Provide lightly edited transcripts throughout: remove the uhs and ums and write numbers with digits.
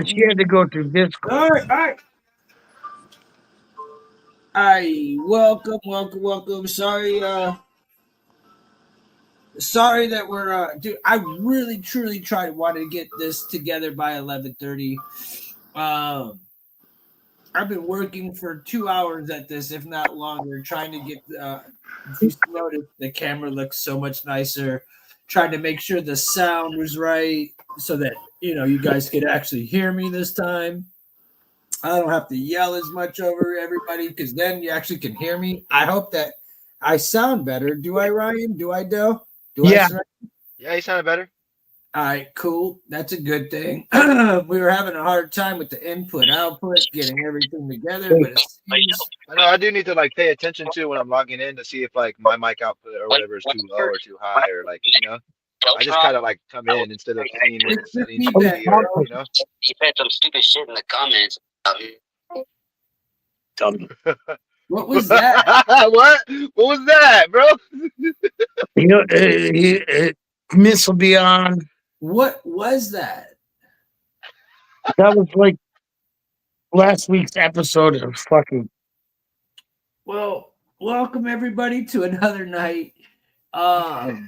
She had to go through Discord. All right. Welcome. Sorry that we're dude. I really, truly wanted to get this together by 11:30. I've been working for 2 hours at this, if not longer, trying to get. You notice the camera looks so much nicer. Trying to make sure the sound was right, so that you guys could actually hear me this time. I don't have to yell as much over everybody because then you actually can hear me. I hope that I sound better. Do I, Ryan? Do I, Del? Yeah. Yeah, you sounded better. All right, cool. That's a good thing. We were having a hard time with the input output, getting everything together, but it seems I know I do need to pay attention to when I'm logging in to see if my mic output or whatever is too low or too high or I just kind of come in instead of seeing what the settings should be or You said some stupid shit in the comments. what was that? What was that, bro? Miss will be on. What was that? That was like last week's episode of fucking. Well, welcome everybody to another night. Yeah,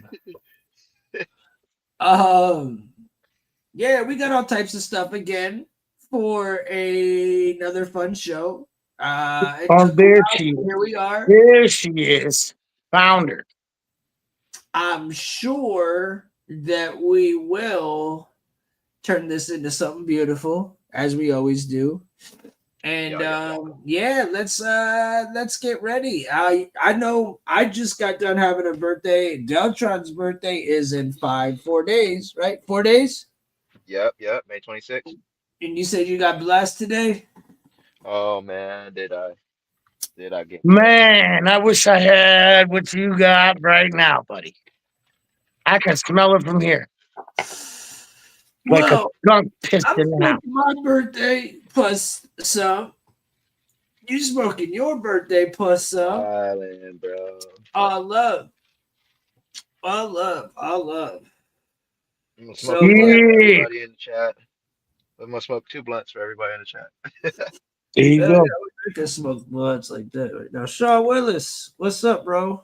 we got all types of stuff again for another fun show. There she is. Here we are. There she is. Found her. I'm sure that we will turn this into something beautiful, as we always do. And let's get ready. I know I just got done having a birthday. Deltron's birthday is in 4 days, right? 4 days? Yep, May 26th. And you said you got blessed today? Oh man, did I get Man, I wish I had what you got right now, buddy. I can smell it from here. Like a skunk pissed in the house. My birthday plus some. You smoking your birthday plus some. Island, bro. All love. I'm gonna smoke So, a blunt for everybody in the chat. I'm gonna smoke 2 blunts for everybody in the chat. There you go. I can smoke blunts like that right now. Sean Willis, what's up, bro?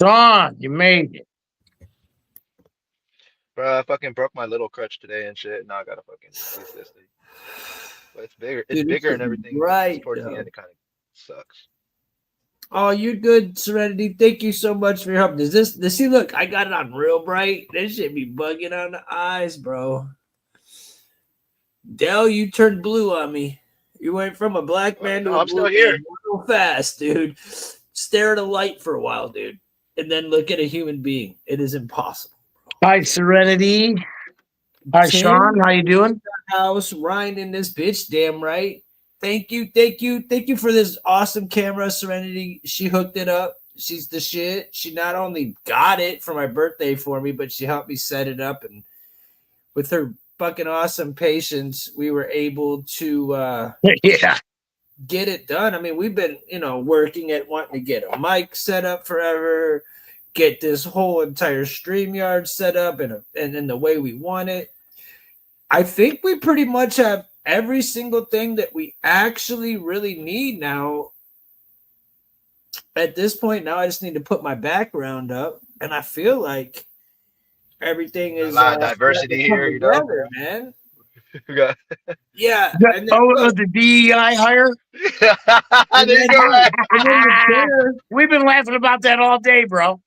Sean, you made it. Bro, I fucking broke my little crutch today and shit. Now I gotta fucking use this thing. But it's bigger. It's bigger and everything. Right. Towards the end, it kind of sucks. Oh, you're good, Serenity. Thank you so much for your help. Does see? Look, I got it on real bright. This shit be bugging on the eyes, bro. Dell, you turned blue on me. You went from a black man to a I'm blue still here. man real fast, dude. Stare at a light for a while, dude, and then look at a human being. It is impossible. Hi, Serenity. Hi, Tim, Sean. How you doing? House Ryan in this bitch. Damn right. Thank you for this awesome camera, Serenity. She hooked it up. She's the shit. She not only got it for my birthday for me, but she helped me set it up, and with her fucking awesome patience, we were able to get it done. I mean, we've been, working at wanting to get a mic set up forever, get this whole entire StreamYard set up and in the way we want it. I think we pretty much have every single thing that we actually really need now. At this point, now I just need to put my background up, and I feel like everything is a lot of diversity here, together, man. Yeah. The DEI hire? There you go. We've been laughing about that all day, bro.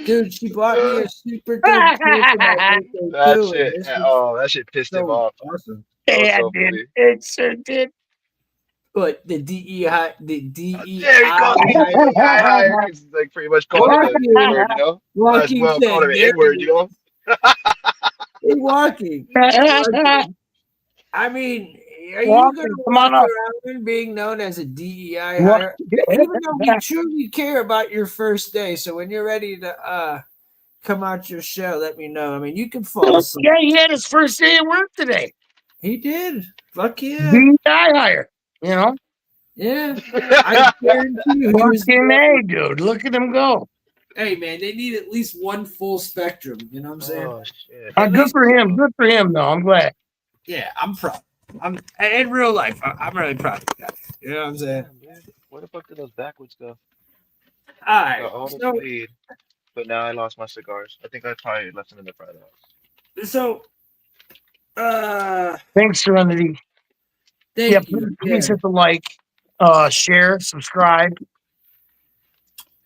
Dude, she bought me a super dope cake for my birthday, that shit pissed him off. Awesome. Yeah, it did. It sure did. But the DEI, there you go. It's like pretty much calling it the N-word, Might as well call it an N-word, Hey, walking. I mean, are you going to walk around being known as a DEI hire? Even though we truly care about your first day, so when you're ready to come out your shell, let me know. I mean, you can fall asleep. Yeah, he had his first day at work today. He did. Fuck yeah. DEI hire, Yeah. I guarantee you. Fucking A, dude. Look at him go. Hey, man, they need at least one full spectrum. You know what I'm saying? Oh, shit. Good for him. Good for him, though. I'm glad. Yeah, I'm proud. I'm in real life. I'm really proud of you guys. You know what I'm saying? Damn, dude. Where the fuck did those backwards go? All I right. got all this So, weed, but now I lost my cigars. I think I probably left them in the front of the house. so, Thanks, Serenity. Yeah, thank you. please Yeah. hit the like, share, subscribe,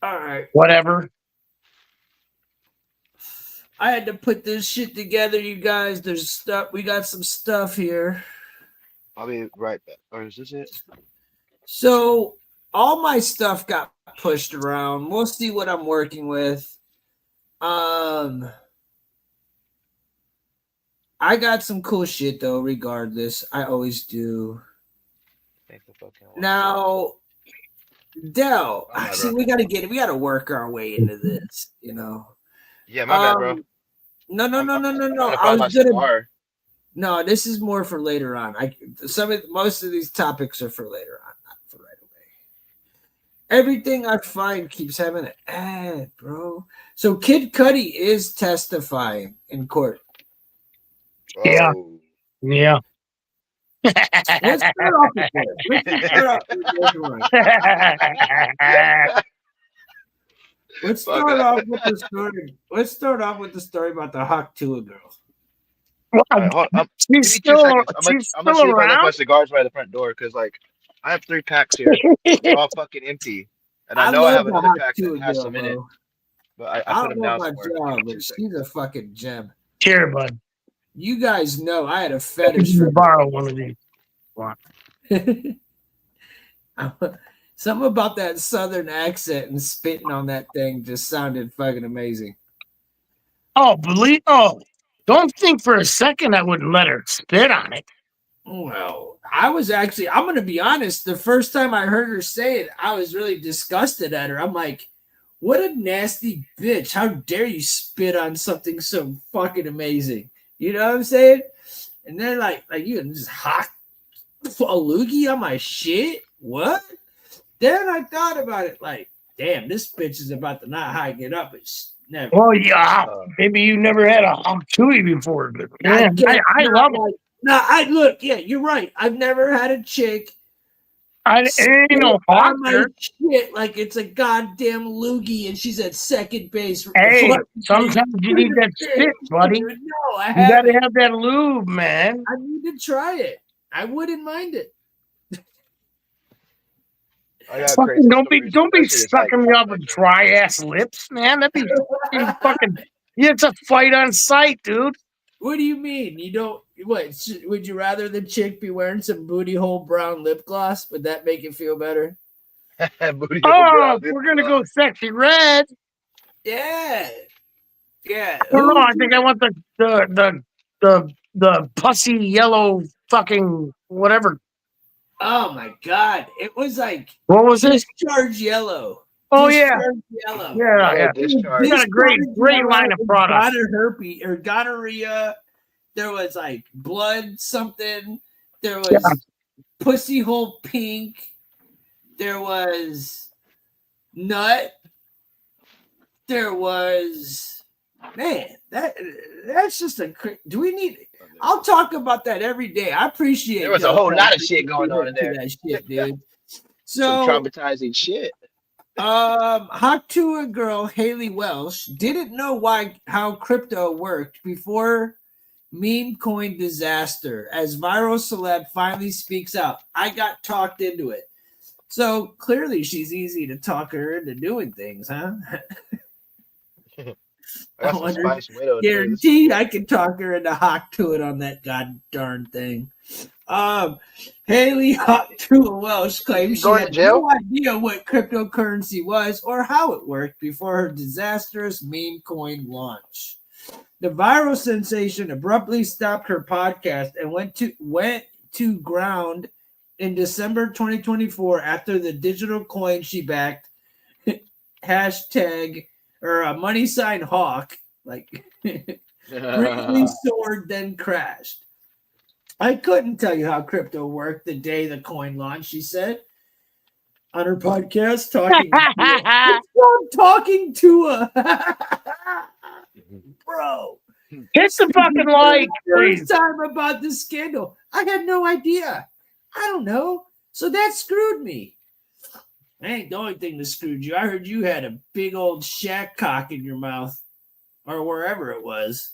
All right. whatever. I had to put this shit together, you guys. There's stuff. We got some stuff here. I'll be right back. Or is this it? So all my stuff got pushed around. We'll see what I'm working with. I got some cool shit though, regardless. I always do. Thank the fucking Lord. Now, Del, My bad, see, bro. we gotta work our way into this, you know. Yeah, my bad, bro. No. I'm trying to I find my was gonna. cigar. No, this is more for later on. Most of these topics are for later on, not for right away. Everything I find keeps having an ad, bro. So Kid Cudi is testifying in court. Yeah. Oh. Yeah. Let's start off with this. Let's start off with the story. Let's start off with the story about the Hawk Tua girl. Well, All right, hold, give me she's 2 still seconds. I'm she's gonna still see if I left my around. cigars by the front door because like I have 3 packs here. They're all fucking empty, and I know I love have the another Hawk pack Tua that has girl, some in it, bro. but I I put don't them know down about somewhere. Give y'all, me but 2 she's seconds. a fucking gem. Here, bud. You guys know I had a I fetish can for borrow one of these. Something about that southern accent and spitting on that thing just sounded fucking amazing. Oh, don't think for a second I wouldn't let her spit on it. Well, I'm going to be honest. The first time I heard her say it, I was really disgusted at her. I'm like, what a nasty bitch. How dare you spit on something so fucking amazing? You know what I'm saying? And then like you just hot a loogie on my shit? What? Then I thought about it like, damn, this bitch is about to not hike it up. It's never. Well, yeah, Uh, maybe you never had a Hawk Chewy before, but man, I love it. No, look, yeah, you're right. I've never had a chick It ain't no on my Hawker. shit like it's a goddamn loogie and she's at second base. Hey, sometimes you need that spit, buddy. No, I You haven't. gotta have that lube, man. I need to try it. I wouldn't mind it. I got Fucking crazy. don't be That shit is, like, sucking me off with dry ass lips, man. That'd be fucking. Yeah, it's a fight on sight, dude. What do you mean? You don't. What would you rather the chick be wearing some booty hole brown lip gloss? Would that make it feel better? booty Oh, we're gonna go sexy red. Yeah. I don't know. I think I want the pussy yellow fucking whatever. Oh my god! It was like What was this? discharge yellow. Oh yeah, Discharge yellow. yeah. Discharge. You got a great line of products. Herpes or gonorrhea. There was like blood something. There was pussy hole pink. There was nut. There was that's just a. Do we need? I'll talk about that every day. I appreciate. There was a whole lot of shit going on in there. That shit, dude. Some So traumatizing shit. Hawk Tua girl Haley Welsh didn't know how crypto worked before meme coin disaster. As viral celeb finally speaks out, I got talked into it. So clearly, she's easy to talk her into doing things, huh? I got some Spice Widow. Guaranteed, I can talk her into Hawk Tua on that god darn thing. Haley Hawk Tua Welsh claims she had no idea what cryptocurrency was or how it worked before her disastrous meme coin launch. The viral sensation abruptly stopped her podcast and went to ground in December 2024 after the digital coin she backed hashtag or a money sign hawk like briefly soared then crashed. I couldn't tell you how crypto worked the day the coin launched, she said on her podcast talking to a bro. Hit the fucking like, please. First time about this scandal. I had no idea. I don't know. So that screwed me. That ain't the only thing that screwed you. I heard you had a big old shack cock in your mouth or wherever it was.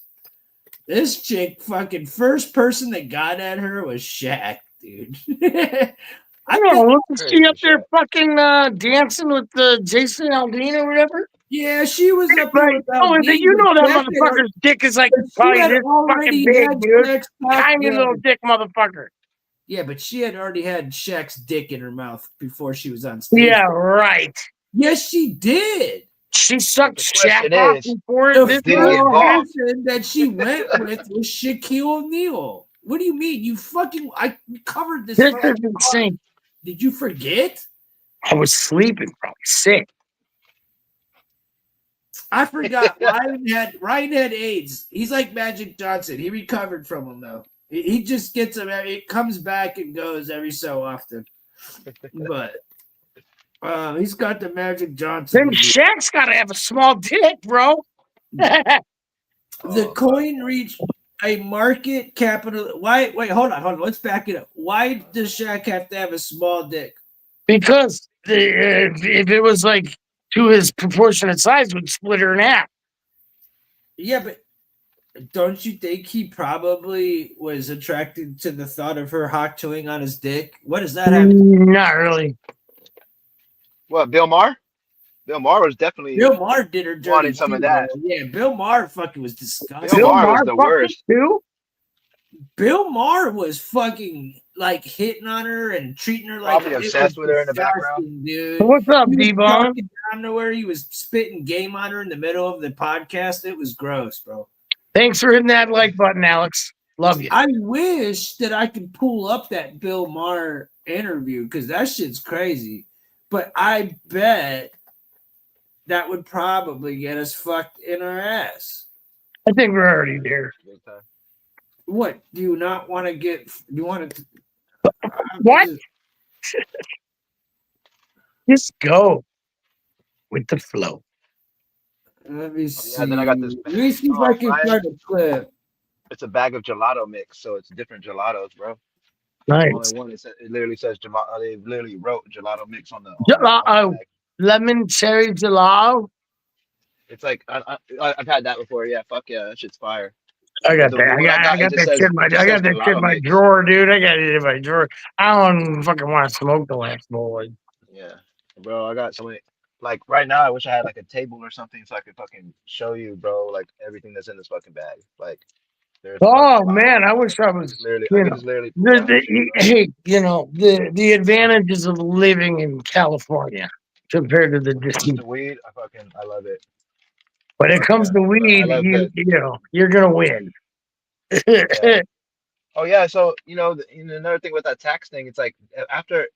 This chick, fucking first person that got at her was Shaq, dude. I don't know. Wasn't she up there fucking dancing with Jason Aldean or whatever? Yeah, she was up there Right. with Oh, Aldean, you know that but motherfucker's dick is like but she probably had this already fucking big, had dude. Shaq's cock Tiny in. little dick motherfucker. Yeah, but she had already had Shaq's dick in her mouth before she was on stage. Yeah, right. Yes, she did. She sucked The question Shaq off is, before The this did he get first involved? person that she went with was Shaquille O'Neal. What do you mean? You fucking I covered this. This fucking is insane. Did you forget? I was sleeping, probably sick. I forgot. Ryan had AIDS. He's like Magic Johnson. He recovered from him though. He just gets him. It comes back and goes every so often. But he's got the Magic Johnson. Then Shaq's got to have a small dick, bro. The coin reached a market capital. Why? Wait, hold on. Let's back it up. Why does Shaq have to have a small dick? Because if it was like to his proportionate size, would split her in half. Yeah, but don't you think he probably was attracted to the thought of her hot chewing on his dick? What does that have? Not really. What, Bill Maher? Bill Maher was definitely Bill Maher did her dirty. wanted some too, of that. bro. Yeah, Bill Maher fucking was disgusting. Bill Maher was the worst. Too? Bill Maher was fucking like hitting on her and treating her like Probably it obsessed was with her in the disgusting, background. dude. What's up, He was D-Bone? talking down to where he was spitting game on her in the middle of the podcast. It was gross, bro. Thanks for hitting that like button, Alex. Love you. I wish that I could pull up that Bill Maher interview because that shit's crazy. But I bet that would probably get us fucked in our ass. I think we're already there. What do you not want to get? Do you want to? What? Just go with the flow. Let me see. Yeah, then I got this. Let me see if I can find a clip. It's a bag of gelato mix, so it's different gelatos, bro. Nice. Only one. It literally says gelato. They literally wrote gelato mix on the. Gelato. Lemon cherry gelato. It's like I've had that before. Yeah, fuck yeah, that shit's fire. I got The that. one I got it that just shit in my. says- it I got just that says shit in gelato my mix. drawer, dude. I got it in my drawer. I don't fucking want to smoke the last bowl. Yeah, bro, I got so many. Like right now, I wish I had like a table or something so I could fucking show you, bro, like everything that's in this fucking bag. Like, there's. Oh fucking man, I wish I was. literally, You I know, could just literally. pull out shit. hey, you know the advantages of living in California compared to the When it comes distant. to weed, I love it. When it Fuck comes yeah. to weed, I love you know you're gonna win. Yeah. Oh yeah, so another thing with that tax thing, it's like after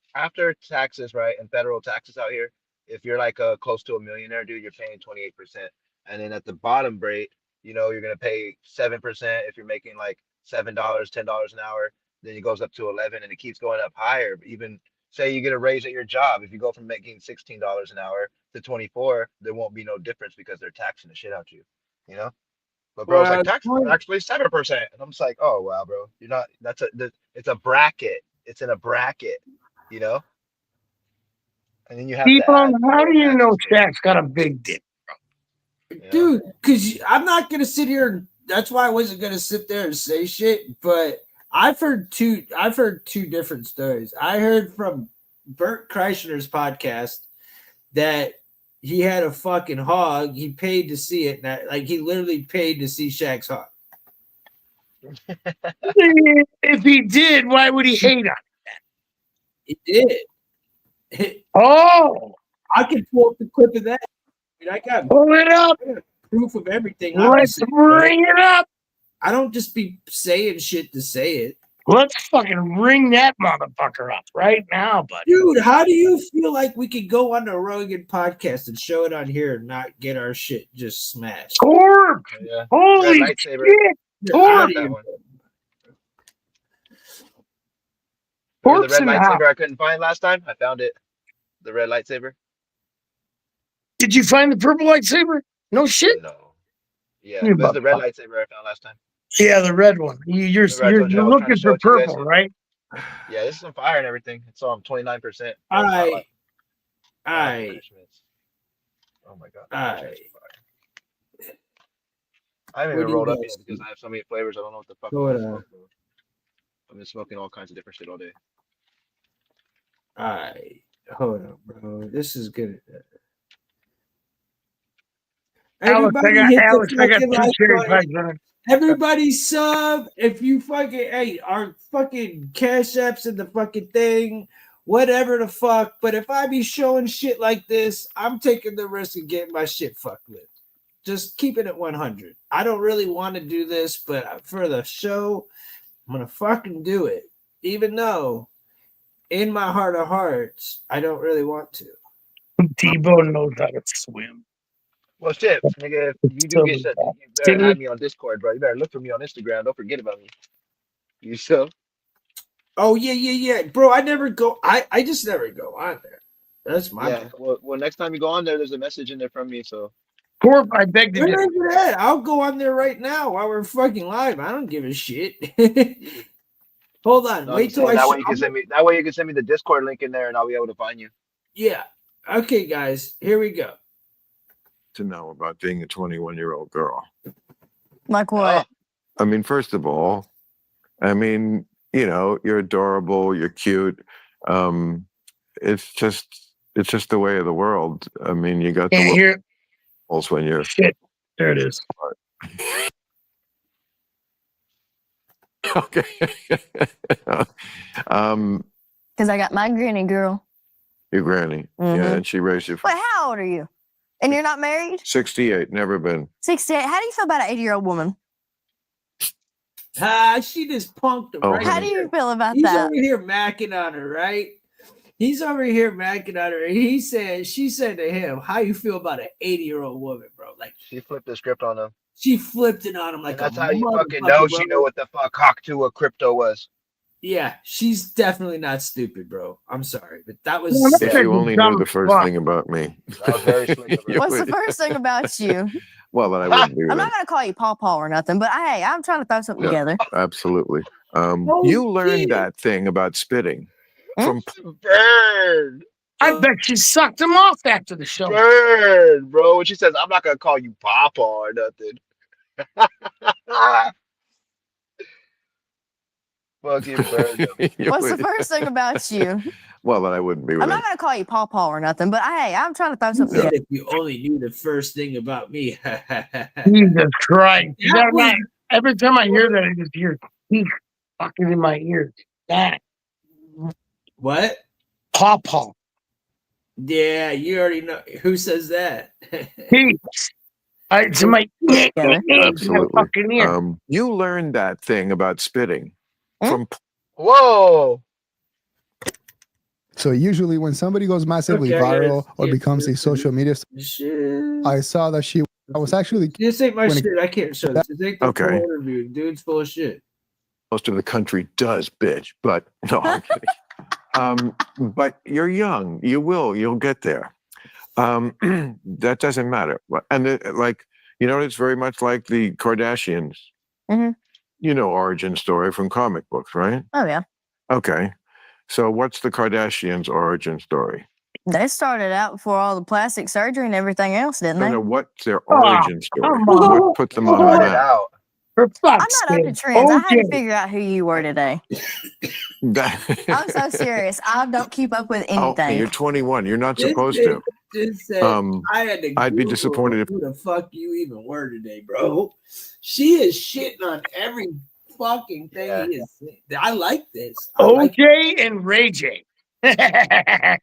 taxes, right, and federal taxes out here, if you're like close to a millionaire, dude, you're paying 28%, and then at the bottom rate, you're gonna pay 7% if you're making like $7, $10 an hour. Then it goes up to 11, and it keeps going up higher. Even say you get a raise at your job, if you go from making $16 an hour to 24, there won't be no difference because they're taxing the shit out you, you know. But bro, it's like tax actually 7%, and I'm just like, oh wow, bro, you're not. It's a bracket. It's in a bracket, you know. And then you have to People, add how do you know taxes to it. Shaq's got a big dick? Dude, because I'm not gonna sit here. That's why I wasn't gonna sit there and say shit. But I've heard two different stories. I heard from Bert Kreischer's podcast that he had a fucking hog. He paid to see it. Like he literally paid to see Shaq's hog. If he did, why would he hate on? He did. Oh, I can pull up the clip of that. I got pull it up. proof of everything. Let's bring it up. I don't just be saying shit to say it. Let's fucking ring that motherfucker up right now, buddy. Dude, how do you feel like we could go on the Rogan podcast and show it on here and not get our shit just smashed? Torp! Yeah. Holy Red lightsaber. shit! Torp! That one. Torp's The red in the house. lightsaber I couldn't find last time. I found it. The red lightsaber. Did you find the purple lightsaber? No shit. No. Yeah, You it was the red butt- lightsaber I found last time. Yeah, the red one. You're Remember I told you I you're was trying to looking show for it to you guys? purple, right? Yeah, this is on fire and everything. It's on 29%. All Not right. like, All not like right. punishments. Oh my god. All This shit's right. fire. I haven't What even do you rolled up guys yet because think? I have so many flavors. I don't know what the fuck I'm Hold gonna on. smoke, bro. I've been smoking all kinds of different shit all day. All right. Hold on, bro. This is good. Alex, Everybody hit I the got fucking 2 like cherry button. pies running. Everybody sub. If you fucking hey, our fucking cash apps in the fucking thing, whatever the fuck. But if I be showing shit like this, I'm taking the risk of getting my shit fucked with. Just keeping it 100. I don't really want to do this, but for the show, I'm gonna fucking do it. Even though in my heart of hearts, I don't really want to. Tebow knows how to swim. Well, shit, nigga, if you do So get shit, you better add me on Discord, bro. You better look for me on Instagram. Don't forget about me. You so? Oh yeah. Bro, I never go. I just never go on there. That's my Yeah. Well, next time you go on there, there's a message in there from me. So Corp, I beg to differ. Look at that. I'll go on there right now while we're fucking live. I don't give a shit. Hold on. no, Wait till I that show. way you can send me. That way you can send me the Discord link in there, and I'll be able to find you. Yeah. Okay, guys. Here we go. To know about being a 21-year-old girl. Like what? I mean, first of all, I mean, you know, you're adorable, you're cute. It's just the way of the world. I mean, you got Can't the hear rules when you're shit. There it is. okay. Because I got my granny girl. Your granny. Mhm. Yeah, and she raised you. Wait, how old are you? And you're not married? 68, never been. 68. How do you feel about an 80-year-old woman? She just punked him, Oh, right? How do you feel about He's that? over here macking on her, right? He's over here macking on her. And she said to him, how you feel about an 80-year-old woman, bro? Like She flipped the script on him. she flipped it on him like And that's a how you fucking motherfucker, know bro. she know what the fuck Hawk 2 or crypto was. Yeah, she's definitely not stupid, bro. I'm sorry, but that was Well, If Yeah. you only knew the first Fuck. thing about me. That was very slick of her. You What's the would- first thing about you? Well, that I wouldn't be I'm with not him. going to call you Paw Paw or nothing, but hey, I'm trying to throw something Yeah. together. Absolutely. Oh, You learned shit. that thing about spitting from Burn, I bet she sucked him off after the show. burn, bro. When she says, "I'm not gonna call you Papa or nothing." Fucking burned him. You What's the would- first thing about you? Well, that I wouldn't be with I'm him. not going to call you Paw Paw or nothing, but hey, I'm trying to throw He something said, together. if you only knew the first thing about me. Jesus Christ. That That was- night, every time I hear that, I just hear teeth fucking in my ears. That What? Paw. Yeah, you already know. Who says that? Teeth. It's in my Absolutely. fucking ear. You learned that thing about spitting from Whoa. So usually when somebody goes massively Okay, viral yes, or yes, becomes a yes, social media star, Shit. I saw that I was actually This ain't my when it- shit. I can't show this. This ain't the Okay. full interview. Dude's full of shit. most of the country does, bitch. But no, I'm kidding. But you're young. You'll get there. That doesn't matter. And you know, it's very much like the Kardashians. Mhm. You know, origin story from comic books, right? Oh, yeah. Okay. So what's the Kardashians' origin story? They started out before all the plastic surgery and everything else, didn't I they? know what's their Oh, origin story. come on. What put them on the Started map? out. For I'm fuck's not up to sake. trends. I had to Okay. figure out who you were today. I'm so serious. I don't keep up with Oh, anything. you're 21. You're not This supposed bitch to. just said, I had to I'd be Google disappointed if- who the fuck you even were today, bro. She is shitting on every fucking thing Yeah. he is saying. I like this. I like OJ and Ray J. Back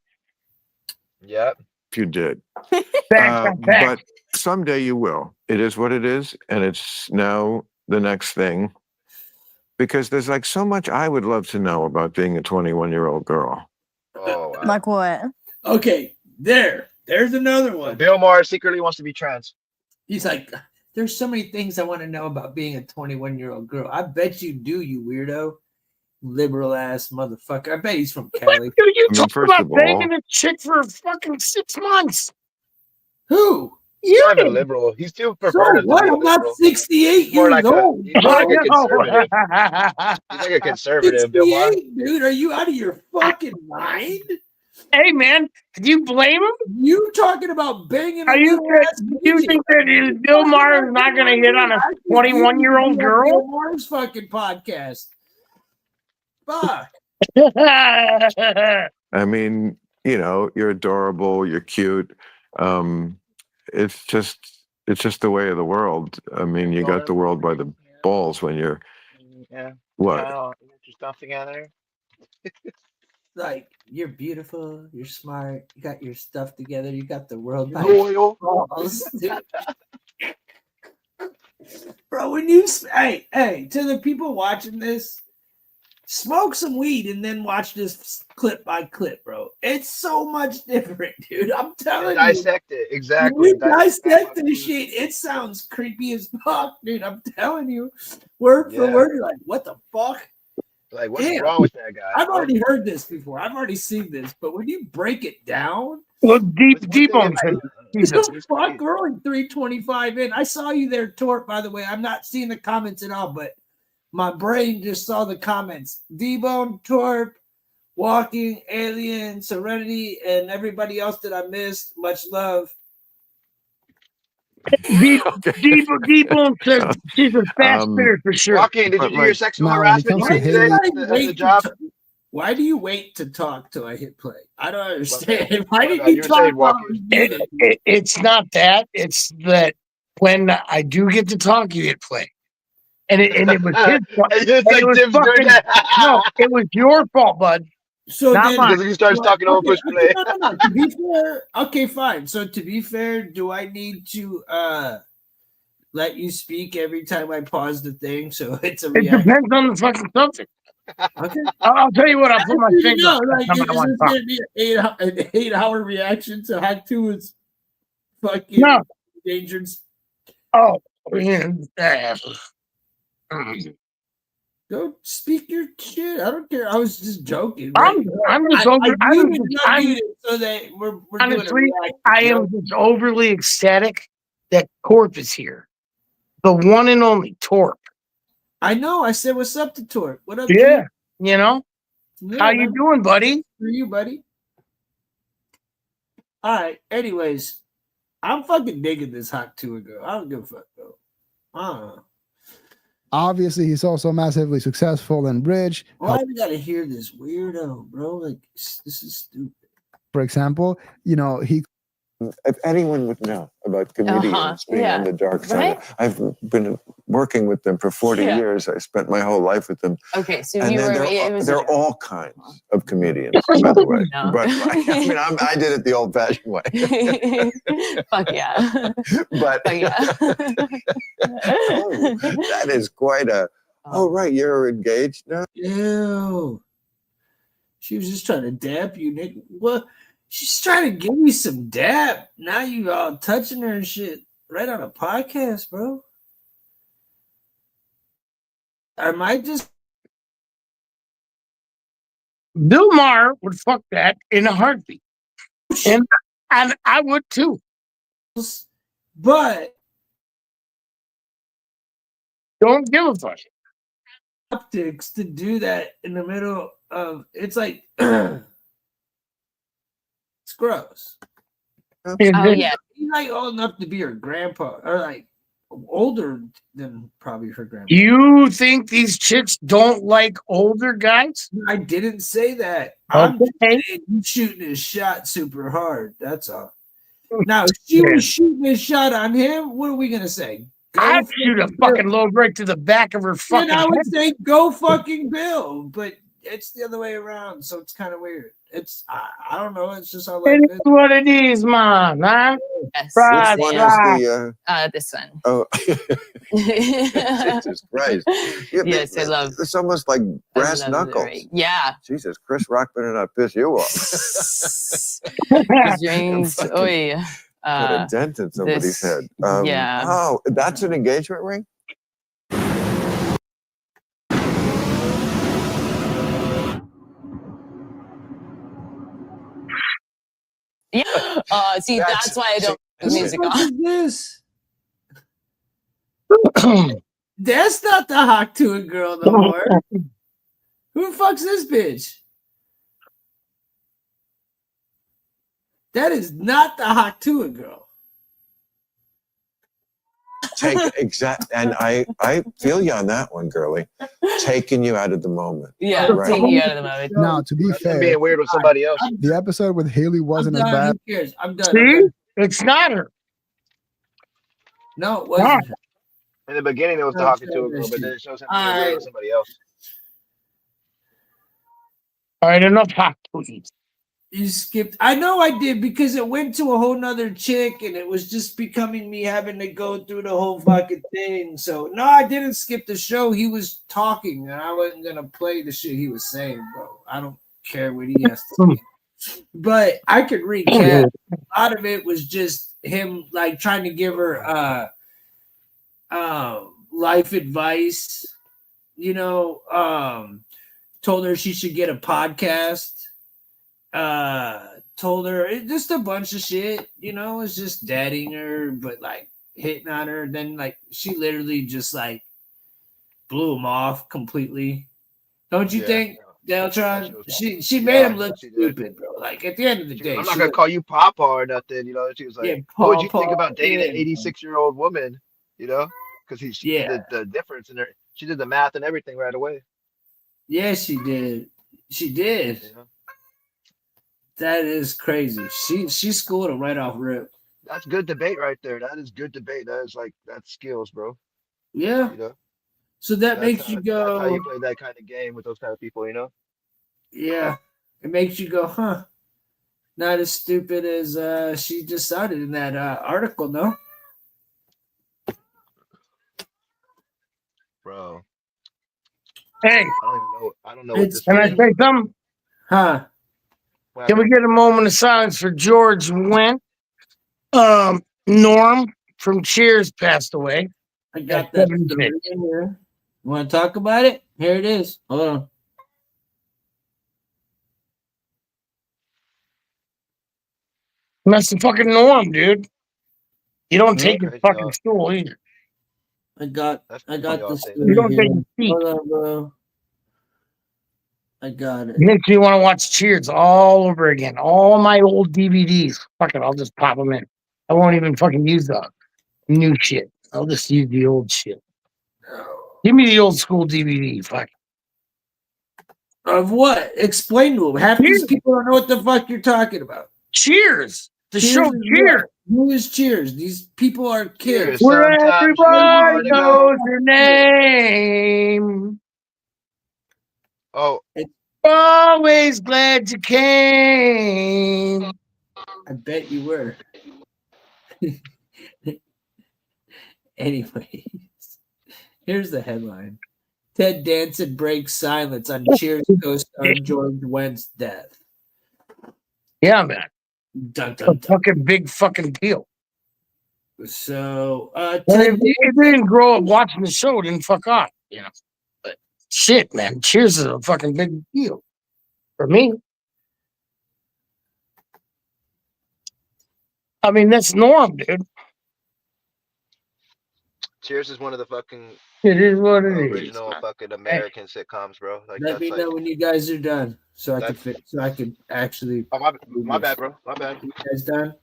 Yep. If you did. on back. But someday you will. It is what it is, and it's now the next thing. Because there's like so much I would love to know about being a 21-year-old girl. Oh wow. Like what? Okay, there's another one. Bill Maher secretly wants to be trans. He's like, there's so many things I want to know about being a 21-year-old girl. I bet you do, you weirdo. Liberal ass motherfucker. I bet he's from Cali. Dude, you I mean, talk first about of all- banging a chick for fucking 6 months. Who? He's not even liberal. He's too So perverted to what? be a I'm not liberal. 68 He's more years like a old. he's more like a conservative. I He's like a conservative, Bill Maher. 68, dude. Are you out of your fucking mind? Hey, man, did you blame him? You talking about banging a Are you little ass do you midget? think that Bill Maher is not going to hit on a 21-year-old Bill girl? Maher's fucking podcast. Fuck. I mean, you know, you're adorable, you're cute. It's just the way of the world. I mean, you got the world by the balls when you're Yeah. what? Yeah, you get your stuff together. Like, you're beautiful, you're smart, you got your stuff together, you got the world by Loyal. balls, dude. Bro, when you hey, to the people watching this, smoke some weed and then watch this clip by clip, bro. It's so much different, dude. I'm telling you. Dissect it. When Exactly. you dissect this shit, it sounds creepy as fuck, dude. I'm telling you. Word for Yeah. word, you're like, what the fuck? Like, what's Damn. wrong with that guy? I've already heard this before. I've already seen this, but when you break it down, Well, deep on him. Jesus. fuck, we're only 325 in. I saw you there, Tort, by the way. I'm not seeing the comments at all, but my brain just saw the comments. D-Bone, Torp, Walking, Alien, Serenity, and everybody else that I missed. Much love. Deep on says she's a fast spitter for sure. Walking, did you But do your like- sexual Now, when it harassment comes to training today Haley- at the job? Why do you wait to talk till I hit play? I don't understand. Why did you you were talk saying while I Walking. was muted? It's not that. It's that when I do get to talk, you hit play. And it was his fault. It's And like it was Tim's doing fucking, that. no, it was your fault, bud. So Not then, mine. Because he starts talking over push play. no. To be fair, okay, fine. So to be fair, do I need to let you speak every time I pause the thing so it's a It reaction? depends on the fucking subject. Okay. I'll tell you what, I'll put my finger No, on like, somebody I is want this to talk. gonna be an 8-hour reaction to Hack 2's fucking No. endangered? Oh, yeah. Go speak your shit. I don't care. I was just joking. I'm just over. I muted and unmuted so that we're honestly, doing a reaction. I am just overly ecstatic that Torp is here. The one and only Torp. I know. I said, "What's up to Torp? What up?" Yeah, you know. Yeah, How you doing, buddy? For you, buddy. All right. Anyways, I'm fucking digging this Hot 2 ago. I don't give a fuck though. I don't know. Obviously, he's also massively successful and rich. Why do we gotta hear this weirdo, bro? Like, this is stupid. For example, you know, he If anyone would know about comedians being on the dark side, I've been working with them for 40 years. I spent my whole life with them. Okay, so And you then were. there are all kinds of comedians, by the way. No. But I did it the old-fashioned way. Fuck yeah. But Fuck yeah. oh, that is quite a. Oh, right, you're engaged now. Ew. She was just trying to dap you, Nick. What? She's trying to give me some dap. Now you all touching her and shit right on a podcast, bro. I might just. Bill Maher would fuck that in a heartbeat, and I would too. But don't give a fuck. Optics to do that in the middle of it's like it's gross. Oh yeah. He's like old enough to be her grandpa, or like older than probably her grandpa. You think these chicks don't like older guys? I didn't say that. Okay. I'm just saying you shooting his shot super hard. That's all. Now, if she was shooting his shot on him, what are we gonna say? I'd shoot a fucking load right to the back of her fucking I would head. say go fucking Bill, but it's the other way around, so it's kind of weird. It's I don't know. It's just how life It is is. what it is, man. Huh? Yes. Right, Which one right. is the? This one. Oh, Jesus Christ! Yeah, Yes, I love. It's almost like brass I love knuckles. the yeah. Jesus, Chris Rock better not piss you off. Drinks. Fucking Oh yeah. Put a dent in somebody's this- head. yeah. Oh, that's an engagement ring? Yeah. See, that's why I don't The music What on. is this? That's not the Haktua girl no more. Who the fuck's this bitch? That is not the Haktua girl. And I feel you on that one, girly. Taking you out of the moment. Yeah, Right. taking you out of the moment. Now, to be That's him fair, being weird with somebody else. the episode with Haley I'm wasn't as done. bad. Who cares? I'm done. See? It's not her. No, it wasn't. In the beginning, it was Oh, talking to shit, a girl, that but then shit. it shows him being weird Alright. with somebody else. All right, enough hot please. You skipped. I know I did because it went to a whole nother chick and it was just becoming me having to go through the whole fucking thing. So no, I didn't skip the show. He was talking and I wasn't gonna play the shit he was saying, bro. I don't care what he has to say. But I could recap. A lot of it was just him like trying to give her life advice, you know, told her she should get a podcast. Told her just a bunch of shit, you know, it's just dating her, but like hitting on her. Then like she literally just like blew him off completely. Don't you think, Deltron? She made him look stupid, bro. Like at the end of the day, I'm not gonna call you Papa or nothing, you know. She was like, Yeah, "What would you think Papa, about dating an yeah. 86-year-old woman?" You know, because she Yeah. did the difference in her. She did the math and everything right away. Yeah, she did. She did. You know? That is crazy. She schooled him right off rip. That's good debate right there. That is good debate. That is like that's skills, bro. Yeah. You know, So that makes you that's how go. you play that kind of game with those kind of people. You know. Yeah, it makes you go, huh? Not as stupid as she just sounded in that article, no? Bro, Hey, I don't know what It's this can I is. say something? Huh? What Can we happened? get a moment of silence for George Wendt? Norm from Cheers passed away. I got At that 76. story in here. Want to talk about it? Here it is. Hold on. And that's the fucking norm, dude. You don't Huh? take your Crazy, fucking y'all. stool either. I got That's the y'all say You story don't take here. your seat. Hold on, bro. I got it. It makes me want to watch Cheers all over again. All my old DVDs. Fuck it, I'll just pop them in. I won't even fucking use the new shit. I'll just use the old shit. Give me the old school DVD. Fuck. Of what? Explain to them. Half these Cheers. people don't know what the fuck you're talking about. Cheers. The Cheers show is Cheers. what? Who is Cheers? These people are kids. Cheers. Where Sometimes you everybody wanna go. knows your name. Oh, Always glad you came. I bet you were. Anyways, here's the headline. Ted Danson breaks silence on Cheers co-star George Wendt's death. Yeah, man. Dun, A dun, dun. fucking big fucking deal. So, Well, Ted if you didn't grow up watching the show, then fuck off, you know. But shit, man, Cheers is a fucking big deal for me. I mean, that's norm, dude. Cheers is one of the fucking It is what it is. original man. fucking American sitcoms, bro. Like let that's me like. know when you guys are done, so I That- could actually. Oh my bad, bro. My bad. You guys done?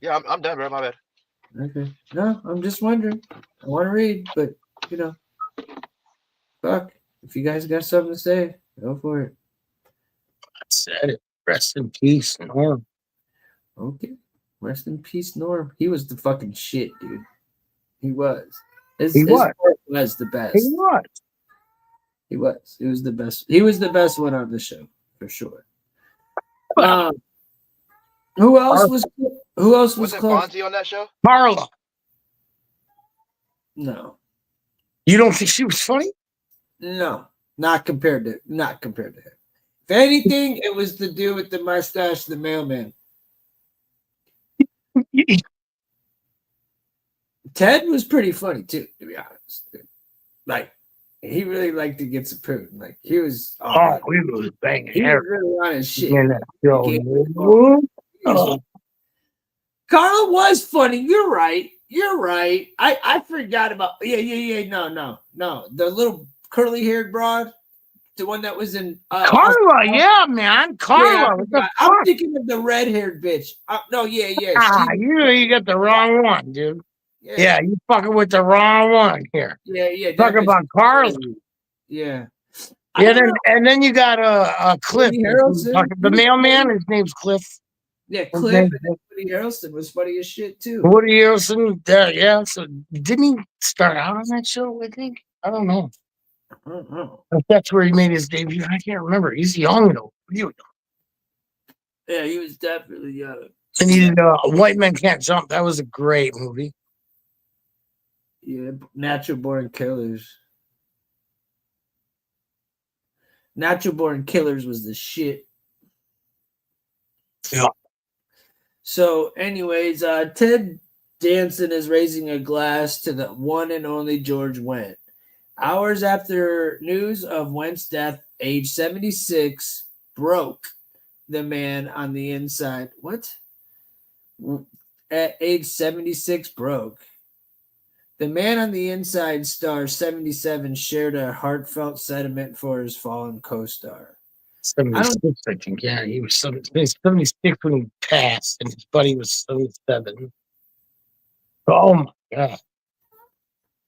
Yeah, I'm done, bro. My bad. Okay. No, I'm just wondering. I want to read, but you know, fuck. If you guys got something to say, go for it. I said it. Rest in peace, Norm. Okay. Rest in peace, Norm. He was the fucking shit, dude. He was. He was. Work was the best. He was. He was. He was the best. He was the best one on the show for sure. Who else was? Who else was Wasn't close? Fonzie on that show? Marla. No, You don't think she was funny? no, not compared to him. If anything, it was the dude with the mustache, the mailman. Ted was pretty funny too, to be honest. Like he really liked to get some poon. Like he was. Oh, we was banging he was hair really on his shit. in that show. He Oh. Carla was funny. You're right. You're right. I forgot about. Yeah. No. The little curly haired broad, the one that was in. Carla, yeah, man. Yeah, Carla. What the I'm fuck? thinking of the red haired bitch. No, yeah. Ah, you got the wrong one, dude. Yeah. Yeah, you fucking with the wrong one here. Yeah. Talk that bitch about was Carla. crazy. Yeah. I Yeah, don't know. and then you got Cliff. Woody Harrelson. The mailman, his name's Cliff. Yeah, His Cliff name's and then Woody Harrelson was funny as shit too. Woody Harrelson. Yeah, so didn't he start out on that show? I think. I don't know. I don't know. If that's where he made his debut. I can't remember. He's young though. Yeah, he was definitely young. And he did White Men Can't Jump. That was a great movie. Yeah, Natural Born Killers. Natural Born Killers was the shit. Yeah. So, anyways, Ted Danson is raising a glass to the one and only George Wendt. Hours after news of Wendt's death, age 76, broke the man on the inside. What? At age 76, broke. The man on the inside, star 77, shared a heartfelt sentiment for his fallen co-star. 76, I think. Yeah, he was 76 when he passed, and his buddy was 77. Oh my god.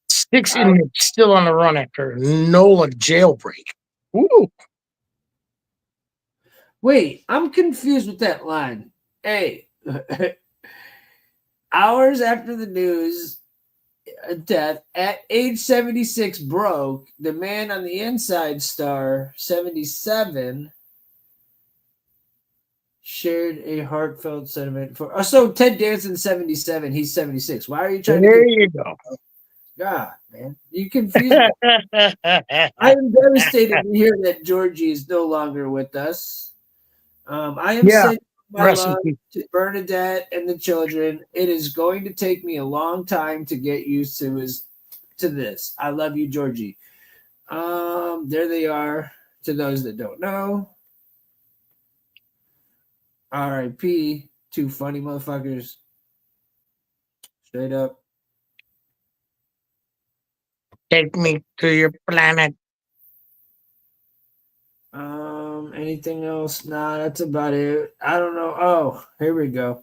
Six inmates still on the run after NOLA jailbreak. Ooh. Wait, I'm confused with that line. Hey, hours after the news death, at age 76, broke, the man on the inside, star 77, shared a heartfelt sentiment for. So Ted Danson 77, he's 76. Why are you trying There to? you go. God, man, you confused me. I am devastated to hear that Georgie is no longer with us. I am sending my love to Bernadette and the children. It is going to take me a long time to get used to this. I love you, Georgie. There they are. To those that don't know, R.I.P. Two funny motherfuckers. Straight up. Take me to your planet. Anything else? Nah, that's about it. I don't know. Oh, here we go.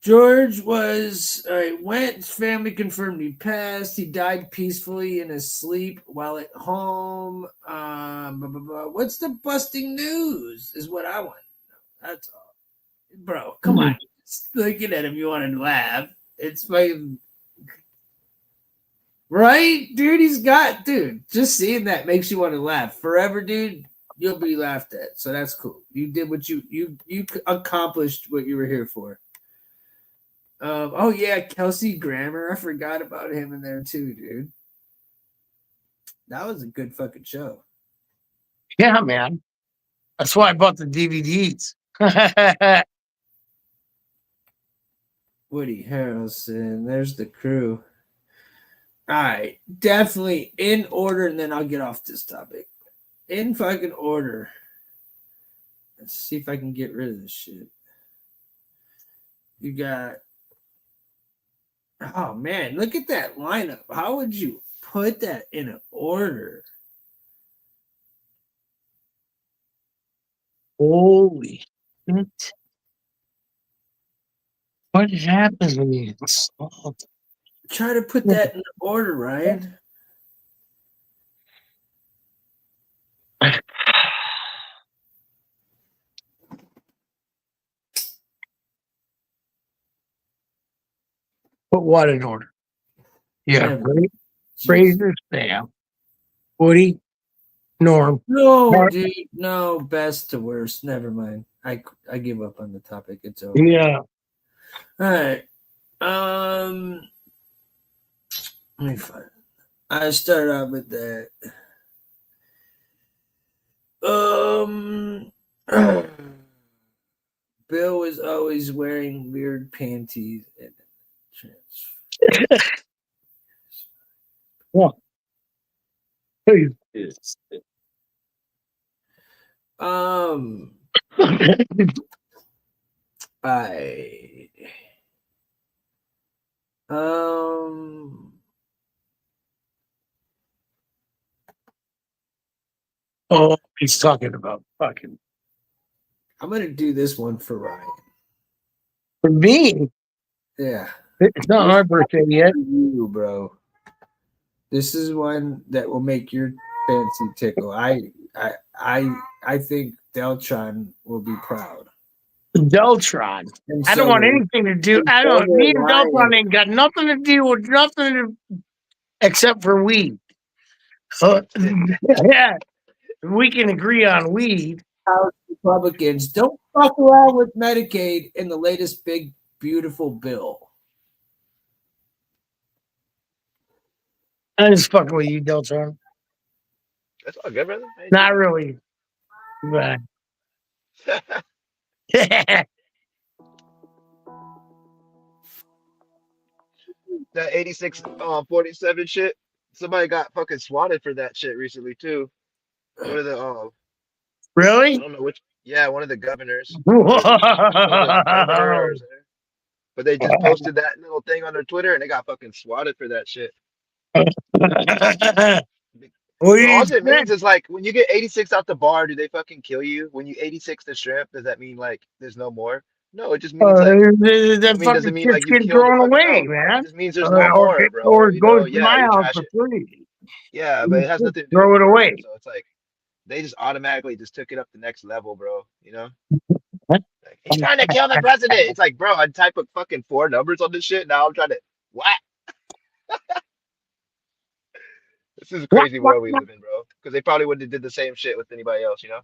George was Wendt's family confirmed he passed. He died peacefully in his sleep while at home. What's the busting news? Is what I want to know. That's all, bro. Come on, just looking at him, you want to laugh. It's fucking right, dude. Just seeing that makes you want to laugh forever, dude. You'll be laughed at, so that's cool. You did what you accomplished what you were here for. Oh yeah, Kelsey Grammer. I forgot about him in there too, dude. That was a good fucking show. Yeah, man. That's why I bought the DVDs. Woody Harrelson. There's the crew. All right, definitely in order, and then I'll get off this topic. In fucking order. Let's see if I can get rid of this shit. You got. Oh man, look at that lineup. How would you put that in an order? Holy shit. What happens when you insult? Try to put that in order, Ryan. Put what in order? Yeah, Never. Fraser, Sam, Woody, Norm. No, dude. No, best to worst. Never mind. I give up on the topic. It's over. Yeah. All right. Let me find. I start out with that. Bill was always wearing weird panties and What? Oh, he's talking about fucking I'm gonna do this one for Ryan. for me. Yeah. It's not my birthday yet. For you, bro. This is one that will make your fancy tickle. I think Deltron will be proud. Deltron. And I don't so want will- anything to do. and I so don't. will Me and Deltron Ryan. ain't got nothing to do with nothing except for weed. Yeah, we can agree on weed. House Republicans don't fuck around with Medicaid in the latest big beautiful bill. I'm just fucking with you, Deltron. That's all good, brother. Not really, but That 86 47 shit. Somebody got fucking swatted for that shit recently too. One of the I really. don't know which, yeah, one of the governors. Was it governor or something? But they just posted that little thing on their Twitter and they got fucking swatted for that shit. What do So you all it expect? means is like when you get 86 out the bar, do they fucking kill you? When you 86 the shrimp, does that mean like there's no more? No, it just means like That doesn't fucking mean shit's like you getting killed the thrown fucking away, elk. It man. just means there's no more, Or bro. it You know, goes to yeah, my you house trash for it. free. Yeah, but You it has just nothing to do with throw it murder. away. So it's like they just automatically just took it up the next level, bro. You know? Like, he's trying to kill the president. It's like, bro, I type of fucking 4 numbers on this shit. Now I'm trying to what? This is a Whack, crazy whack, world we whack. live in, bro. Because they probably wouldn't have did the same shit with anybody else, you know?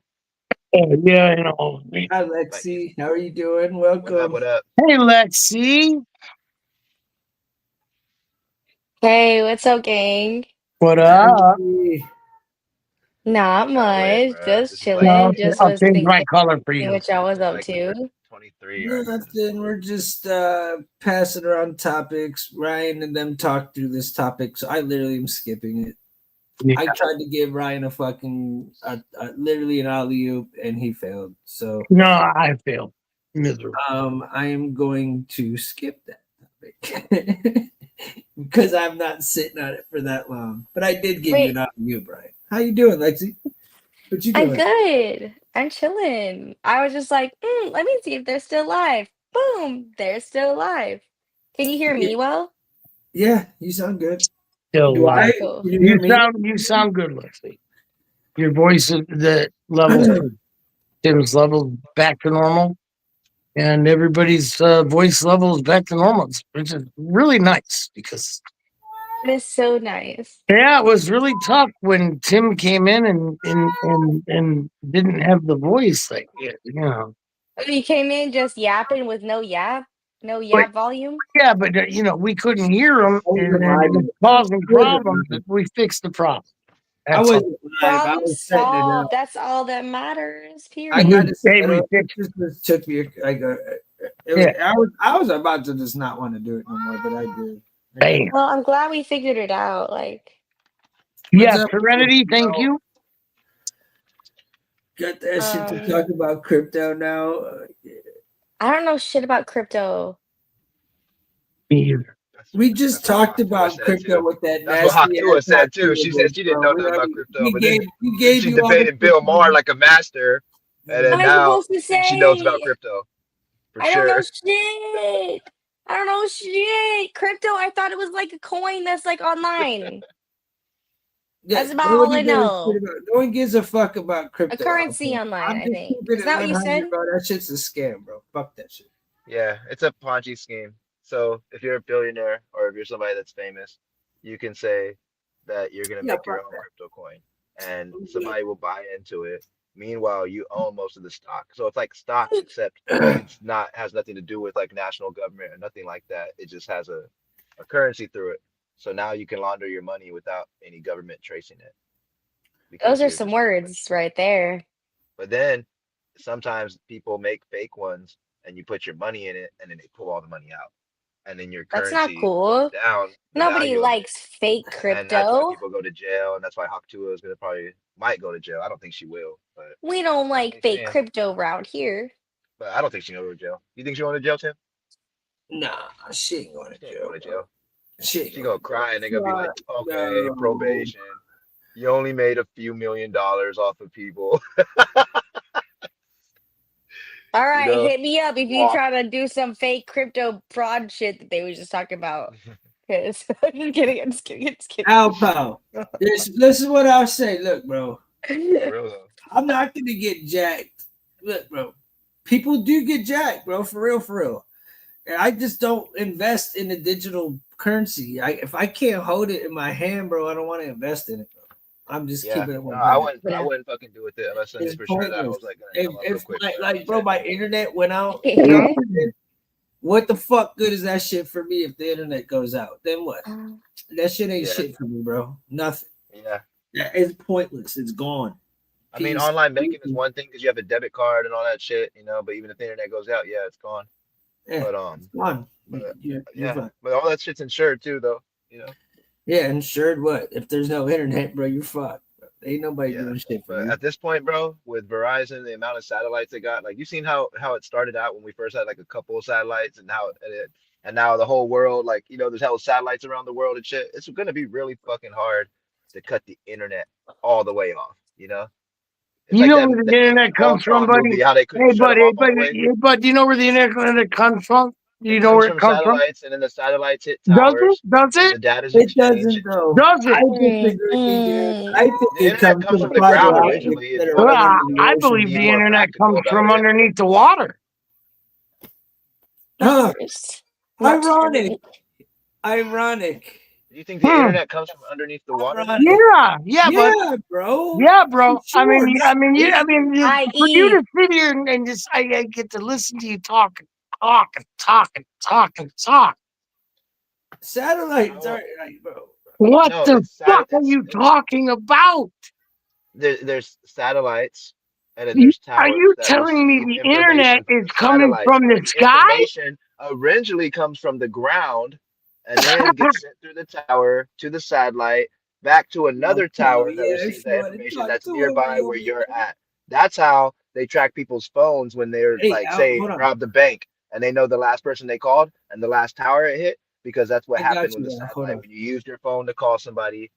Yeah, you know. Hi Like he's Lexi, how are you doing? what up, Welcome. what up? Hey, Lexi. Hey, what's up, gang? What up? Not Gotta wait, much. bro. Just This is like No, chilling. Just I'll was change my thinking color for you. what y'all was this is up like number to. 23 right now. Nothing. We're just passing around topics. Ryan and them talk through this topic, so I literally am skipping it. Yeah. I tried to give Ryan a fucking literally an alley oop, and he failed. So No, I failed. Miserable. I am going to skip that topic because I'm not sitting on it for that long. But I did give you Wait, an alley oop, Ryan. How you doing, Lexi? What you I'm doing? good. I'm chilling. I was just like, let me see if they're still alive. Boom, they're still alive. Can you hear me well? Yeah, you sound good. Still Do I? alive. Okay, cool. Can you hear me? You sound good, Lexi. Your voice is the levels, Tim's levels back to normal, and everybody's voice levels back to normal, which is really nice because That is so nice. yeah, it was really tough when Tim came in and didn't have the voice like you know. Oh, you came in just yapping with no But yap volume. yeah, but you know we couldn't hear him, I wasn't and it live. was causing problems. But we fixed the problem. I That's all. wasn't live. I Problem was setting it up. solved. That's all that matters. I Period. got to set Hey, we up. It fixed. just took me like a. Yeah. I was about to just not want to do it no more, but I did. Bam. Well, I'm glad we figured it out. Like, Yeah, What's up? Serenity. Thank you. Got that shit to um, talk about crypto now. I don't know shit about crypto. Me either. We just That's what talked Hawk about said crypto too. with that That's what nasty Hawk ass said too. Hatua She said bitch, she didn't bro. know nothing about crypto, We but gave then you she all the debated Bill Maher like a master, and What then am I now supposed to I think she knows about say? crypto for I don't know sure. shit. I don't know shit. Crypto, I thought it was like a coin that's like online. Yeah, That's about all I know. no one gives a fuck about crypto. A currency online, I'm I just think. keeping Is it that what you 100, said? bro. That shit's a scam, bro. Fuck that shit. Yeah, it's a Ponzi scheme. So if you're a billionaire or if you're somebody that's famous, you can say that you're gonna Yeah, make your fuck own that. crypto coin, and somebody will buy into it. Meanwhile, you own most of the stock. So it's like stocks, except it's not has nothing to do with like national government or nothing like that. It just has a currency through it. So now you can launder your money without any government tracing it because Those are you're some just owning. words right there. But then sometimes people make fake ones and you put your money in it and then they pull all the money out. And then your That's not currency goes cool. down, the Nobody value of it. likes fake And that's why crypto. people go to jail. And that's why Haktua is gonna probably might go to jail. I don't think she will, but We don't I'm like only fake saying. crypto around here. But I don't think she will go to jail. You think she will go to jail, Tim? Nah, she ain't going to She ain't jail. going to jail. She gonna cry and they're gonna be like, okay, no. probation. You only made a few $1 million off of people. All right, know? hit me up if you Walk. try to do some fake crypto fraud shit that they were just talking about. Because I'm just kidding. I'm just kidding. I'm just kidding. Alpo. This is what I'll say. Look, bro. For real though. I'm not gonna get jacked. Look, bro. People do get jacked, bro. For real, for real. And I just don't invest in the digital currency. If I can't hold it in my hand, bro, I don't want to invest in it, bro. I'm just keeping it No, 100. I wouldn't fucking do it unless I knew It's for sure that I pointless. was like gonna come up real If quick. like, bro, my internet went out. Yeah. What the fuck good is that shit for me if the internet goes out? Then what? That shit ain't Yeah. shit for me, bro. Nothing. Yeah. It's pointless. It's gone. I mean, Peace. online banking is one thing because you have a debit card and all that shit, but even if the internet goes out, yeah, it's gone. Yeah, But it's gone. You're yeah, fine. but all that shit's insured too, though. Yeah, insured what? If there's no internet, bro, you're fucked. Ain't nobody Yeah, doing shit for but you. at this point, bro, with Verizon, the amount of satellites they got, like you seen how it started out when we first had like a couple of satellites, and now the whole world, like there's hell satellites around the world and shit. It's gonna be really fucking hard to cut the internet all the way off. It's You like know that, where the that internet comes from, Ultron buddy? movie, how they couldn't Hey, shut them buddy, off all the way. but do you know where the internet comes from? Do It you know comes where it from comes from? satellites, and then the satellites hit Does it? towers, Does and it? the data's It exchanged. doesn't though. Does I it? disagree, dude. I think The it internet comes comes from from the fiber ground optics originally. If that you are want to Well, running be, in the I ocean. believe be the more internet practical comes about from it. underneath the water. Huh. First. Ironic. Do you think the internet comes from underneath the water? Ironic. Yeah, but Yeah, bro. yeah, bro. For sure. For you to sit here and just I get to listen to you talk and talk and talk and talk and talk. Satellites are right, bro. What No, the it's fuck are you talking about? there's satellites, and then Are there's towers you that telling me receive the internet information from is the coming satellites, from but the the sky? information originally comes from the ground and then gets sent through the tower to the satellite back to another tower that Yeah, receives if you that want to information talk that's to him, nearby where you're at. That's how they track people's phones when they're Hey, like, Al, say, hold on. robbed the bank, and they know the last person they called and the last tower it hit, because that's what I got happened you, with the Al. Hold satellite. on. When you used your phone to call somebody,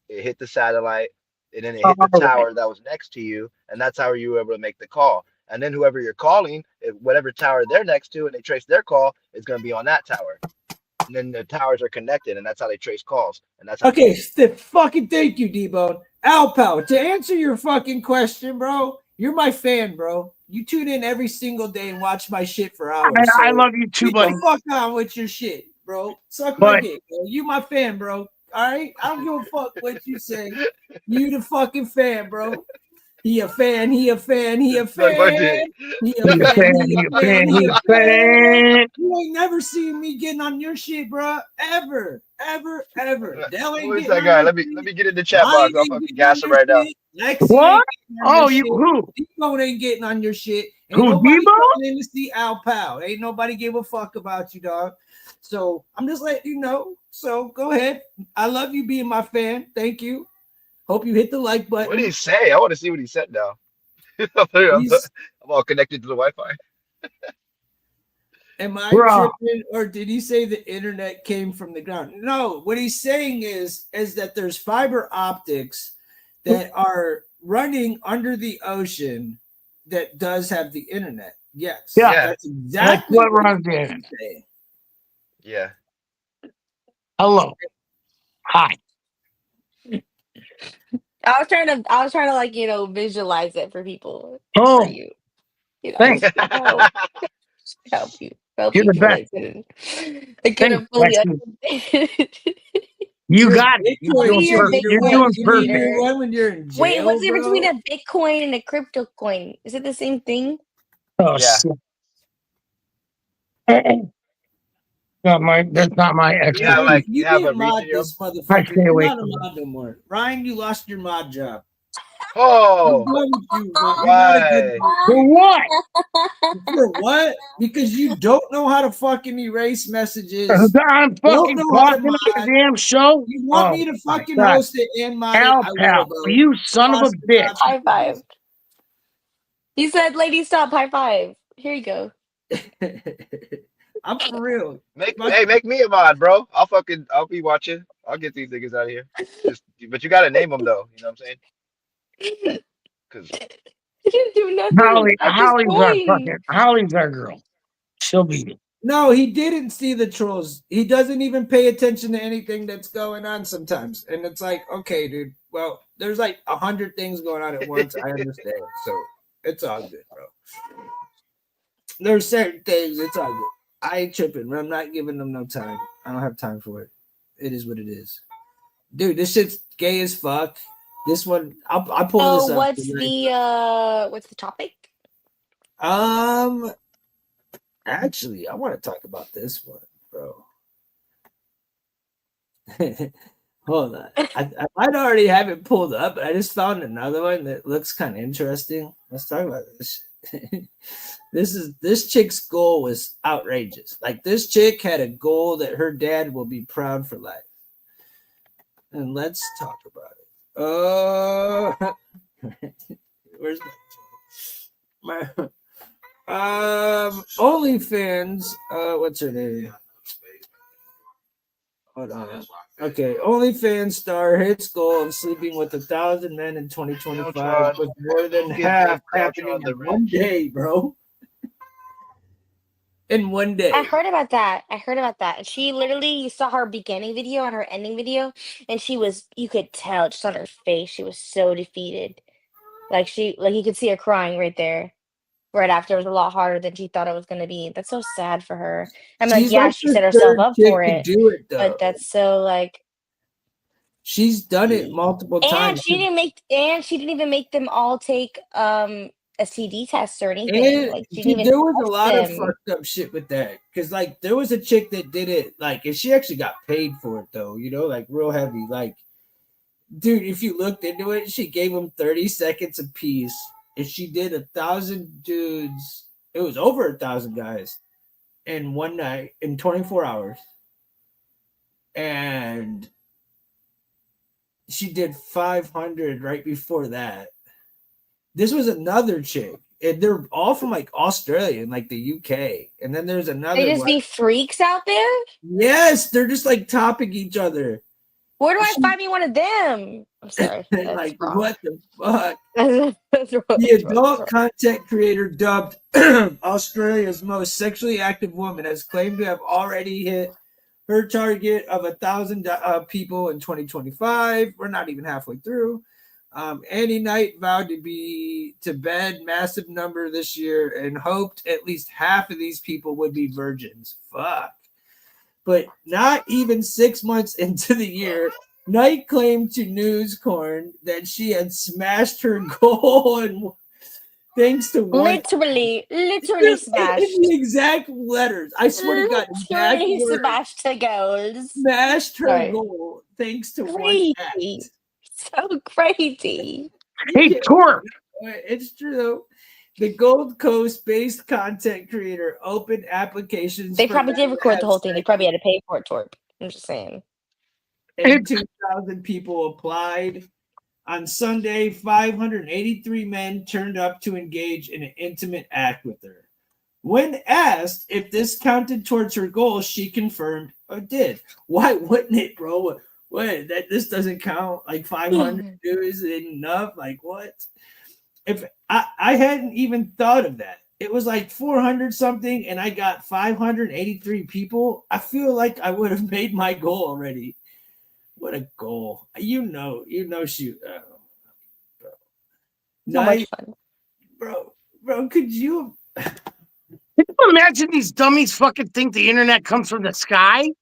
it hit the satellite, and then it hit the tower that was next to you, and that's how you were able to make the call. And then whoever you're calling, whatever tower they're next to, and they trace their call, is going to be on that tower. And then the towers are connected, and that's how they trace calls. And that's how Okay, fucking thank you, D-Bone. Alpo, to answer your fucking question, bro, you're my fan, bro. You tune in every single day and watch my shit for hours. I love you too, buddy. Get the fuck on with your shit, bro. Suck But- my dick, bro. You my fan, bro. All right? I don't give a fuck what you say. You the fucking fan, bro. He a fan, he a fan, he a Suck my fan. dick. He a fan, he a fan, he a fan. fan. You ain't never seen me getting on your shit, bro. Ever. Dell ain't Who is getting that on guy? your Let me shit. get in the chat box. Ryan I'll ain't fucking getting gas on him right your now. shit. Lexi What? ain't getting on Oh, your who? shit. D-Bone ain't getting on your shit. Ain't Who, nobody D-Bone? coming in to see Al Pal. Ain't nobody give a fuck about you, dog. So I'm just letting you know. So go ahead. I love you being my fan. Thank you. Hope you hit the like button. What did he say? I want to see what he said now. I'm all connected to the Wi-Fi. Am I Bruh. tripping, or did he say the internet came from the ground? No, what he's saying is that there's fiber optics that are running under the ocean that does have the internet. Yes, Yeah. that's exactly what what runs he's the internet. saying. Yeah. Hello. Hi. I was trying to like, visualize it for people. Oh. For you. Thanks. Help you. You're the best. I couldn't fully Lexi. understand. You got it. You're Bitcoin doing your perfect. You're Bitcoin doing cheater. perfect. One when you're in jail, Wait, what's the difference bro? between a Bitcoin and a crypto coin? Is it the same thing? Oh, Yeah. shit. That's not my You expertise. have You a didn't mod Ethereum. this I motherfucker. stay You're away not a from it. mod no more. Ryan, you lost your mod job. Oh, I'm done with you, man. You're not a good why? For what? For what? Because you don't know how to fucking erase messages. I'm fucking know how to talking on the mod. damn show. You want Oh, me to my fucking God. host it and mod it? Al I will, Pal, bro. you son of a Lost bitch. High five. He said, "Lady, stop." High five. Here you go. I'm for real. Make me a mod, bro. I'll be watching. I'll get these niggas out of here. But you gotta name them though. You know what I'm saying? Because He didn't do nothing. I just joined. Holly's our girl. She'll beat it. No, he didn't see the trolls. He doesn't even pay attention to anything that's going on sometimes. And it's like, okay, dude, well, there's like 100 things going on at once. I understand. So it's all good, bro. There's certain things, it's all good. I ain't tripping. I'm not giving them no time. I don't have time for it. It is what it is. Dude, this shit's gay as fuck. This one, I'll pull this up. What's the topic? Actually, I want to talk about this one, bro. Hold on. I might already have it pulled up, but I just found another one that looks kind of interesting. Let's talk about this. This chick's goal was outrageous. Like, this chick had a goal that her dad will be proud for life. And let's talk about it. Where's my OnlyFans? What's her name? Hold on. Okay, OnlyFans star hits goal of sleeping with 1,000 men in 2025 with more than half happening in one day, bro. In one day. I heard about that. And she literally, you saw her beginning video and her ending video, and you could tell just on her face, she was so defeated. Like you could see her crying right there. Right after, it was a lot harder than she thought it was going to be. That's so sad for her. I'm like, yeah, she set herself up for it, but that's so like. She's done it multiple times. She didn't even make them all take STD tests or anything. Like, there was a lot of fucked up shit with that. Because like there was a chick that did it, like, and she actually got paid for it though, you know, like real heavy. Like, dude, if you looked into it, she gave them 30 seconds apiece. And she did 1,000 dudes. It was over 1,000 guys in one night in 24 hours. And she did 500 right before that. This was another chick. And they're all from like Australia and like the UK. And then there's another They just be freaks out there? Yes, they're just like topping each other. Where do I find me one of them? I'm sorry. Like, what the fuck? That's wrong. The adult content creator dubbed Australia's most sexually active woman has claimed to have already hit her target of 1,000 people in 2025. We're not even halfway through. Annie Knight vowed to bed massive number this year and hoped at least half of these people would be virgins. Fuck. But not even 6 months into the year, Knight claimed to News Corn that she had smashed her goal, and thanks to literally smashed. In the exact letters. I swear to God, literally smashed the goals. Smashed her goal thanks to one act. So crazy. Hey, Torp. It's true. The Gold Coast-based content creator opened applications. They probably did record the whole thing. They probably had to pay for it, Torp. I'm just saying. And 2,000 people applied. On Sunday, 583 men turned up to engage in an intimate act with her. When asked if this counted towards her goal, she confirmed it did. Why wouldn't it, bro? What? This doesn't count? Like 500 dudes isn't enough? Like what? If I hadn't even thought of that. It was like 400 something and I got 583 people. I feel like I would have made my goal already. What a goal. You know, shoot. Bro. So much fun. Bro, could you Can you imagine these dummies fucking think the internet comes from the sky? These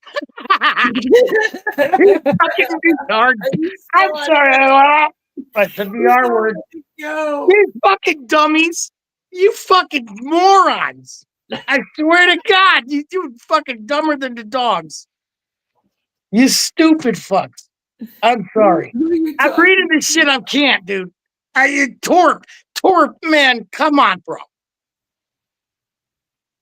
fucking retards. I'm sorry, but the VR word. These fucking dummies. You fucking morons. I swear to God, you fucking dumber than the dogs. You stupid fucks. I'm sorry. I'm reading this shit on can't, dude. Torp, man, come on, bro.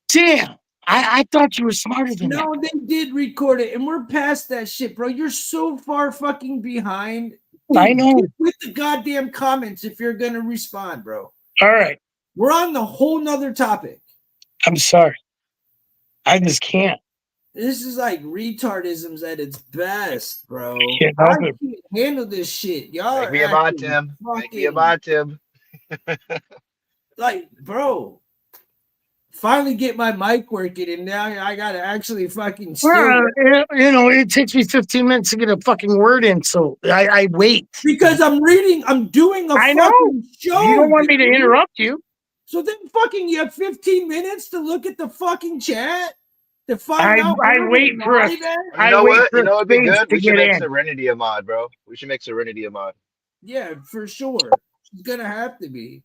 Damn. I thought you were smarter than that. No, they did record it, and we're past that shit, bro. You're so far fucking behind. Dude, I know. get with the goddamn comments if you're gonna respond, bro. All right. We're on the whole nother topic. I'm sorry. I just can't. This is like retardisms at its best, bro. Can't I help it. can't handle this shit. Y'all Make are me a mod, acting Tim. Make me a fucking mod, Tim. like, bro. Finally get my mic working, and now I gotta actually fucking still Well, it takes me 15 minutes to get a fucking word in, so I wait. because I'm reading. I'm doing a I know. fucking show. You don't want me to dude. interrupt you. So then, fucking, you have 15 minutes to look at the fucking chat to find out. I where wait we're for a. live at? You I know wait what? for You know what'd be space good? to We should get make in. Serenity a mod, bro. We should make Serenity a mod. Yeah, for sure. It's gonna have to be.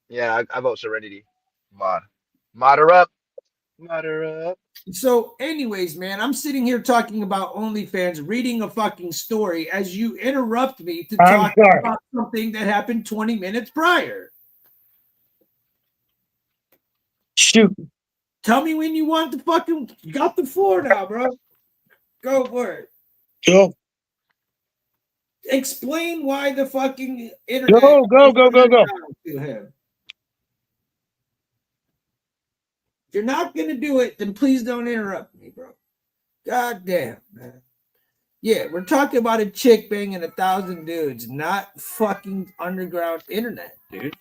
Yeah, I vote Serenity. Mod. Mod her up. Mod her up. So, anyways, man, I'm sitting here talking about OnlyFans, reading a fucking story as you interrupt me to I'm talk sorry. about something that happened 20 minutes prior. Shoot. Tell me when you want the fucking. You got the floor now, bro. Go for it. Go. Explain why the fucking internet. Go. To him. If you're not gonna do it, then please don't interrupt me, bro. God damn, man. Yeah, we're talking about a chick banging 1,000 dudes, not fucking underground internet, dude.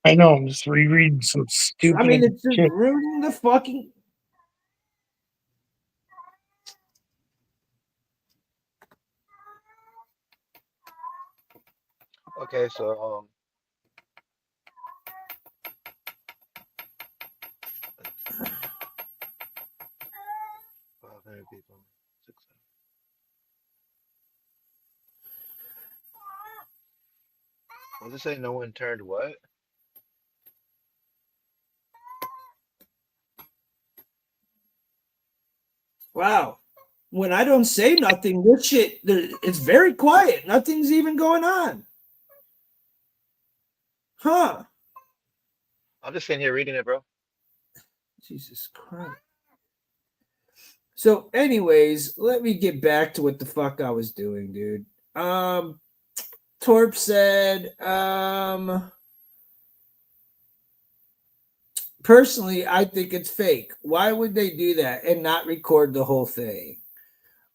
I know. I'm just rereading some stupid. I mean, it's just shit. ruining the fucking. Okay, so 500 people. 600. What does it say? No one turned what? Wow. When I don't say nothing, this shit, it's very quiet. Nothing's even going on. Huh. I'm just sitting here reading it, bro. Jesus Christ. So, anyways, let me get back to what the fuck I was doing, dude. Torp said, personally, I think it's fake. Why would they do that and not record the whole thing?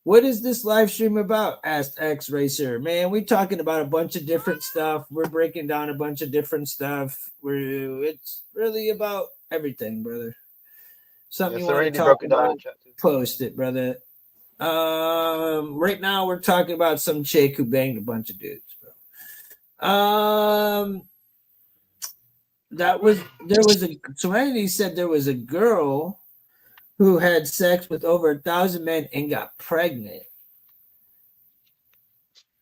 What is this live stream about? Asked X Racer. Man, we're talking about a bunch of different stuff. We're breaking down a bunch of different stuff. It's really about everything, brother. Something you want to Serenity talk broke it down in about, the chat too. post it, brother. Right now we're talking about some chick who banged a bunch of dudes, bro. Serenity said there was a girl who had sex with over 1,000 men and got pregnant.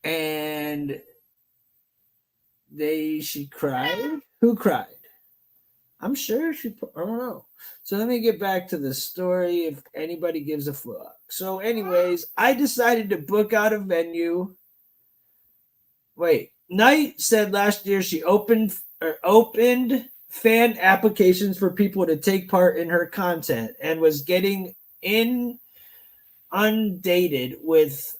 And she cried. Who cried? I'm sure I don't know. So let me get back to the story if anybody gives a fuck. So, anyways, I decided to book out a venue. Wait, Knight said last year she opened fan applications for people to take part in her content and was getting inundated with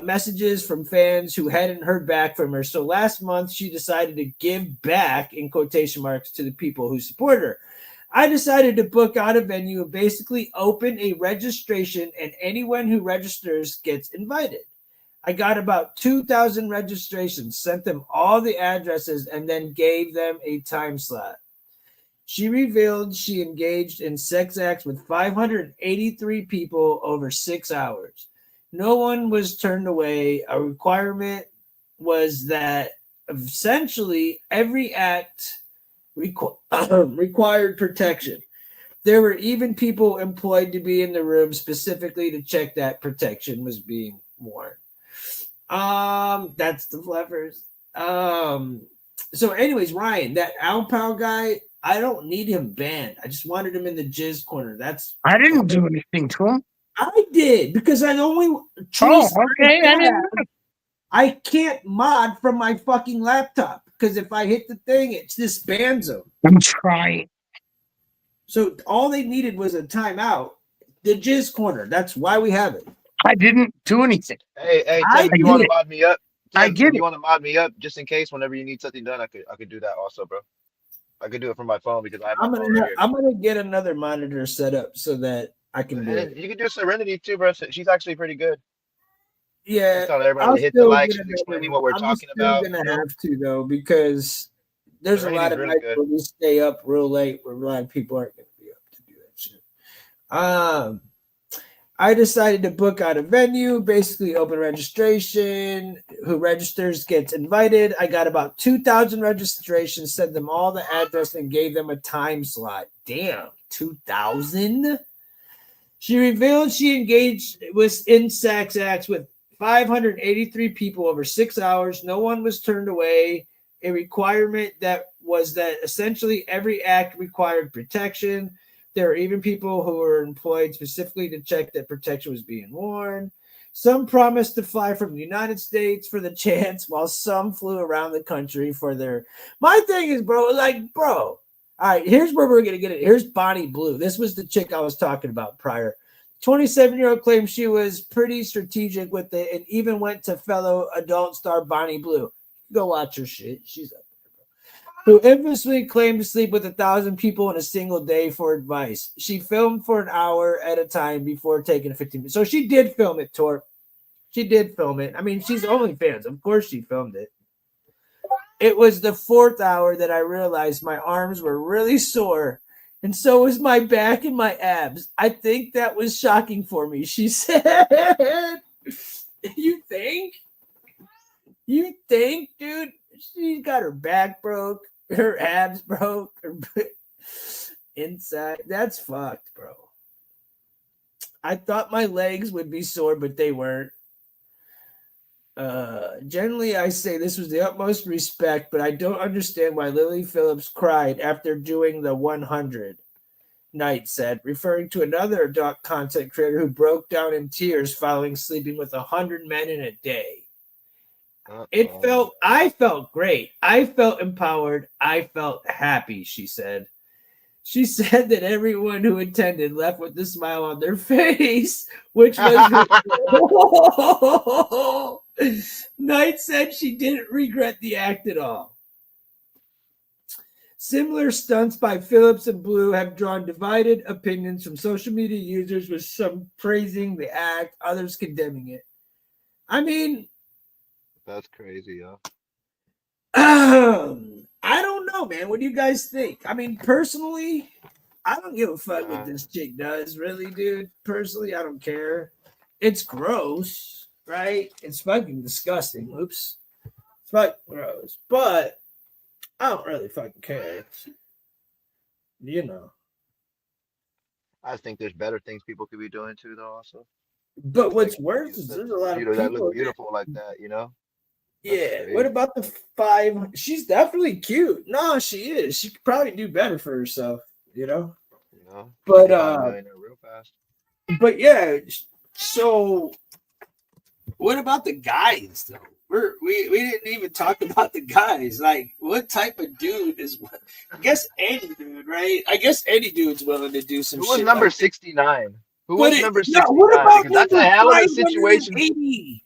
messages from fans who hadn't heard back from her. So last month she decided to give back, in quotation marks, to the people who support her. I decided to book out a venue and basically open a registration, and anyone who registers gets invited. I got about 2,000 registrations, sent them all the addresses, and then gave them a time slot. She revealed she engaged in sex acts with 583 people over 6 hours. No one was turned away. A requirement was that essentially every act required protection. There were even people employed to be in the room specifically to check that protection was being worn. That's the flippers. So anyways, Ryan, that Alpow guy, I don't need him banned. I just wanted him in the jizz corner. I didn't do anything to him. I did, because I only choice okay. I can't mod from my fucking laptop, because if I hit the thing, it just bans him. I'm trying. So all they needed was a timeout. The jizz corner. That's why we have it. I didn't do anything. Hey, I Tim, you want to mod me up? Tim, I get you want to mod me up just in case whenever you need something done, I could do that also, bro. I could do it from my phone because I have my phone right here. I'm gonna get another monitor set up so that I can do it. And you can do Serenity too, bro. She's actually pretty good. Yeah, She's telling everybody I'll to hit the still like. get She's another explaining one. what we're I'm talking still about. gonna You know, have to though because there's a lot Serenity's of really nights good. where we stay up real late where a lot of people aren't gonna be up to do that shit. I decided to book out a venue, basically open registration. Who registers gets invited. I got about 2,000 registrations, sent them all the address, and gave them a time slot. Damn, 2,000? She revealed she engaged in sex acts with 583 people over 6 hours. No one was turned away. A requirement that was that essentially every act required protection. There were even people who were employed specifically to check that protection was being worn. Some promised to fly from the United States for the chance, while some flew around the country for their. My thing is, bro, all right, here's where we're going to get it. Here's Bonnie Blue. This was the chick I was talking about prior. 27-year-old claimed she was pretty strategic with it and even went to fellow adult star Bonnie Blue. Go watch her shit. She's up there, bro. Who infamously claimed to sleep with 1,000 people in a single day for advice. She filmed for an hour at a time before taking a 15 minutes. So she did film it, Torp. She did film it. I mean, she's OnlyFans. Of course she filmed it. It was the 4th hour that I realized my arms were really sore, and so was my back and my abs. I think that was shocking for me, she said. You think? You think, dude? She got her back broke, her abs broke, her inside. That's fucked, bro. I thought my legs would be sore, but they weren't. Generally, I say this was the utmost respect, but I don't understand why Lily Phillips cried after doing the 100. Knight said, referring to another adult content creator who broke down in tears following sleeping with 100 men in a day. I felt great. I felt empowered. I felt happy, she said. She said that everyone who attended left with a smile on their face, which was. Knight said she didn't regret the act at all. Similar stunts by Phillips and Blue have drawn divided opinions from social media users, with some praising the act, others condemning it. I mean, That's crazy, yo. I don't know, man. What do you guys think? I mean, personally, I don't give a fuck what this chick does, really, dude. Personally, I don't care. It's gross, right? It's fucking disgusting. Oops. It's fucking gross. But I don't really fucking care. You know. I think there's better things people could be doing too, though. Also, But what's worse is there's a lot of people that look beautiful like that, you know. Yeah. What about the 5? She's definitely cute. No, she is. She could probably do better for herself, you know. But real fast. But yeah, so what about the guys though? We didn't even talk about the guys. Like, what type of dude is? I guess any dude, right? I guess any dude's willing to do some. Who was shit number like 69? Who was number 69? What about because that's a hell of a situation.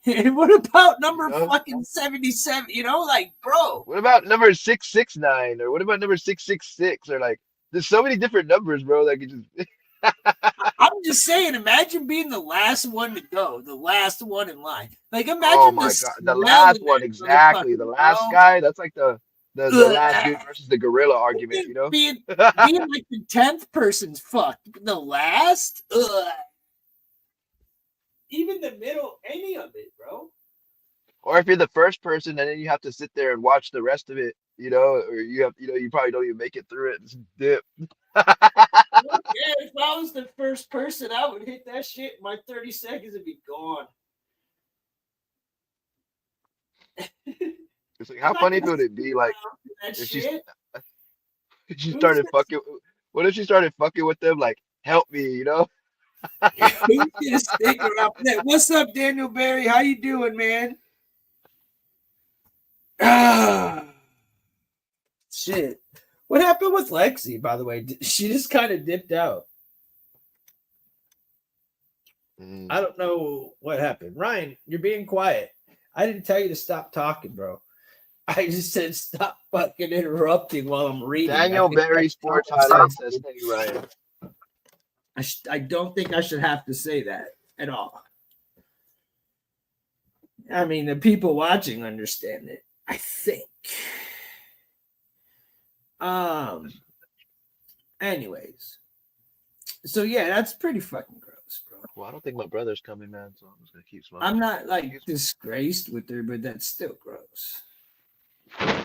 And what about number fucking 77? You know, like, bro. What about number 669? Or what about number 666? Or like, there's so many different numbers, bro. That could just. I'm just saying, imagine being the last one to go, the last one in line. Like, imagine oh my god, the last one, exactly. The last guy. That's like the last dude versus the gorilla argument, you know? Being like the 10th person's fucked. The last? Even the middle, any of it, bro. Or if you're the first person and then you have to sit there and watch the rest of it, you know, or you probably don't even make it through it. Just dip. Yeah, if I was the first person, I would hit that shit. My 30 seconds would be gone. It's like, how funny would it be, like, if she started fucking? What if she started fucking with them? Like, help me, you know? What's up, Daniel Barry? How you doing, man? Shit. What happened with Lexi, by the way? She just kind of dipped out. I don't know what happened. Ryan, you're being quiet. I didn't tell you to stop talking, bro. I just said stop fucking interrupting while I'm reading. Daniel Berry Sports Highlights says, "Hey Ryan." I don't think I should have to say that at all. I mean, the people watching understand it, I think. Anyways. So yeah, that's pretty fucking gross, bro. Well, I don't think my brother's coming, man, so I'm just gonna keep smoking. I'm not like disgraced with her, but that's still gross.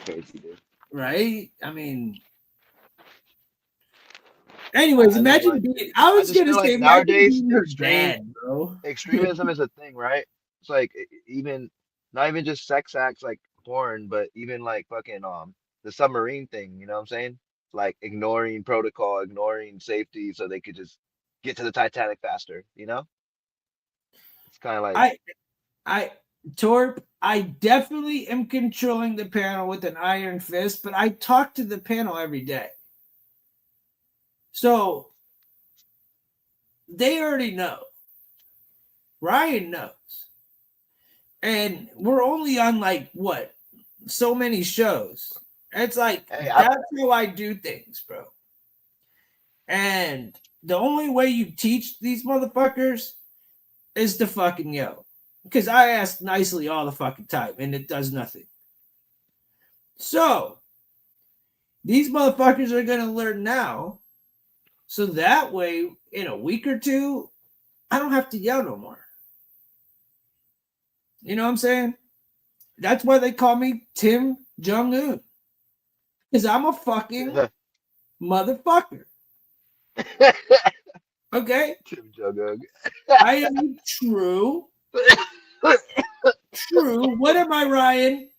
Crazy, dude. Right? I mean, anyways, imagine being. I was just gonna feel say like nowadays, her dad, bro. Extremism is a thing, right? It's like even not even just sex acts like porn, but even like fucking the submarine thing. You know what I'm saying? Like ignoring protocol, ignoring safety, so they could just get to the Titanic faster. You know? It's kind of like Torp, I definitely am controlling the panel with an iron fist, but I talk to the panel every day. So they already know. Ryan knows. And we're only on like what? So many shows. It's like that's how I do things, bro. And the only way you teach these motherfuckers is to fucking yell. Because I ask nicely all the fucking time and it does nothing. So these motherfuckers are going to learn now. So that way, in a week or two, I don't have to yell no more. You know what I'm saying? That's why they call me Tim Jong-un. Because I'm a fucking motherfucker. Okay? Tim Jong-un. I am true. True. What am I, Ryan?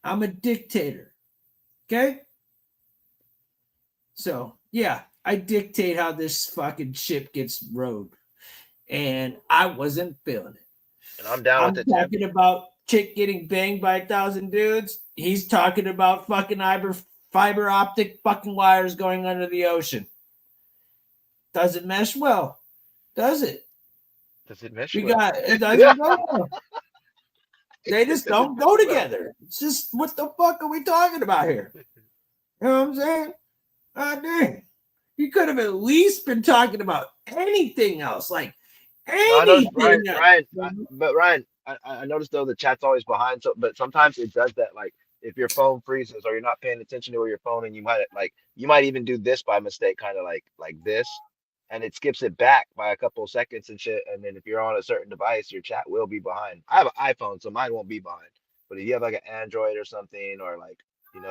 I'm a dictator. Okay? So, yeah, I dictate how this fucking ship gets rowed. And I wasn't feeling it. And I'm down with it. I'm talking about chick getting banged by 1,000 dudes. He's talking about fucking fiber optic fucking wires going under the ocean. Does it mesh well? Does it? Does it mesh It well? doesn't go well. They just don't go together. It's just, what the fuck are we talking about here? You know what I'm saying? God dang. You could have at least been talking about anything else. Like anything else. Ryan, I noticed though the chat's always behind, but sometimes it does that. Like if your phone freezes or you're not paying attention to your phone, and you might even do this by mistake, kind of like this, and it skips it back by a couple of seconds and shit. And then if you're on a certain device, your chat will be behind. I have an iPhone, so mine won't be behind. But if you have like an Android or something, or like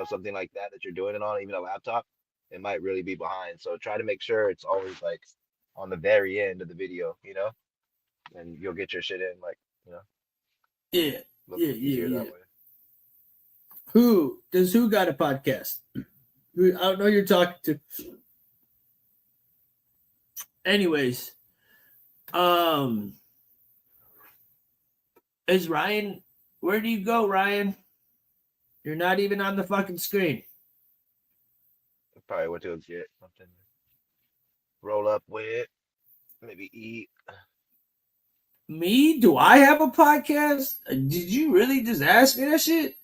something like that you're doing it on, even a laptop, it might really be behind. So try to make sure it's always like on the very end of the video, and you'll get your shit in Yeah. That way. Who got a podcast? I don't know you're talking to. Anyways, is Ryan? Where do you go, Ryan? You're not even on the fucking screen. I probably went to get something. Roll up with, maybe eat. Me? Do I have a podcast? Did you really just ask me that shit?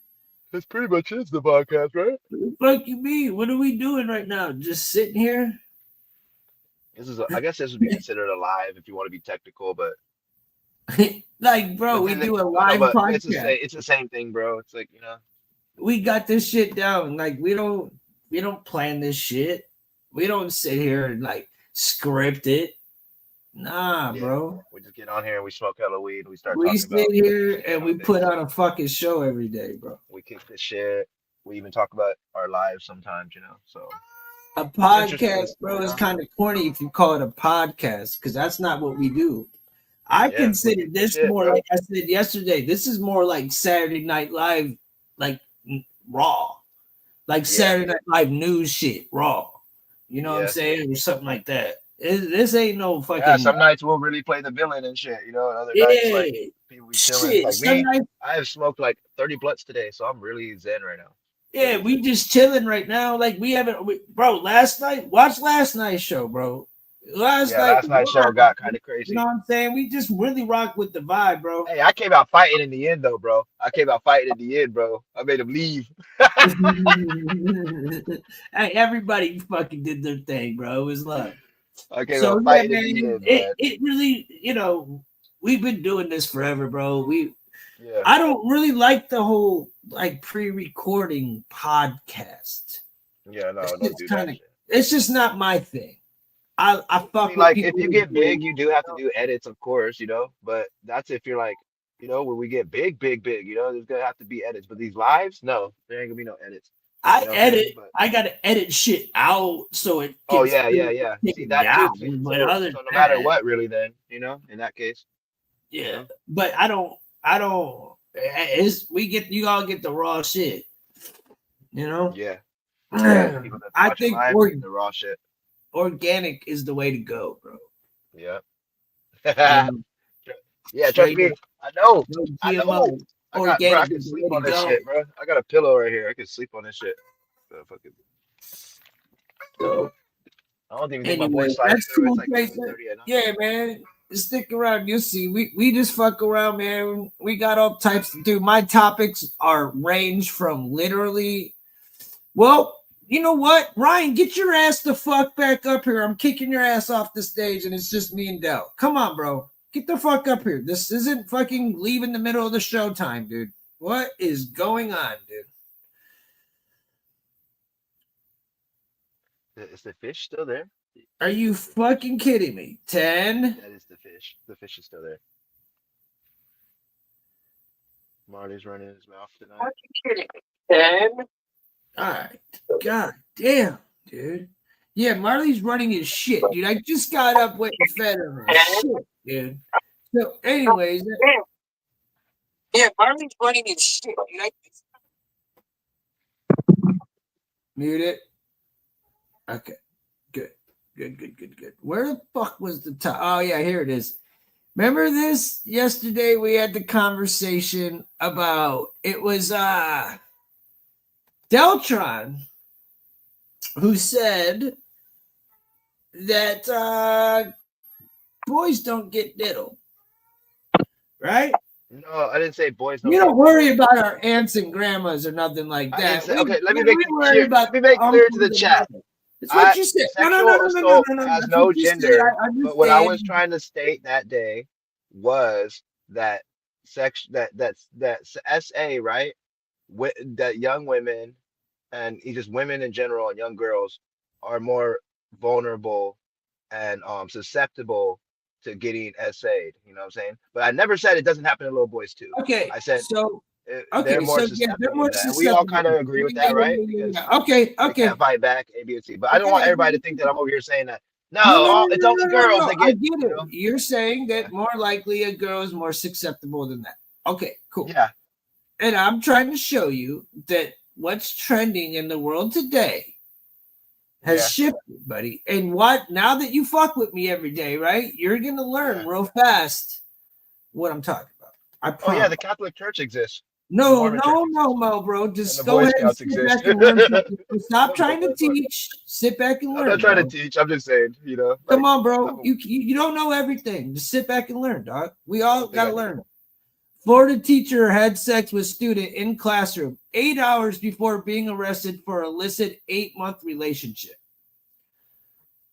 That's pretty much is the podcast, right? What the fuck you mean? What are we doing right now? Just sitting here? I guess this would be considered a live if you want to be technical, but like, bro, we do a live podcast. It's the same thing, bro. It's like, we got this shit down. Like, we don't plan this shit. We don't sit here and like script it. Nah, bro. We just get on here and we smoke hella weed and we start We talking sit about here and we put on a fucking show every day, bro. We kick this shit. We even talk about our lives sometimes, so a podcast, bro, is kind of corny if you call it a podcast, because that's not what we do. I consider this more, like I said yesterday, this is more like Saturday Night Live, like raw, like Saturday Night Live news shit, raw. You know what I'm saying? Or something like that. This ain't no fucking. Yeah, some nights we'll really play the villain and shit, and other nights like people be chilling. Like me, I have smoked like 30 blunts today, so I'm really zen right now. Yeah, we just chilling right now. Like we haven't, bro. Watch last night's show, bro. Last Yeah, night, last night's show got kind of you know crazy. what I'm saying? We just really rock with the vibe, bro. Hey, I came out fighting in the end, though, bro. I came out fighting in the end, bro. I made him leave. Hey, everybody fucking did their thing, bro. It was love. I came So out yeah, fighting in the man, end, man. it really, we've been doing this forever, bro. Yeah. I don't really like the whole like pre-recording podcast. Yeah, no, don't It's do kind that of shit. it's just not my thing. I I fuck mean, with like, if people you who get do it. big, you do have to do edits, of course, but that's if you're like, when we get big, big, big, there's gonna have to be edits. But these lives, no, there ain't gonna be no edits. I You know what I'm saying? edit. But I gotta edit shit out so it oh gets yeah, yeah, yeah. See taken that too. down. See, But so other than so no matter that, what, really, then in that case, yeah. But I don't. You all get the raw shit. yeah, yeah. People that I watch it think live get the raw shit. organic is the way to go, bro. Yeah. You know, Yeah, trust straight me. up, I know. no I know. GMO. Bro, I Organic can is the sleep way on to this go. shit, bro. I got a pillow right here. I can sleep on this shit. Fucking, So I don't even think my boy anyway, slides that's through. cool. It's like Right 11:30 at night. Yeah, man. Stick around. You'll see. We just fuck around, man. We got all types to do. My topics are range from literally. Well, you know what, Ryan, get your ass the fuck back up here. I'm kicking your ass off the stage, and it's just me and Del. Come on, bro. Get the fuck up here. This isn't fucking leaving the middle of the show time, dude. What is going on, dude? Is the fish still there? Are you fucking kidding me? 10. That is the fish. The fish is still there. Marty's running his mouth tonight. Are you kidding me? 10. All right. God damn, dude. Yeah, Marley's running his shit, dude. I just got up with the fed on her shit, dude. So, anyways. Yeah, Marley's running his shit, dude. Mute it. Okay. Good. Where the fuck was the top? Oh, yeah, here it is. Remember this? Yesterday we had the conversation about it was Deltron who said that boys don't get diddled. Right? No, I didn't say boys. You don't worry about our aunts and grandmas or nothing like I didn't that. say, okay, let me we make it worry clear. about Let me make clear to the uncles and chat. mothers. It's what you said. Sexual assault has That's no what you said. gender. I But what I understand. was trying to state that day was that SA, right? That young women and just women in general and young girls are more vulnerable and susceptible to getting SA'd. You know what I'm saying? But I never said it doesn't happen to little boys too. Okay, I said so they're more yeah, susceptible they're more to that. And we all susceptible. kind of agree with that, right? Because Okay. they can't fight back, A, B, and C. But I don't Okay, want I everybody get to think that I'm over here saying that. No, It's only girls that I get, get it. You're saying that Yeah. more likely a girl is more susceptible than that. Okay, cool. Yeah. And I'm trying to show you that what's trending in the world today has shifted, buddy. And now that you fuck with me every day, right? You're gonna learn real fast what I'm talking about. I promise. Oh yeah, the Catholic Church exists. No, Mo, bro. Just go ahead and sit back and learn something. Stop trying to teach. Sit back and learn. I'm not trying bro. to teach. I'm just saying, Come on, bro. You don't know everything. Just sit back and learn, dog. We all got to learn. Florida teacher had sex with student in classroom 8 hours before being arrested for illicit 8-month relationship.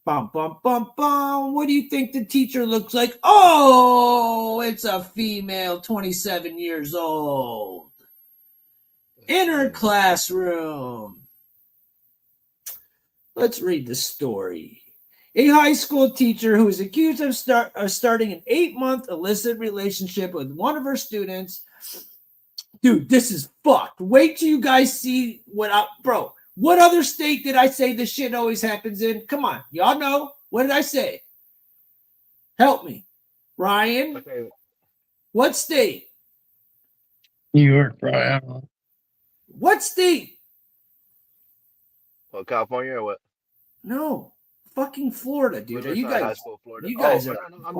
Bum, bum, bum, bum. What do you think the teacher looks like? Oh, it's a female, 27 years old. In her classroom. Let's read the story. A high school teacher who is accused of starting an 8-month illicit relationship with one of her students. Dude, this is fucked. Wait till you guys see bro. What other state did I say this shit always happens in? Come on, y'all know. What did I say? Help me. Ryan, Okay. What state? New York, bro. I don't know. What state? Well, California or what? No, fucking Florida, dude. Are you Riverside High guys? School, Florida. You guys are.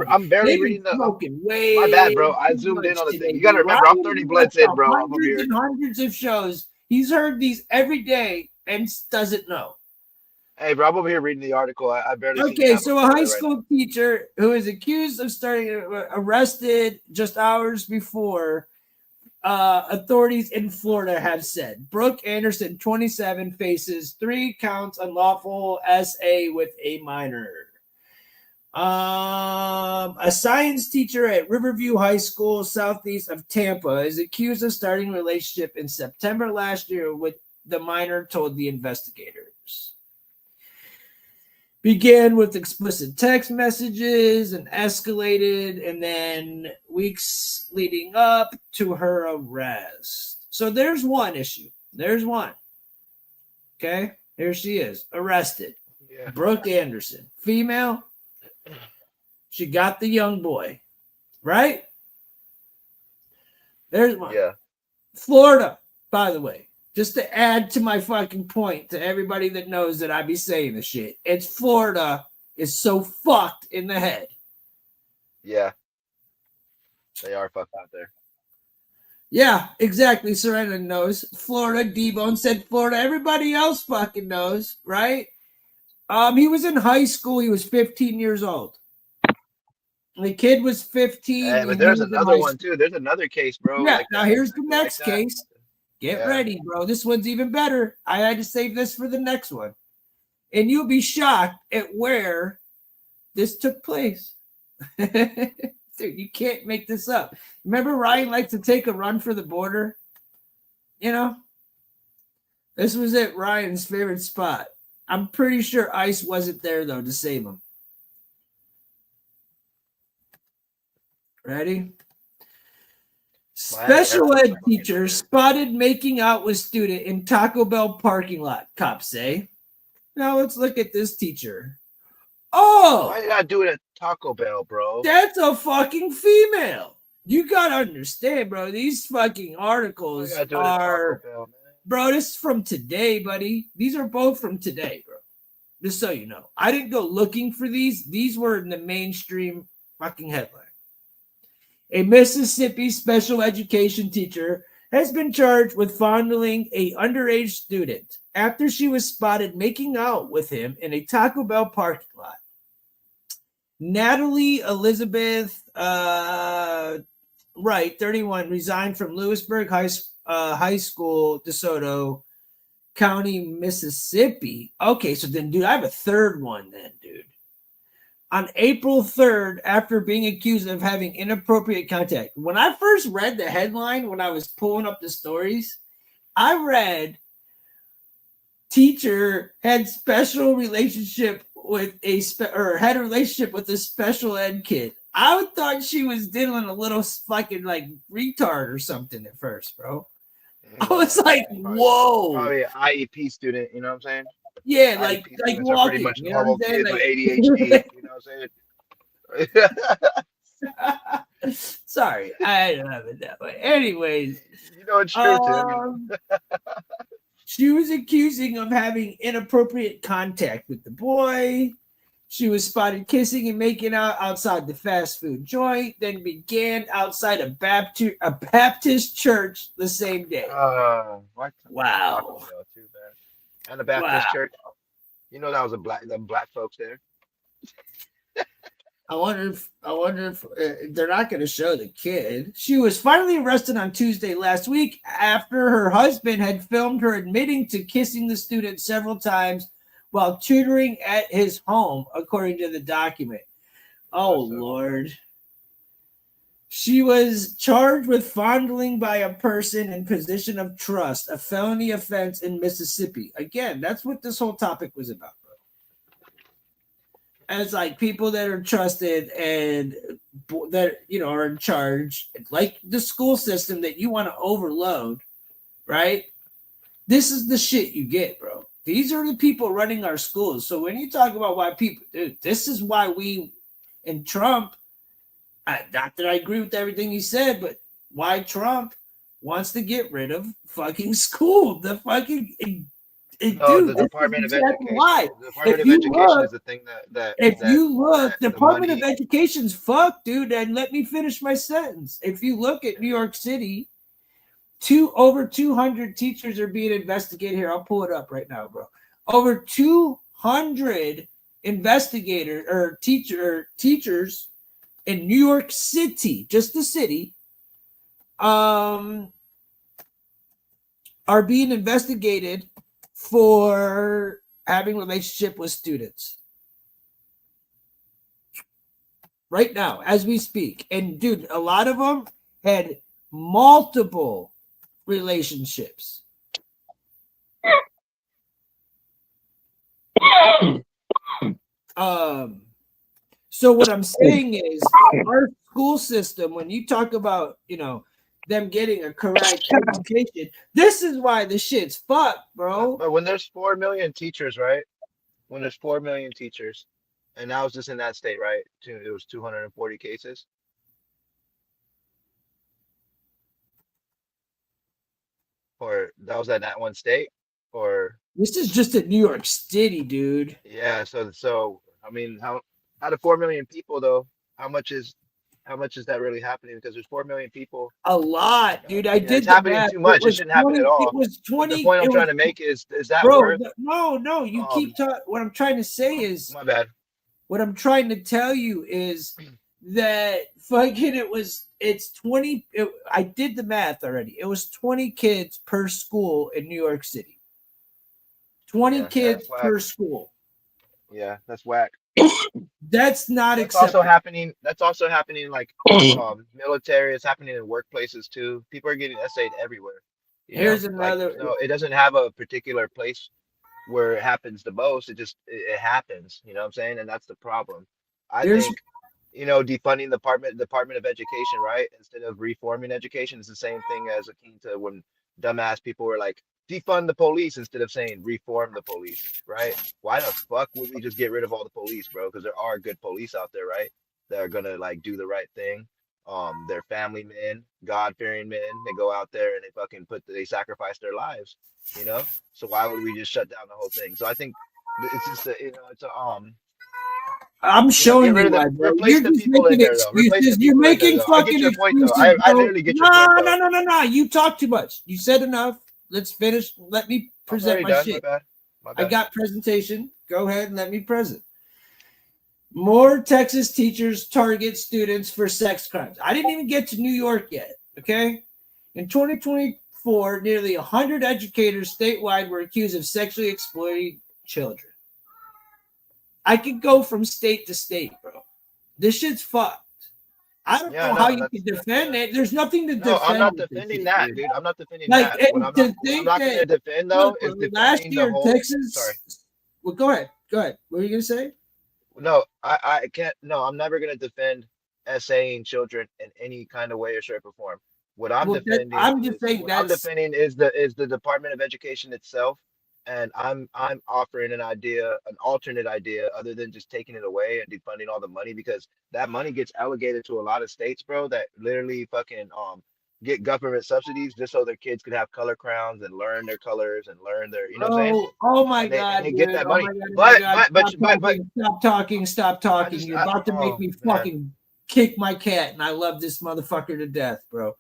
I'm barely they've been reading the. smoking way. My bad, bro. I too zoomed in much on the today, thing. You gotta dude. remember, I'm Ryan 30 has blunts watched in, bro. I'm over hundreds here. and hundreds of shows. He's heard these every day and doesn't know. Hey, bro, I'm over here reading the article. I barely seen Okay, half so of a it high right school teacher who is accused of arrested just hours before, authorities in Florida have said. Brooke Anderson, 27, faces 3 counts unlawful SA with a minor. A science teacher at Riverview High School, southeast of Tampa, is accused of starting a relationship in September last year with the minor, told the investigators. Began with explicit text messages and escalated, and then weeks leading up to her arrest. So there's one issue. There's one. Okay, here she is, arrested. Yeah. Brooke Anderson, female. She got the young boy, right? There's one. Yeah. Florida, by the way, just to add to my fucking point to everybody that knows that I be saying this shit. It's Florida is so fucked in the head. Yeah. They are fucked out there. Yeah, exactly. Serena knows. Florida, D-Bone said Florida. Everybody else fucking knows, right? He was in high school. He was 15 years old. The kid was 15. Hey, but there's another one too. There's another case, bro. Yeah, Like now that, here's the exactly like next that. case. Get Yeah. ready, bro. This one's even better. I had to save this for the next one. And you'll be shocked at where this took place. Dude, you can't make this up. Remember Ryan liked to take a run for the border? You know? This was at Ryan's favorite spot. I'm pretty sure ICE wasn't there, though, to save him. Ready? Special ed teacher spotted making out with student in Taco Bell parking lot, cops say. Now let's look at this teacher. Oh, Why you gotta do it at Taco Bell, bro? that's a fucking female. You gotta understand, bro. These fucking Why you articles gotta do it at are, Taco Bell, man? bro, this is from today, buddy. These are both from today, bro. Just so you know. I didn't go looking for these. These were in the mainstream fucking headline. A Mississippi special education teacher has been charged with fondling a underage student after she was spotted making out with him in a Taco Bell parking lot. Natalie Elizabeth Wright, 31, resigned from Lewisburg High School, DeSoto County, Mississippi. Okay, so then, dude, I have a third one then, dude. On April 3rd, after being accused of having inappropriate contact. When I first read the headline, when I was pulling up the stories, I read teacher had special relationship with had a relationship with a special ed kid. I thought she was dealing a little fucking like retard or something at first, bro. I was like, whoa. Probably an IEP student, you know what I'm saying? Yeah, IEP like students are walking. pretty much You know what normal I'm saying? kids Like, with ADHD, you know what I'm saying? sorry, I don't have it that way. Anyways, You know it's true, Tim. she was accusing of having inappropriate contact with the boy. She was spotted kissing and making out outside the fast food joint, then began outside a Baptist church the same day. What? Wow. Taco Bell too, man. And the Baptist church. You know that was them black folks there. I wonder if they're not going to show the kid. She was finally arrested on Tuesday last week after her husband had filmed her admitting to kissing the student several times while tutoring at his home, according to the document. Oh, Lord. She was charged with fondling by a person in position of trust, a felony offense in Mississippi. Again, that's what this whole topic was about, bro. As like people that are trusted and that, you know, are in charge, like the school system that you want to overload, right? This is the shit you get, bro. These are the people running our schools. So when you talk about why people, dude, this is why we and Trump, not that I agree with everything he said, but why Trump wants to get rid of fucking school. The fucking dude, the Department of Education. Why. The Department of Education is the thing that you look, the Department money. of Education's fucked, dude. And let me finish my sentence. If you look at New York City, over 200 teachers are being investigated here. I'll pull it up right now, bro. Over 400 investigators or teachers in New York City, just the city, are being investigated for having relationship with students right now as we speak. And dude, a lot of them had multiple relationships. So what I'm saying is our school system, when you talk about, them getting a correct education, this is why the shit's fucked, bro. But when there's 4 million teachers, right? When there's 4 million teachers, and I was just in that state, right? It was 240 cases. Or that was in that one state, or this is just in New York City, dude. Yeah, so I mean, how out of 4 million people though, how much is that really happening? Because there's 4 million people. A lot, dude. I did. It's happening math. too much. It shouldn't happen at all. It was 20. The point I'm trying to make is that bro, worth? No. You keep talking. What I'm trying to say is, my bad. What I'm trying to tell you is that fucking it's 20. I did the math already. It was 20 kids per school in New York City. 20 kids per school. Yeah, that's whack. That's not That's acceptable. That's also happening like military. It's happening in workplaces too. People are getting essayed everywhere. Here's another. It doesn't have a particular place where it happens the most. It happens. You know what I'm saying? And that's the problem. I think defunding the Department of Education, right? Instead of reforming education, it's the same thing as akin to when dumbass people were like, defund the police instead of saying reform the police, right? Why the fuck would we just get rid of all the police, bro? Because there are good police out there, right? That are gonna like do the right thing. They're family men, God-fearing men. They go out there and they sacrifice their lives, So why would we just shut down the whole thing? So I think it's just I'm showing you why, bro. You're just making excuses. You're making fucking excuses. I literally get your point. No. You talk too much. You said enough. Let's finish. Let me present my shit. My bad. I got presentation. Go ahead and let me present. More Texas teachers target students for sex crimes. I didn't even get to New York yet. Okay. In 2024, nearly 100 educators statewide were accused of sexually exploiting children. I could go from state to state, bro. This shit's fucked. I don't know how you can defend it. There's nothing to defend. No, I'm not defending that, dude. I'm not defending that. What I'm not going to defend, though, is last year the whole... Texas. Sorry. Well, go ahead. What were you going to say? No, I can't. No, I'm never going to defend essaying children in any kind of way or shape or form. What I'm defending is the Department of Education itself. And I'm offering an alternate idea other than just taking it away and defunding all the money, because that money gets allocated to a lot of states, bro, that literally fucking get government subsidies just so their kids could have color crowns and learn their colors and learn their, what I'm saying? Oh my God. They get that money. But stop talking. You're about to make me fucking kick my cat, and I love this motherfucker to death, bro.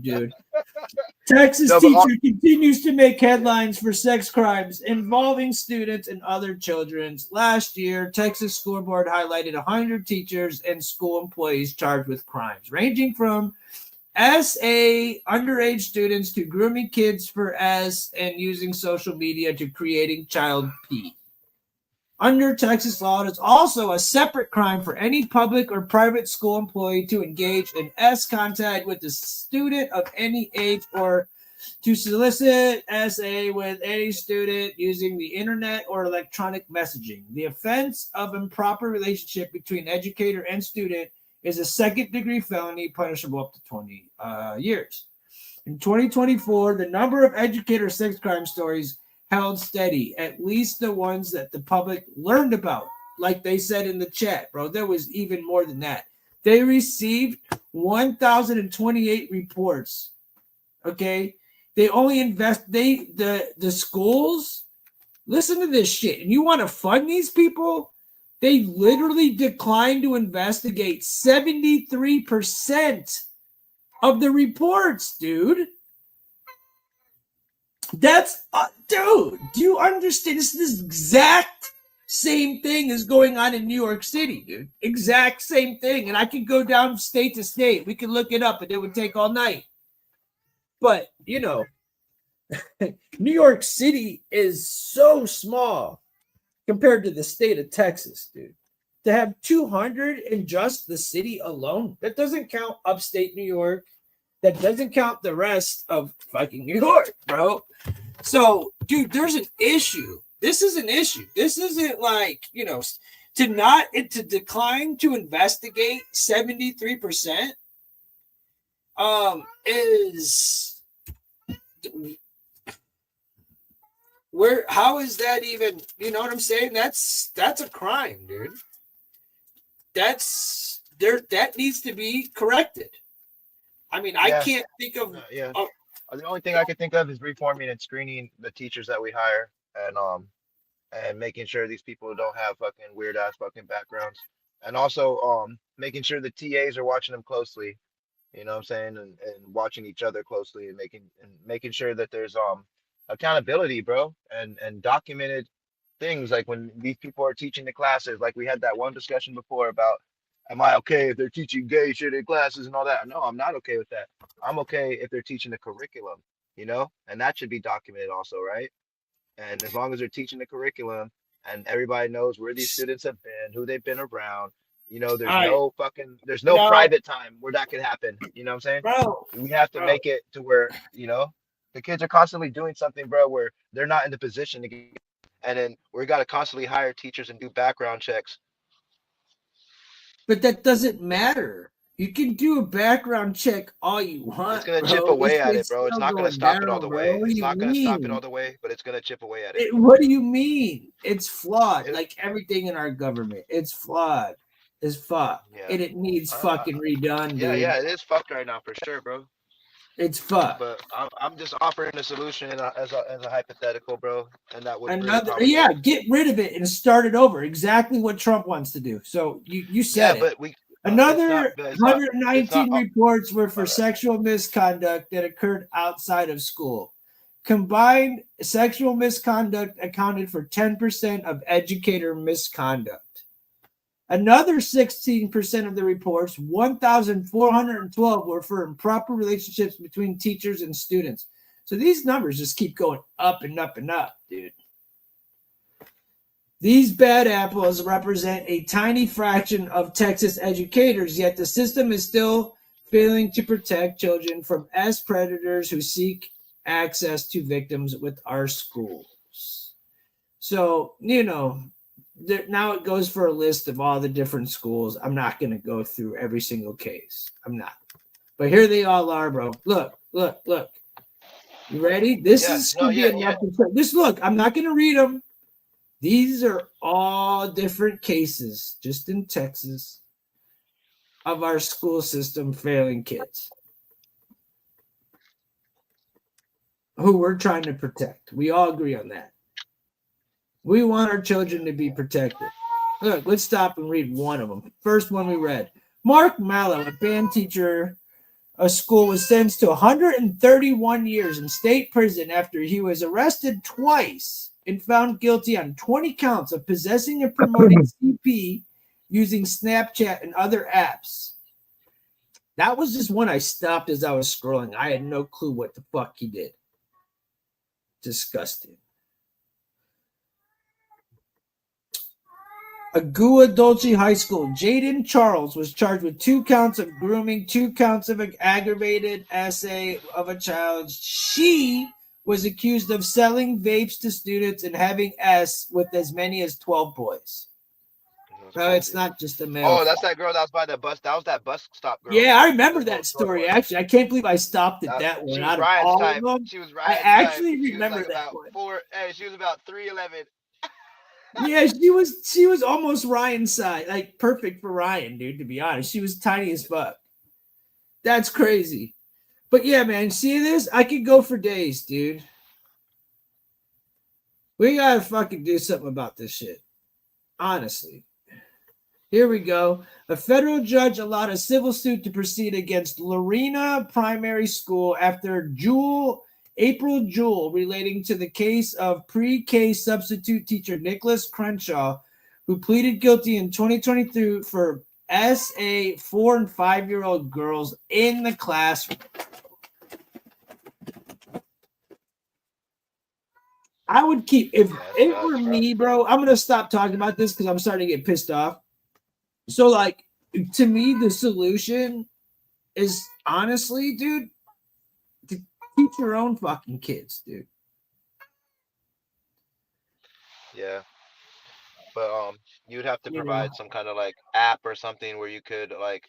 Dude. Texas teacher continues to make headlines for sex crimes involving students and other children. Last year, Texas school board highlighted 100 teachers and school employees charged with crimes ranging from SA underage students to grooming kids for S and using social media to creating child P. Under Texas law, it is also a separate crime for any public or private school employee to engage in S contact with a student of any age or to solicit SA with any student using the internet or electronic messaging. The offense of improper relationship between educator and student is a second-degree felony punishable up to 20 years. In 2024, the number of educator sex crime stories held steady, at least the ones that the public learned about. Like they said in the chat, bro, there was even more than that. They received 1,028 reports. Okay, they only the schools. Listen to this shit, and you want to fund these people? They literally declined to investigate 73% of the reports, dude. That's Dude, do you understand? This is the exact same thing is going on in New York City, dude. Exact same thing. And I could go down state to state. We could look it up and it would take all night. But, you know, New York City is so small compared to the state of Texas, dude. To have 200 in just the city alone, that doesn't count upstate New York. That doesn't count the rest of fucking New York, bro. So, dude, there's an issue. This is an issue. This isn't like, you know, to decline to investigate 73% is how is that even, you know what I'm saying? That's a crime, dude. That needs to be corrected. I mean, I can't think of The only thing I can think of is reforming and screening the teachers that we hire, and making sure these people don't have fucking weird ass fucking backgrounds, and also making sure the TAs are watching them closely, you know what I'm saying, and watching each other closely, and making sure that there's accountability, bro, and documented things, like when these people are teaching the classes, like we had that one discussion before about, am I okay if they're teaching gay shit in classes and all that? No, I'm not okay with that. I'm okay if they're teaching the curriculum, you know, and that should be documented also, right? And as long as they're teaching the curriculum and everybody knows where these students have been, who they've been around, you know, there's no private time where that could happen. You know what I'm saying? Bro, we have to make it to where, you know, the kids are constantly doing something, bro, where they're not in the position to get, and then we got to constantly hire teachers and do background checks. But that doesn't matter. You can do a background check all you want. It's gonna chip away at it, bro. It's not gonna stop it all the way. It's not gonna stop it all the way, but it's gonna chip away at it. What do you mean? It's flawed. Like everything in our government, it's flawed. It's fucked, and it needs fucking redone. Dude. Yeah, it is fucked right now for sure, bro. It's fucked. But I'm just offering a solution as a hypothetical, bro, and that would get rid of it and start it over. Exactly what Trump wants to do. So you said it. But another 119 reports were for sexual misconduct that occurred outside of school. Combined sexual misconduct accounted for 10% of educator misconduct. Another 16% of the reports, 1,412, were for improper relationships between teachers and students. So these numbers just keep going up and up and up, dude. These bad apples represent a tiny fraction of Texas educators, yet the system is still failing to protect children from predators who seek access to victims with our schools. So, you know, now it goes for a list of all the different schools. I'm not going to go through every single case. I'm not. But here they all are, bro. Look. You ready? This look, I'm not going to read them. These are all different cases, just in Texas, of our school system failing kids who we're trying to protect. We all agree on that. We want our children to be protected. Look, let's stop and read one of them. First one we read. Mark Mallow, a band teacher of school, was sentenced to 131 years in state prison after he was arrested twice and found guilty on 20 counts of possessing and promoting CP using Snapchat and other apps. That was just one I stopped as I was scrolling. I had no clue what the fuck he did. Disgusting. Agua Dulce High School. Jaden Charles was charged with 2 counts of grooming, 2 counts of an aggravated essay of a child. She was accused of selling vapes to students and having with as many as 12 boys. No, it's not just a male. Oh, that's that girl that was by the bus. That was that bus stop girl. Yeah, I remember that story. Actually, I can't believe I stopped at that one. She was Ryan's type. She was Ryan's type. I actually remember that one. She was about 3'11". Yeah, she was almost Ryan's size, like perfect for Ryan, dude, to be honest. She was tiny as fuck. That's crazy. But yeah, man, see this? I could go for days, dude. We gotta fucking do something about this shit. Honestly. Here we go. A federal judge allowed a civil suit to proceed against Lorena Primary School after Jewel April Jewell relating to the case of pre-K substitute teacher Nicholas Crenshaw, who pleaded guilty in 2023 for SA 4 and 5-year-old girls in the classroom. I would keep, if it were me, bro, I'm going to stop talking about this because I'm starting to get pissed off. So, like, to me, the solution is honestly, dude, to teach your own fucking kids, dude. Yeah. But you would have to provide some kind of like app or something where you could like,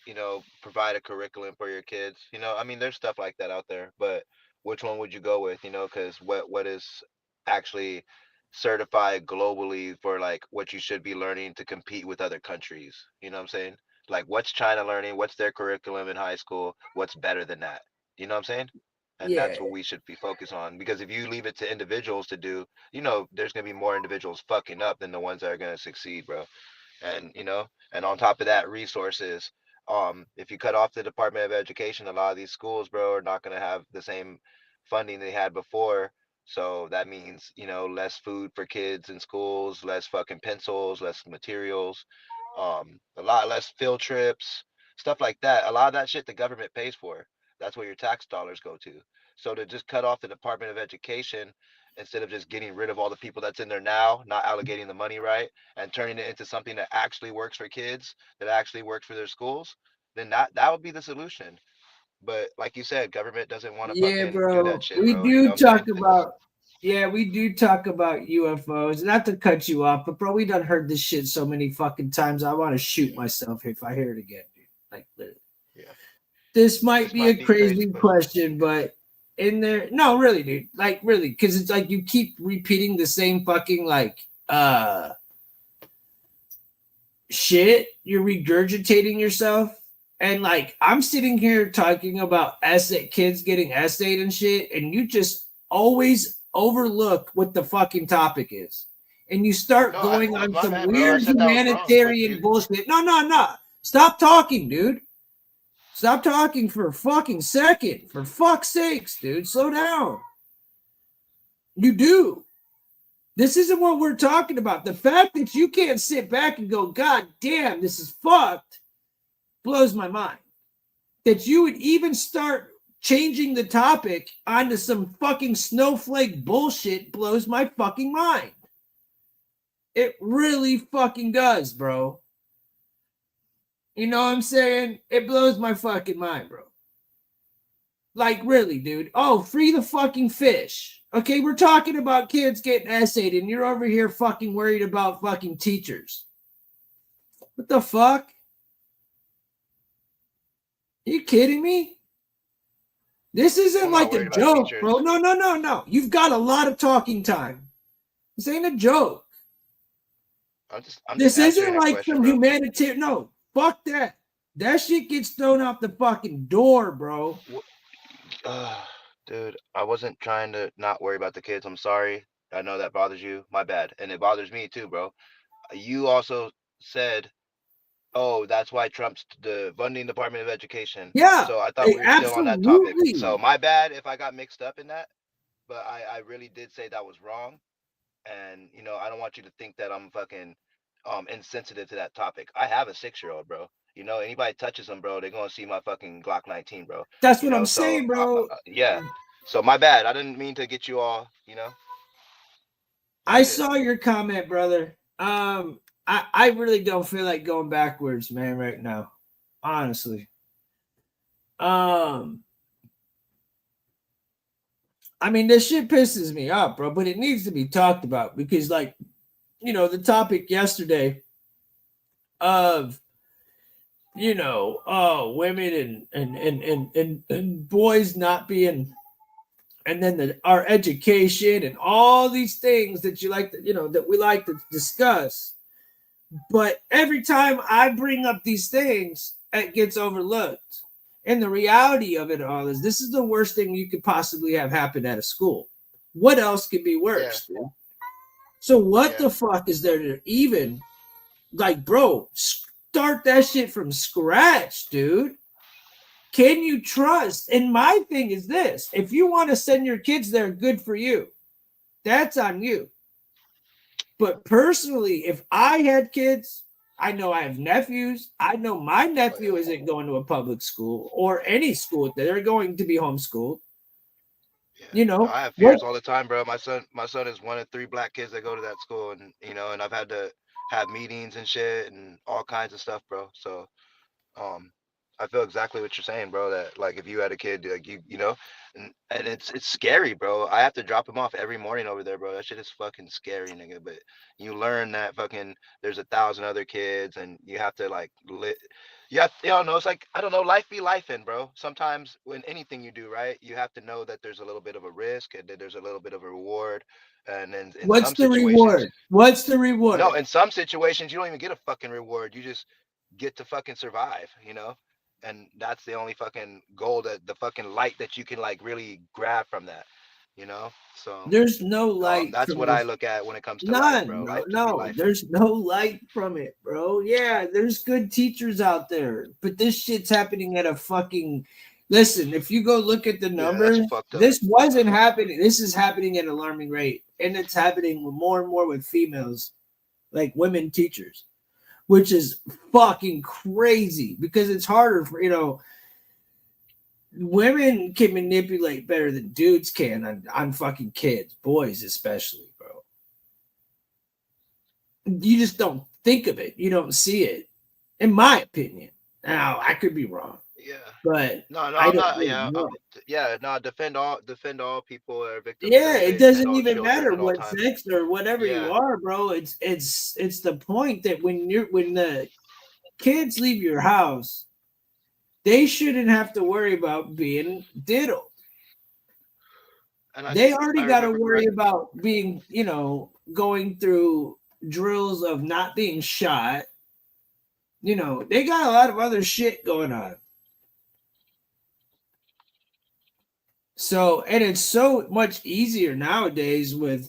provide a curriculum for your kids. I mean, there's stuff like that out there, but which one would you go with? Because what is actually certified globally for like what you should be learning to compete with other countries? You know what I'm saying? Like what's China learning? What's their curriculum in high school? What's better than that? You know what I'm saying? And that's what we should be focused on. Because if you leave it to individuals to do, there's gonna be more individuals fucking up than the ones that are gonna succeed, bro. And and on top of that, resources. If you cut off the Department of Education, a lot of these schools, bro, are not gonna have the same funding they had before. So that means, less food for kids in schools, less fucking pencils, less materials, a lot less field trips, stuff like that. A lot of that shit the government pays for. That's where your tax dollars go to. So to just cut off the Department of Education instead of just getting rid of all the people that's in there now, not allocating the money right, and turning it into something that actually works for kids, that actually works for their schools, then that would be the solution. But like you said, government doesn't want to fucking do that shit, We bro. do You know what I'm talk saying? about, we do talk about UFOs. Not to cut you off, but bro, we done heard this shit so many fucking times. I want to shoot myself if I hear it again, dude. Like literally. Yeah. This might be a crazy question, but in there, no, really, dude. Like really, because it's like you keep repeating the same fucking like shit. You're regurgitating yourself. And like I'm sitting here talking about essay kids getting essayed and shit, and you just always overlook what the fucking topic is. And you start going on some weird humanitarian bullshit. No. Stop talking, dude. Stop talking for a fucking second. For fuck's sakes, dude. Slow down. You do. This isn't what we're talking about. The fact that you can't sit back and go, God damn, this is fucked, blows my mind. That you would even start changing the topic onto some fucking snowflake bullshit blows my fucking mind. It really fucking does, bro. You know what I'm saying? It blows my fucking mind, bro. Like, really, dude. Oh, free the fucking fish. Okay, we're talking about kids getting essayed, and you're over here fucking worried about fucking teachers. What the fuck? Are you kidding me? This isn't like a joke, bro. No. You've got a lot of talking time. This ain't a joke. This isn't like some humanitarian. No, fuck that. That shit gets thrown out the fucking door, bro. Dude, I wasn't trying to not worry about the kids. I'm sorry. I know that bothers you. My bad. And it bothers me too, bro. You also said, oh, that's why Trump's the funding Department of Education. Yeah. So I thought we were still on that topic. So my bad if I got mixed up in that. But I really did say that was wrong. And, I don't want you to think that I'm fucking insensitive to that topic. I have a 6-year-old, bro. Anybody touches them, bro, they're going to see my fucking Glock 19, bro. That's what I'm saying, bro. Yeah. So my bad. I didn't mean to get you all, I saw your comment, brother. I really don't feel like going backwards, man, right now. Honestly. I mean, this shit pisses me off, bro, but it needs to be talked about because, like, the topic yesterday of, women and boys not being, and then our education and all these things that you like, that we like to discuss. But every time I bring up these things, it gets overlooked. And the reality of it all is this is the worst thing you could possibly have happen at a school. What else could be worse? Yeah. So what the fuck is there to even, like, bro, start that shit from scratch, dude. can you trust? And my thing is this: if you want to send your kids there, good for you. That's on you. But personally, if I had kids, I know I have nephews. I know my nephew isn't going to a public school or any school. They're going to be homeschooled. Yeah. You know, I have fears all the time, bro. My son is one of 3 black kids that go to that school, and and I've had to have meetings and shit and all kinds of stuff, bro. So um I feel exactly what you're saying, bro, that like if you had a kid, like and it's scary, bro. I have to drop him off every morning over there, bro. That shit is fucking scary, nigga. But you learn that fucking there's 1,000 other kids, and you have to like you don't know, it's like, I don't know, life be life in, bro. Sometimes when anything you do, right, you have to know that there's a little bit of a risk and then there's a little bit of a reward. And then in what's some the situations, reward? What's the reward? no, in some situations you don't even get a fucking reward. You just get to fucking survive, and that's the only fucking goal, that the fucking light that you can like really grab from that, so There's no light that's from what I this. look at when it comes to life, None, bro. bro. Life just be No, life. there's no light from it, bro. Yeah, there's good teachers out there, but this shit's happening at a fucking. Listen, if you go look at the numbers, that's fucked up. this wasn't happening. This is happening at an alarming rate, and it's happening more and more with females, like women teachers, which is fucking crazy because it's harder for women can manipulate better than dudes can on fucking kids, boys especially, bro. You just don't think of it. You don't see it, in my opinion. Now, I could be wrong. Yeah. But No, I I'm don't not. really Yeah, know. no. Defend all people that are victims. Yeah, every day, it doesn't defend all even children matter at all what times. sex or whatever you Yeah. are, bro. It's the point that when the kids leave your house, they shouldn't have to worry about being diddled. And They already got to remember worry about being, going through drills of not being shot. They got a lot of other shit going on. So, and it's so much easier nowadays with,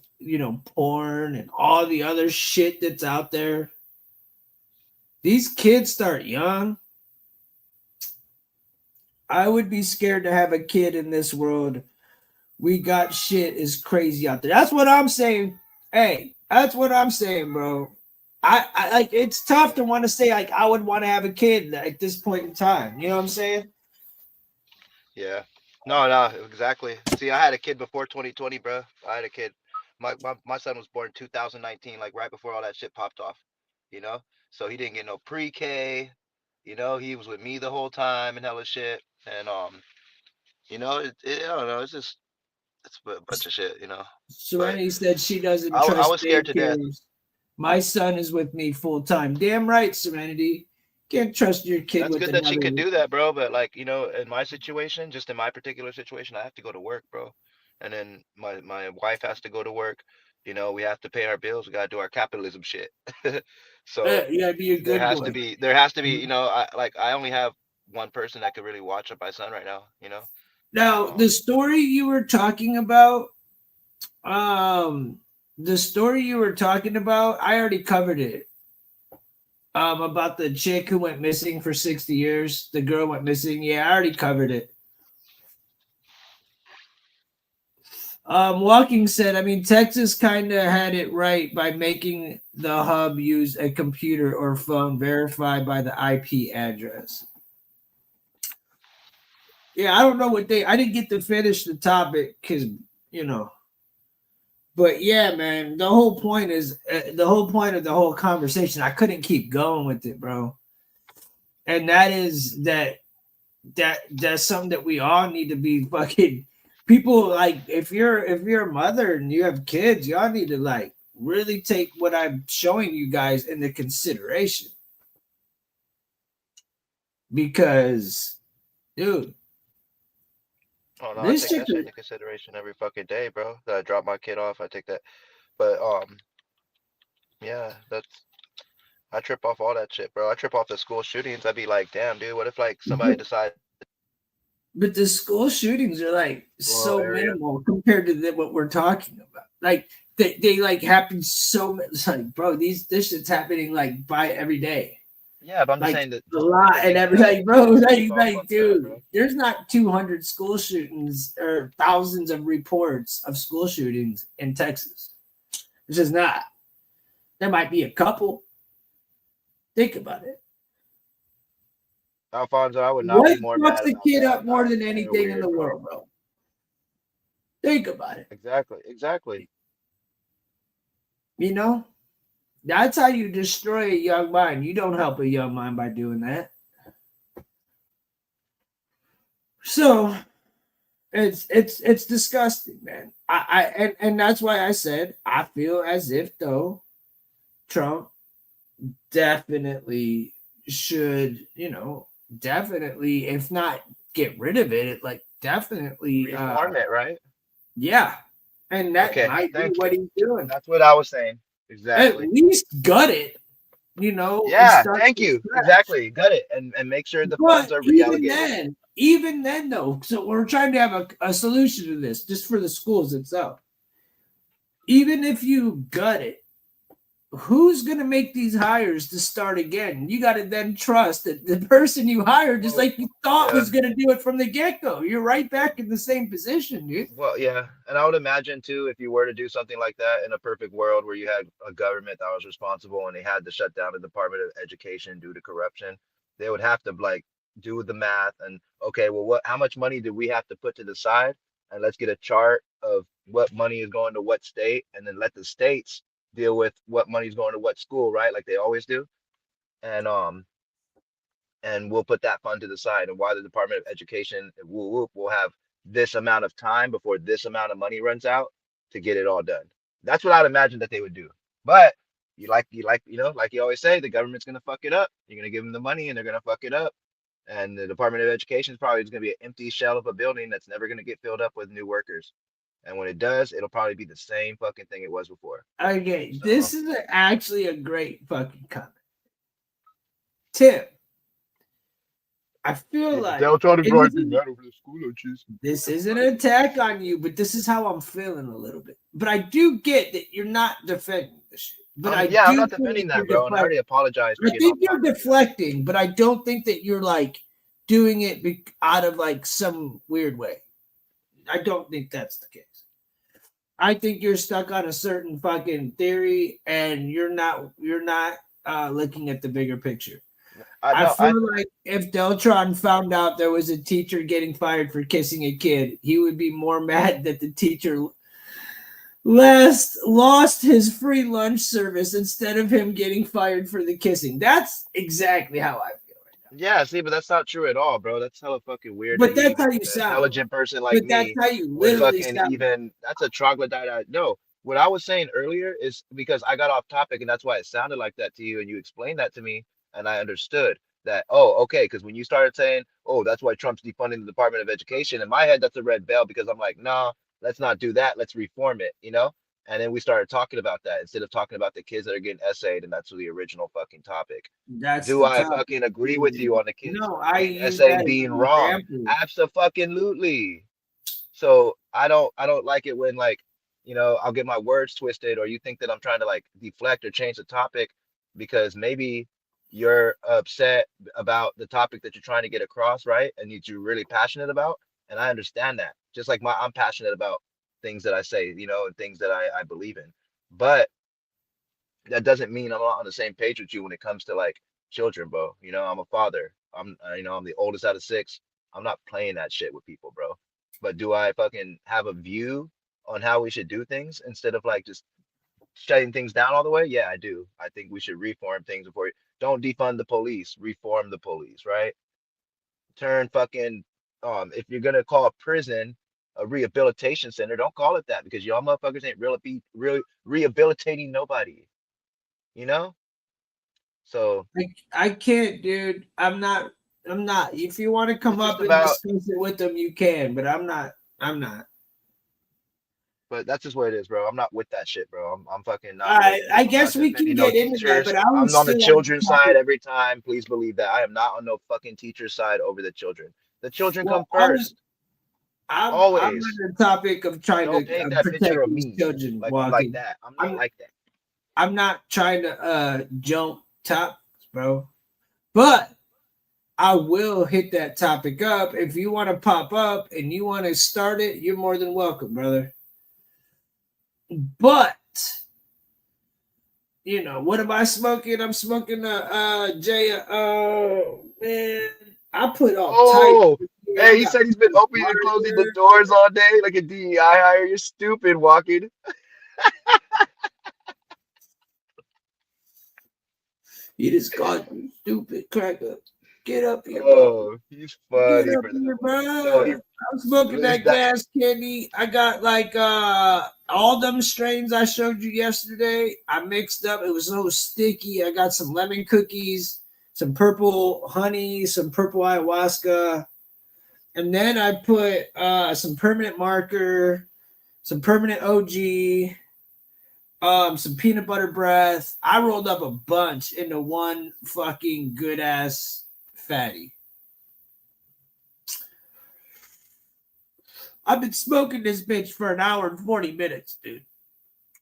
porn and all the other shit that's out there. These kids start young. I would be scared to have a kid in this world. We got shit is crazy out there. That's what I'm saying. Hey, that's what I'm saying, bro. I like, it's tough to want to say like I would want to have a kid at this point in time. You know what I'm saying? Yeah. No, exactly. See, I had a kid before 2020, bro. I had a kid. My son was born 2019, like right before all that shit popped off, So he didn't get no pre-K, he was with me the whole time and hella shit. And I don't know, it's a bunch of shit, Serenity said she doesn't I trust was scared to death. daycares. My son is with me full time. Damn right, Serenity. Can't trust your kid That's with good that she could another. do that, bro. But like, in my situation, just in my particular situation, I have to go to work, bro. And then my wife has to go to work. We have to pay our bills. We gotta do our capitalism shit. So You gotta be a there good has boy. to be, I only have one person that could really watch up my son right now, Now, the story you were talking about, I already covered it. About the chick who went missing for 60 years. The girl went missing. Yeah, I already covered it. Walking said, Texas kind of had it right by making the hub use a computer or phone verified by the IP address. Yeah, I don't know I didn't get to finish the topic because, but yeah, man, the whole point of the whole conversation, I couldn't keep going with it, bro. And that is that's something that we all need to be fucking people. Like, if you're a mother and you have kids, y'all need to like really take what I'm showing you guys into consideration. Because, dude, Oh no, I take that shit into consideration every fucking day, bro. That I drop my kid off, I take that. But yeah, I trip off all that shit, bro. I trip off the school shootings. I'd be like, damn, dude, what if like somebody decides? But the school shootings are like so area. minimal compared to what we're talking about. Like they like happen so much. Like, bro, this shit's happening like by every day. Yeah, but I'm just Like saying that a lot, and things every that like, bro, like, it's all like, fucked up, dude, bro. there's not 200 school shootings or thousands of reports of school shootings in Texas. It's just not. There might be a couple. Think about it. Alfonso, I would not What be more fucks mad a about kid that. up more than That's kind of anything in the weird, bro. world, bro? Think about it. Exactly. You know, that's how you destroy a young mind. You don't help a young mind by doing that. So it's disgusting, man. And that's why I said I feel as if though Trump definitely should, definitely, if not get rid of it, like definitely Reform it, right? yeah. And that Okay, might be thank what you. he's doing. That's what I was saying. At Exactly. least gut it, and Yeah, start thank from you. scratch. Exactly. Got it. And make sure the funds But are reallocated. even then though, so we're trying to have a solution to this just for the schools itself. Even if you gut it, who's going to make these hires to start again? You got to then trust that the person you hired, just like you thought was going to do it from the get-go. You're right back in the same position, dude. Well, yeah. And I would imagine too, if you were to do something like that in a perfect world where you had a government that was responsible and they had to shut down the Department of Education due to corruption, they would have to like do the math and okay, well, how much money do we have to put to the side? And let's get a chart of what money is going to what state, and then let the states deal with what money is going to what school, right? Like they always do. And and we'll put that fund to the side. And while the Department of Education will have this amount of time before this amount of money runs out to get it all done. That's what I'd imagine that they would do. But like you always say, the government's gonna fuck it up. You're gonna give them the money and they're gonna fuck it up. And the Department of Education is probably just gonna be an empty shell of a building that's never gonna get filled up with new workers. And when it does, it'll probably be the same fucking thing it was before. Okay, So, this is actually a great fucking comment. Tim, I feel like they'll try to it drive me isn't- mad over the school lunches. this isn't an attack on you, but this is how I'm feeling a little bit. But I do get that you're not defending this shit. But I'm not feel defending like that, bro. And I already apologized for I getting off think you're topic. deflecting, but I don't think that you're like doing it out of like some weird way. I don't think that's the case. I think you're stuck on a certain fucking theory, and you're not looking at the bigger picture. I feel like if Deltron found out there was a teacher getting fired for kissing a kid, he would be more mad that the teacher lost his free lunch service instead of him getting fired for the kissing. That's exactly how I feel right now. Yeah, see, but that's not true at all, bro. That's hella fucking weird. But that that's how you an sound. intelligent person like But that's me how you would literally fucking sound. even. That's a troglodyte. No, what I was saying earlier is because I got off topic, and that's why it sounded like that to you, and you explained that to me, and I understood that. Oh, okay. Because when you started saying, "Oh, that's why Trump's defunding the Department of Education," in my head, that's a red bell because I'm like, nah, let's not do that. Let's reform it. And then we started talking about that instead of talking about the kids that are getting essayed, and that's the original fucking topic. That's Do the I topic. fucking agree with you on the kids No, I being use essayed that being as an wrong? example. Absolutely. So I don't like it when like, I'll get my words twisted, or you think that I'm trying to like deflect or change the topic because maybe you're upset about the topic that you're trying to get across, right? And that you're really passionate about. And I understand that. Just like I'm passionate about things that I say, and things that I believe in. But that doesn't mean I'm not on the same page with you when it comes to like children, bro. I'm a father. I'm the oldest out of six. I'm not playing that shit with people, bro. But do I fucking have a view on how we should do things instead of like just shutting things down all the way? Yeah, I do. I think we should reform things before don't defund the police, reform the police, right? Turn fucking if you're gonna call a prison a rehabilitation center, don't call it that because y'all motherfuckers ain't really rehabilitating nobody. So I can't, dude. I'm not. If you want to come it's just up and about, discuss it with them, you can. But I'm not. but that's just what it is, bro. I'm not with that shit, bro. I'm fucking not. I guess we can get into that, but I was I'm on the still children's side every time. Please believe that. I am not on no fucking teacher's side over the children. The children come first. I'm Always. on the topic of trying Don't to paint that protect picture of these me children like walking. that. I'm not like that. I'm not trying to jump topics, bro. But I will hit that topic up. If you want to pop up and you want to start it, you're more than welcome, brother. But you know, what am I smoking? I'm smoking man. I put all types. Hey, he said he's been opening and closing the doors all day like a DEI hire. You're stupid, walking. You just called me stupid cracker. Get up here, bro. Oh, he's funny Get up for here, that. bro. No, I'm smoking that gas candy. I got like all them strains I showed you yesterday. I mixed up. It was so sticky. I got some lemon cookies, some purple honey, some purple ayahuasca. And then I put some permanent marker, some permanent OG, some peanut butter breath. I rolled up a bunch into one fucking good ass fatty. I've been smoking this bitch for an hour and 40 minutes, dude.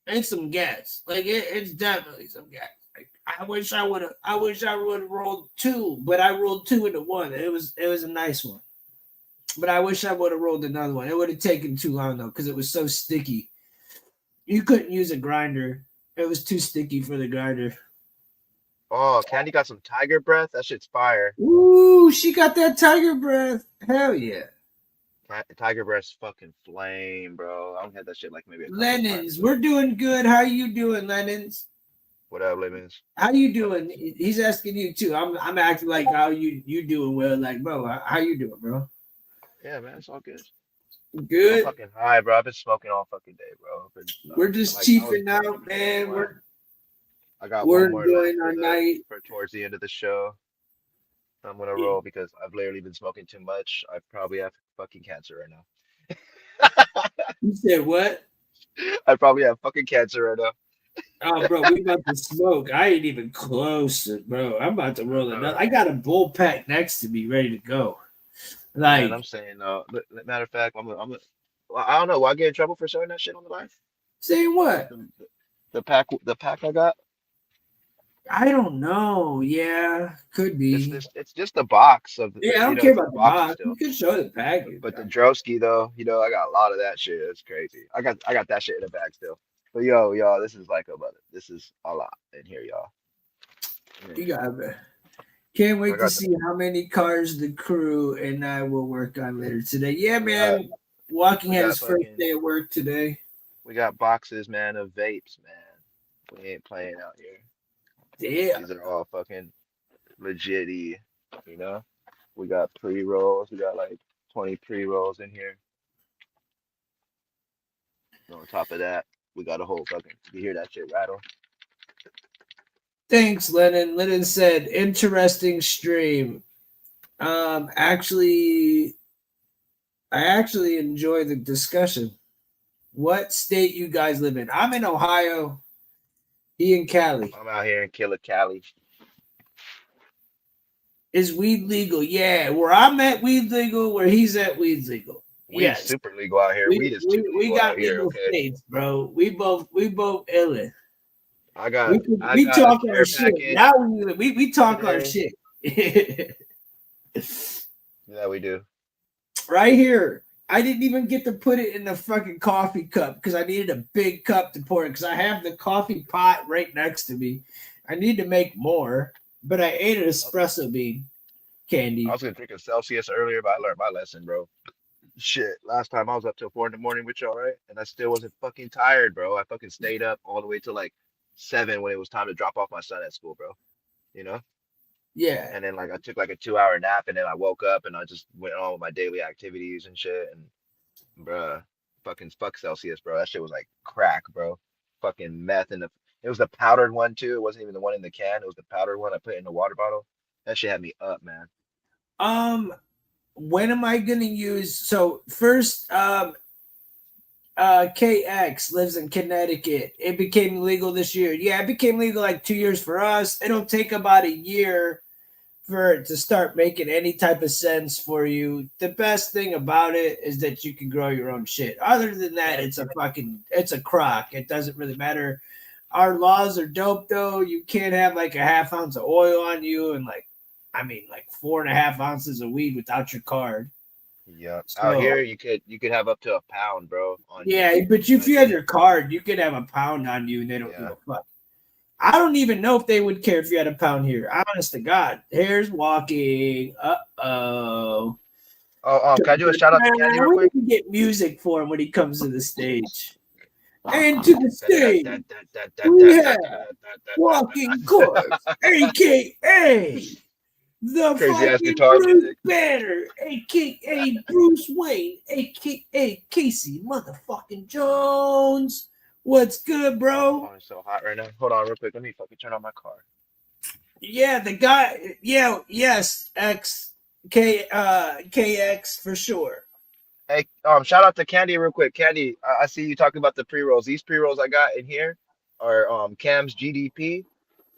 It's some gas. Like it's definitely some gas. Like I wish I would have rolled two, but I rolled two into one. It was a nice one. But I wish I would have rolled another one. It would have taken too long though, because it was so sticky. You couldn't use a grinder. It was too sticky for the grinder. Oh, Candy got some tiger breath. That shit's fire. Ooh, she got that tiger breath. Hell yeah. Tiger breath's fucking flame, bro. I don't have that shit like maybe a couple Lennons, times. we're doing good. How you doing, Lennons? What up, Lemons? How you doing? He's asking you too. I'm acting like how you doing well. Like, bro, how you doing, bro? Yeah, man, it's all good. Good. I'm fucking high, bro. I've been smoking all fucking day, bro. We're just chiefing out, man. We're one more enjoying left our night. for towards the end of the show. I'm gonna roll because I've literally been smoking too much. I probably have fucking cancer right now. You said what? I probably have fucking cancer right now. Oh, bro, we about to smoke. I ain't even close, bro. I'm about to roll another. I got a bull pack next to me, ready to go. Like, Man, I'm saying, matter of fact, well, I don't know. Will I get in trouble for showing that shit on the live? saying what? The pack I got. I don't know. Yeah, could be. It's just the box of. Yeah, I don't care about the box. You can show the package. But the Drosky though, I got a lot of that shit. It's crazy. I got that shit in the bag still. But y'all, this is this is a lot in here, y'all. You got it. Can't wait to see how many cars the crew and I will work on later today. Yeah, man. Walking had his first day at work today. We got boxes, man, of vapes, man. We ain't playing out here. Damn. These are all fucking legit-y, We got pre-rolls. We got like 20 pre-rolls in here. And on top of that, we got a whole fucking, you hear that shit rattle? Thanks, Lennon. Lennon said, interesting stream. I actually enjoy the discussion. What state you guys live in? I'm in Ohio. He in Cali. I'm out here in Killer Cali. Is weed legal? Yeah. Where I'm at, weed legal. Where he's at, weed legal. Weed's super legal out here. Weed is too legal we got out here, legal okay? states, bro. We both illin'. We talk our shit. Now we talk our shit. Yeah, we do. Right here. I didn't even get to put it in the fucking coffee cup because I needed a big cup to pour it because I have the coffee pot right next to me. I need to make more, but I ate an espresso bean candy. I was gonna drink a Celsius earlier, but I learned my lesson, bro. Shit, last time I was up till 4 a.m. with y'all, right? And I still wasn't fucking tired, bro. I fucking stayed up all the way till like 7 when it was time to drop off my son at school, bro. Yeah. And then like I took like a 2-hour nap and then I woke up and I just went on with my daily activities and shit. And bruh, fuck Celsius, bro. That shit was like crack, bro. Fucking meth it was the powdered one too. It wasn't even the one in the can. It was the powdered one I put in the water bottle. That shit had me up, man. When am I gonna use? So first, KX lives in Connecticut. It became legal this year. Yeah, it became legal like 2 years for us. It'll take about a year for it to start making any type of sense for you. The best thing about it is that you can grow your own shit. Other than that, it's a crock. It doesn't really matter. Our laws are dope though. You can't have like a half ounce of oil on you and like like 4.5 ounces of weed without your card. Yeah. So, Out here, you could have up to a pound, bro. On you. yeah, but if you had your card, you could have a pound on you, and they don't give a fuck. I don't even know if they would care if you had a pound here. Honest to God. Here's walking. Uh-oh. Oh, can I do a shout out to Candy real We quick? can get music for him when he comes to the stage. And to the stage, we have Walking Corpse, a.k.a. the Crazy ass fucking guitar Bruce music. Banner, a.k.a. Bruce Wayne, a.k.a. Casey motherfucking Jones. What's good, bro? Oh, it's so hot right now. Hold on real quick. Let me fucking turn on my car. Yeah, the guy. Yeah, yes, KX for sure. Hey, shout out to Candy real quick. Candy, I see you talking about the pre-rolls. These pre-rolls I got in here are Cam's GDP,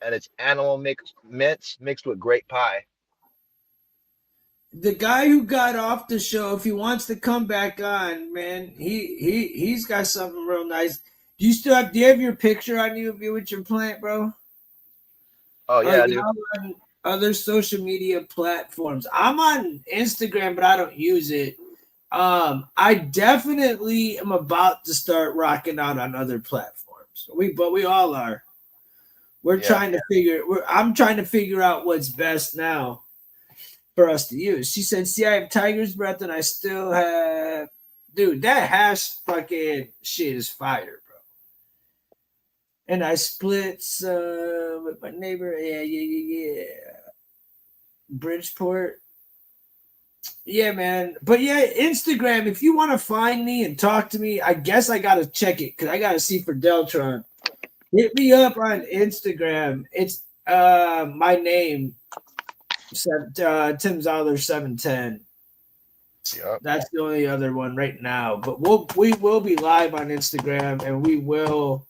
and it's animal mints mixed with grape pie. The guy who got off the show, if he wants to come back on, man, he's got something real nice. Do you have your picture on you with your plant, bro? Oh yeah, I do. On other social media platforms. I'm on Instagram, but I don't use it. I definitely am about to start rocking out on other platforms. But we all are. I'm trying to figure out what's best now for us to use. She said, "See, I have tiger's breath, and I still have." Dude, that hash fucking shit is fire, bro. And I split with my neighbor. Yeah. Bridgeport. Yeah, man. But yeah, Instagram, if you want to find me and talk to me, I guess I got to check it because I got to see for Deltron. Hit me up on Instagram. It's my name, Tim Zahler 710. Yep. That's the only other one right now. But we will be live on Instagram, and we will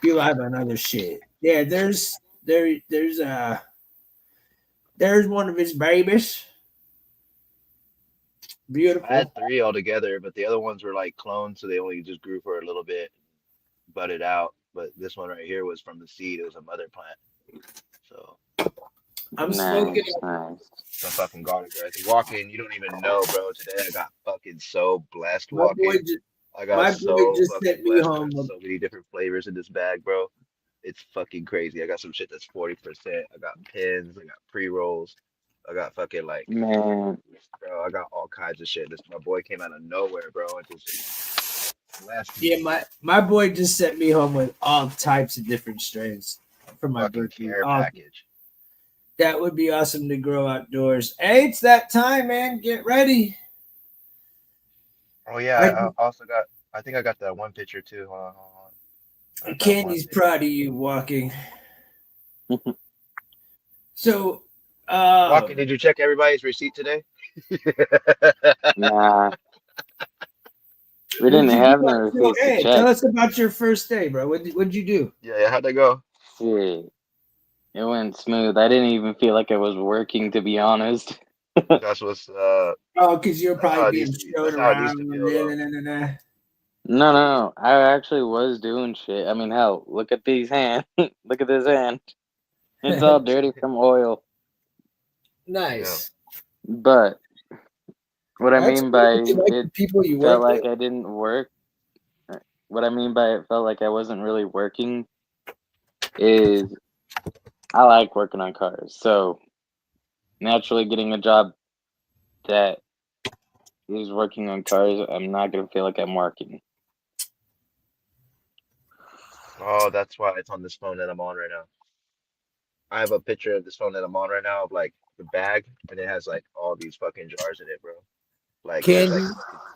be live on other shit. Yeah, there's one of his babies. Beautiful. I had 3 altogether, but the other ones were like clones, so they only just grew for a little bit, budded out. But this one right here was from the seed. It was a mother plant. So I'm smoking some fucking garlic right there. Walking, you don't even know, bro. Today I got fucking so blessed My walking. I got so fucking blessed. There's so many different flavors in this bag, bro. It's fucking crazy. I got some shit that's 40%. I got pins. I got pre-rolls. I got fucking like, man, bro, I got all kinds of shit. My boy came out of nowhere, bro. And just yeah, my boy just sent me home with all types of different strains for my birthday package. That would be awesome to grow outdoors. Hey, it's that time, man. Get ready. Oh yeah, I think I got that one picture too. Hold on. Candy's proud of you, Walking. So, Walking, did you check everybody's receipt today? Nah. We didn't have no receipts to check. Tell us about your first day, bro. What'd you do? Yeah, how'd that go? Shit. It went smooth. I didn't even feel like I was working, to be honest. That's what's because you're probably being showed around. No. I actually was doing shit. I mean, hell, look at these hands. Look at this hand. It's all dirty from oil. Nice. Yeah. But what I mean by it people you felt like I didn't work, what I mean by it felt like I wasn't really working is I like working on cars. So naturally getting a job that is working on cars, I'm not going to feel like I'm working. Oh, that's why it's on this phone that I'm on right now. I have a picture of this phone that I'm on right now of like the bag, and it has like all these fucking jars in it, bro. Like, Candy, like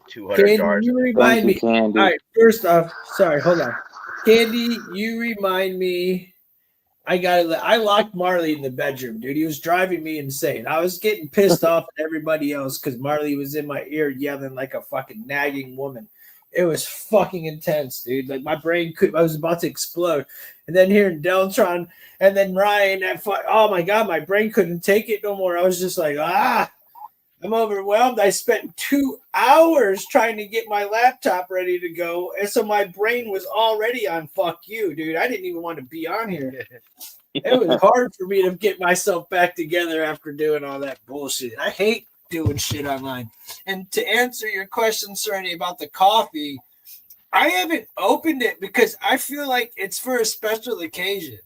200 jars. You remind me. Candy. All right, first off, sorry, hold on. Candy, you remind me. I locked Marley in the bedroom, dude. He was driving me insane. I was getting pissed off at everybody else because Marley was in my ear yelling like a fucking nagging woman. It was fucking intense, dude. Like my brain I was about to explode. And then hearing Deltron and then Ryan, oh my God, my brain couldn't take it no more. I was just like, I'm overwhelmed. I spent 2 hours trying to get my laptop ready to go, and so my brain was already on fuck you, dude. I didn't even want to be on here. It was hard for me to get myself back together after doing all that bullshit. I hate doing shit online. And to answer your question, Serenity, about the coffee, I haven't opened it because I feel like it's for a special occasion.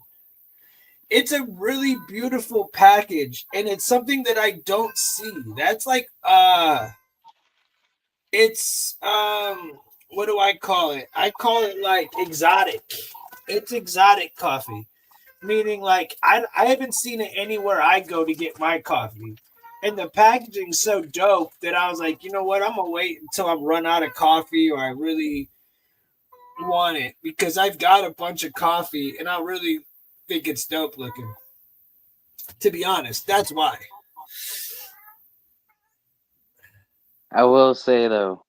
It's a really beautiful package, and it's something that I don't see. That's like it's what do I call it? I call it like exotic. It's exotic coffee. Meaning like I haven't seen it anywhere I go to get my coffee. And the packaging's so dope that I was like, you know what, I'm gonna wait until I'm run out of coffee or I really want it because I've got a bunch of coffee and I really think it's dope looking. To be honest, that's why. I will say though,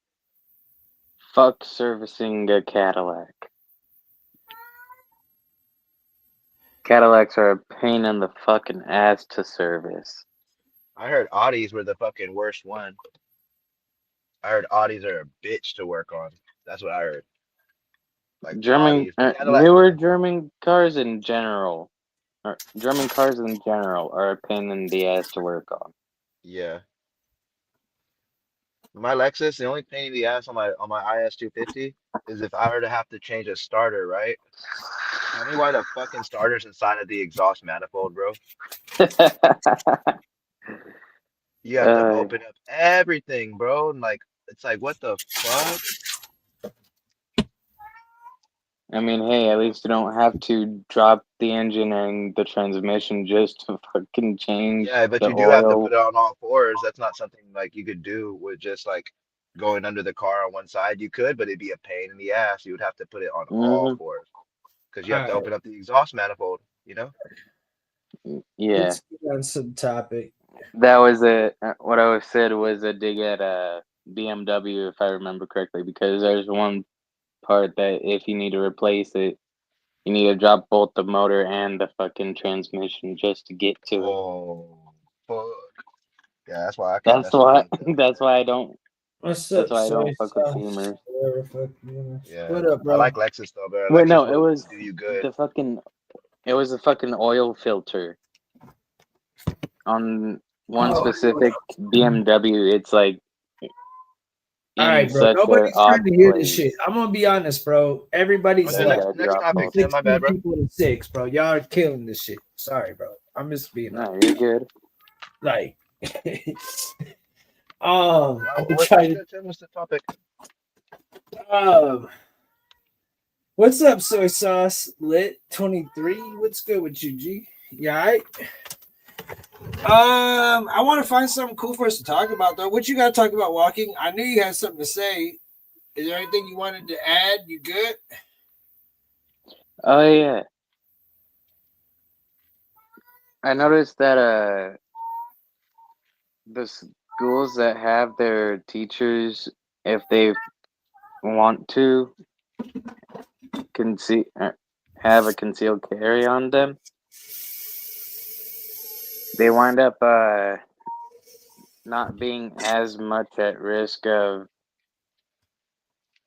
fuck servicing a Cadillac. Cadillacs are a pain in the fucking ass to service. I heard Audis were the fucking worst one. I heard Audis are a bitch to work on. That's what I heard. Like German, Audis, but Cadillac. newer German cars in general, or German cars in general, are a pain in the ass to work on. Yeah. My Lexus, the only pain in the ass on my IS 250 is if I were to have to change a starter, right? Tell me why the fucking starter's inside of the exhaust manifold, bro. You have to open up everything, bro. And like, it's like, what the fuck? I mean, hey, at least you don't have to drop the engine and the transmission just to fucking change Yeah, but the you do have to oil. put it on all fours. That's not something like you could do with just like going under the car on one side. You could, but it'd be a pain in the ass. You would have to put it on all Mm-hmm. fours because you have to open up the exhaust manifold, you know? Yeah, Let's get on some topic. that was what I was said was a dig at BMW, if I remember correctly, because there's one part that if you need to replace it, you need to drop both the motor and the fucking transmission just to get to it. Oh, fuck. Yeah, that's why I can't That's mess with why. BMW. That's why I don't. What's That's up, why I soy don't fuck with sauce? Beamers. Whatever, fuck you. Yeah, What up, I bro? like Lexus though, bro. Wait, no, Lexus it will was do you good. the fucking. It was a fucking oil filter on one specific BMW. It's like All in right, bro. such a Nobody's odd trying to hear place. this shit. I'm gonna be honest, bro. Everybody's Okay, Yeah, like next drop topic, off. Tim. My bad, 16 bro. people to 6, bro. Y'all are killing this shit. Sorry, bro. I'm just being No, you're good. like I'm What's trying good, Tim? What's the topic? to what's up, soy sauce lit 23? What's good with you, G? Yeah, all right. I want to find something cool for us to talk about though. What you got to talk about, walking? I knew you had something to say. Is there anything you wanted to add? You good? Oh yeah. I noticed that the schools that have their teachers, if they want to have a concealed carry on them, they wind up not being as much at risk of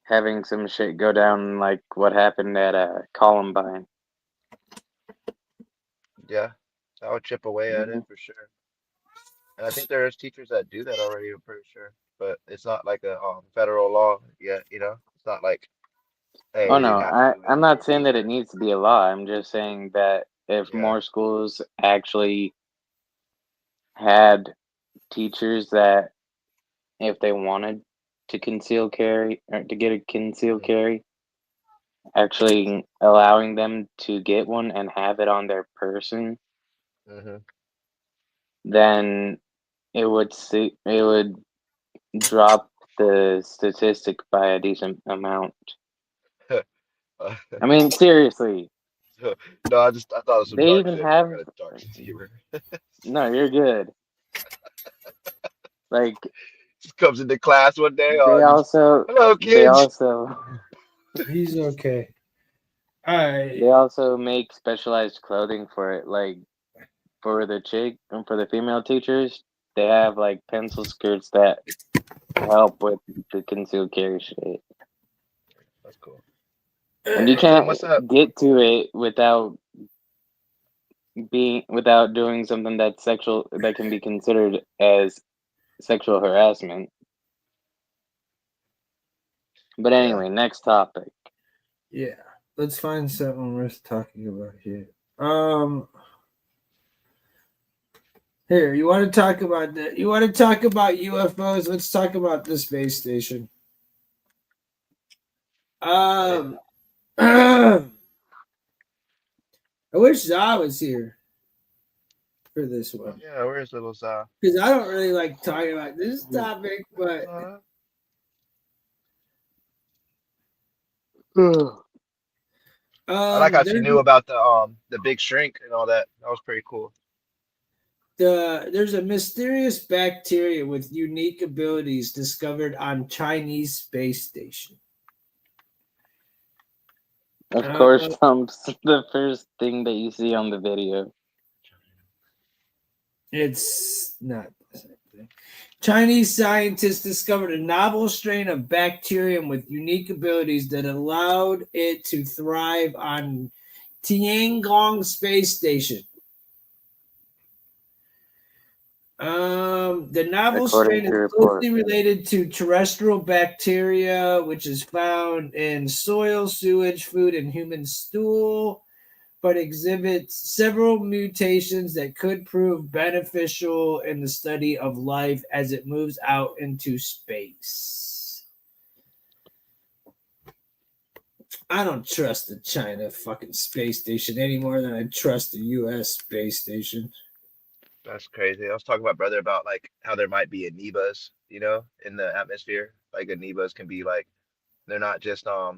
having some shit go down like what happened at Columbine. Yeah, I would chip away at it for sure. And I think there's teachers that do that already. I'm pretty sure, but it's not like a federal law yet. You know, it's not like, Oh hey, you no, have to do it I'm if you're not a saying that it teacher. needs to be a law. I'm just saying that if Yeah. more schools actually had teachers that if they wanted to conceal carry or to get a concealed carry, actually allowing them to get one and have it on their person, Mm-hmm. then it would drop the statistic by a decent amount. I mean, seriously. No, I thought it was some They dark even shit, bro. I have got a dark sense of humor. no, you're good. Like Just comes into class one day. they also Hello, they kids. also He's okay. All right. they also make specialized clothing for it, like for the chick and for the female teachers. they have like pencil skirts that help with the concealed carry shit. That's cool. And you What's up? can't What's up? get to it without doing something that's sexual, that can be considered as sexual harassment. But anyway, next topic. Yeah, let's find something worth talking about here. Here, you want to talk about that? You want to talk about UFOs? Let's talk about the space station. I wish Zah was here for this one. Yeah, where's little Zah? Because I don't really like talking about this topic, but I like how she knew about the big shrink and all that. That was pretty cool. There's a mysterious bacteria with unique abilities discovered on Chinese space station. Of course, comes the first thing that you see on the video. It's not the same thing. Chinese scientists discovered a novel strain of bacterium with unique abilities that allowed it to thrive on Tiangong space station. The novel strain is closely related to terrestrial bacteria, which is found in soil, sewage, food, and human stool, but exhibits several mutations that could prove beneficial in the study of life as it moves out into space. I don't trust the China fucking space station any more than I trust the U.S. space station. That's crazy. I was talking to my brother about like how there might be amoebas, you know, in the atmosphere. Like amoebas can be like, they're not just how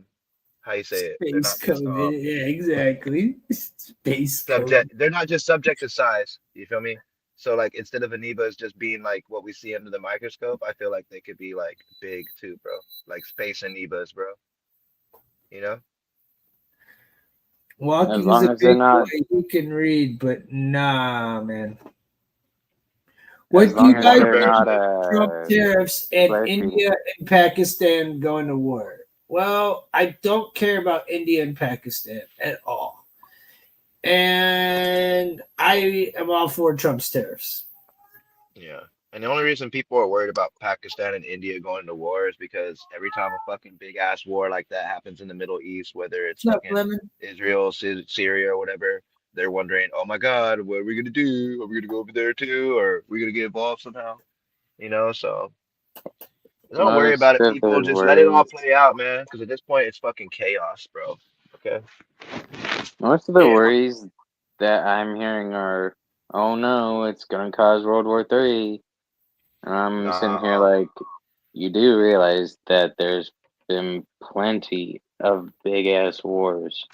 you say it? They're not just yeah, exactly. Space subject. They're not just subject to size. You feel me? So like instead of amoebas just being like what we see under the microscope, I feel like they could be like big too, bro. Like space amoebas, bro. You know? Walking is a big boy who can read, but nah, man. What do you guys think about Trump tariffs and India and Pakistan going to war? Well, I don't care about India and Pakistan at all. And I am all for Trump's tariffs. Yeah. And the only reason people are worried about Pakistan and India going to war is because every time a fucking big ass war like that happens in the Middle East, whether it's fucking Israel, Syria, or whatever, they're wondering, oh my God, what are we gonna do? Are we gonna go over there too? Or are we gonna get involved somehow? You know, so don't worry about it, people. Just let it all play out, man. Because at this point, it's fucking chaos, bro. Okay. Most of the worries that I'm hearing are, oh no, it's gonna cause World War III. And I'm sitting here like, you do realize that there's been plenty of big ass wars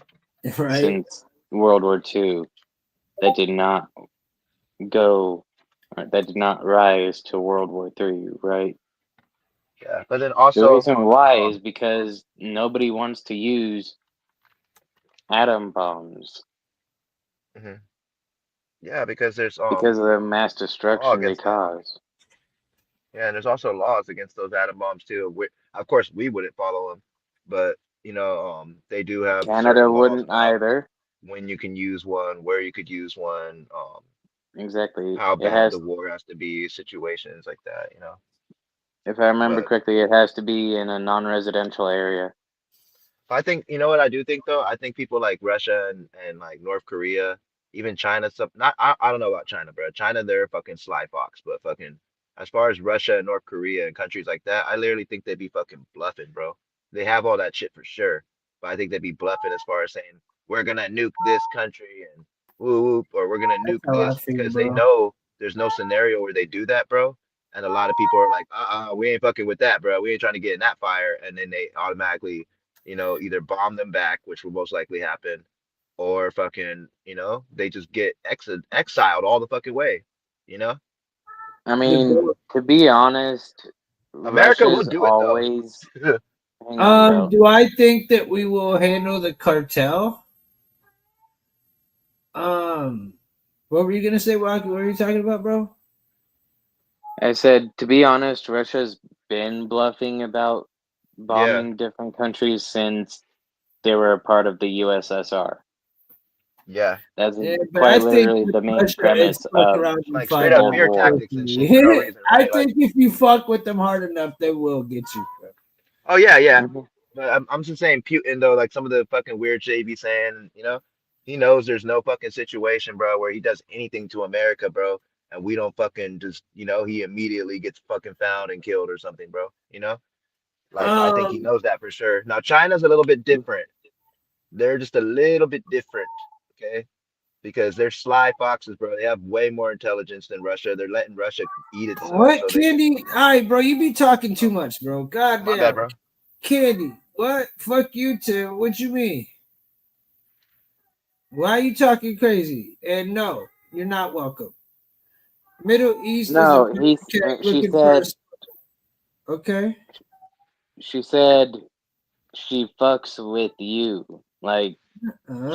since World War II that did not rise to World War III, right? Yeah, but then also the reason why is because nobody wants to use atom bombs. Mm-hmm. Yeah, because there's because of the mass destruction they cause. Yeah, and there's also laws against those atom bombs too. Of course, we wouldn't follow them, but you know, they do have Canada wouldn't either. When you can use one, where you could use one, exactly. How bad the war has to be, situations like that, you know. If I remember correctly, it has to be in a non-residential area. I think, you know what I do think though? I think people like Russia and like North Korea, even China, stuff. I don't know about China, bro. China, they're fucking sly fox, but fucking as far as Russia and North Korea and countries like that, I literally think they'd be fucking bluffing, bro. They have all that shit for sure, but I think they'd be bluffing as far as saying we're gonna nuke this country and whoop, or we're gonna nuke this because they know there's no scenario where they do that, bro. And a lot of people are like, we ain't fucking with that, bro. We ain't trying to get in that fire, and then they automatically, you know, either bomb them back, which will most likely happen, or fucking, you know, they just get exiled all the fucking way, you know? I mean, to be honest, America will do always. it though. Do I think that we will handle the cartel? What were you gonna say, Rocky? What were you talking about, bro? I said, to be honest, Russia's been bluffing about Yeah. bombing different countries since they were a part of the USSR. Yeah. That's Yeah, but I quite think literally with the main Russia, premise it's fuck of around and Like straight find up out. Cold fear War. tactics and shit for no reason, I right? Like, think if you fuck with them hard enough, they will get you. oh yeah, yeah. Mhm. But I'm just saying Putin though, like some of the fucking weird shit he be saying, he knows there's no fucking situation, bro, where he does anything to America, bro, and we don't fucking just, he immediately gets fucking found and killed or something, bro. Like I think he Um, knows that for sure. Now China's a little bit different. They're just a little bit different, okay? Because they're sly foxes, bro. They have way more intelligence than Russia. They're letting Russia eat itself, what so they can. Candy? All right, bro, you be talking too much, bro. My bad, Goddamn, bro. Candy. What? Fuck you, Tim. What you mean? Why are you talking crazy? And no, you're not welcome. Middle East is a No, cat she looking for said us. Okay. she said she fucks with you. Like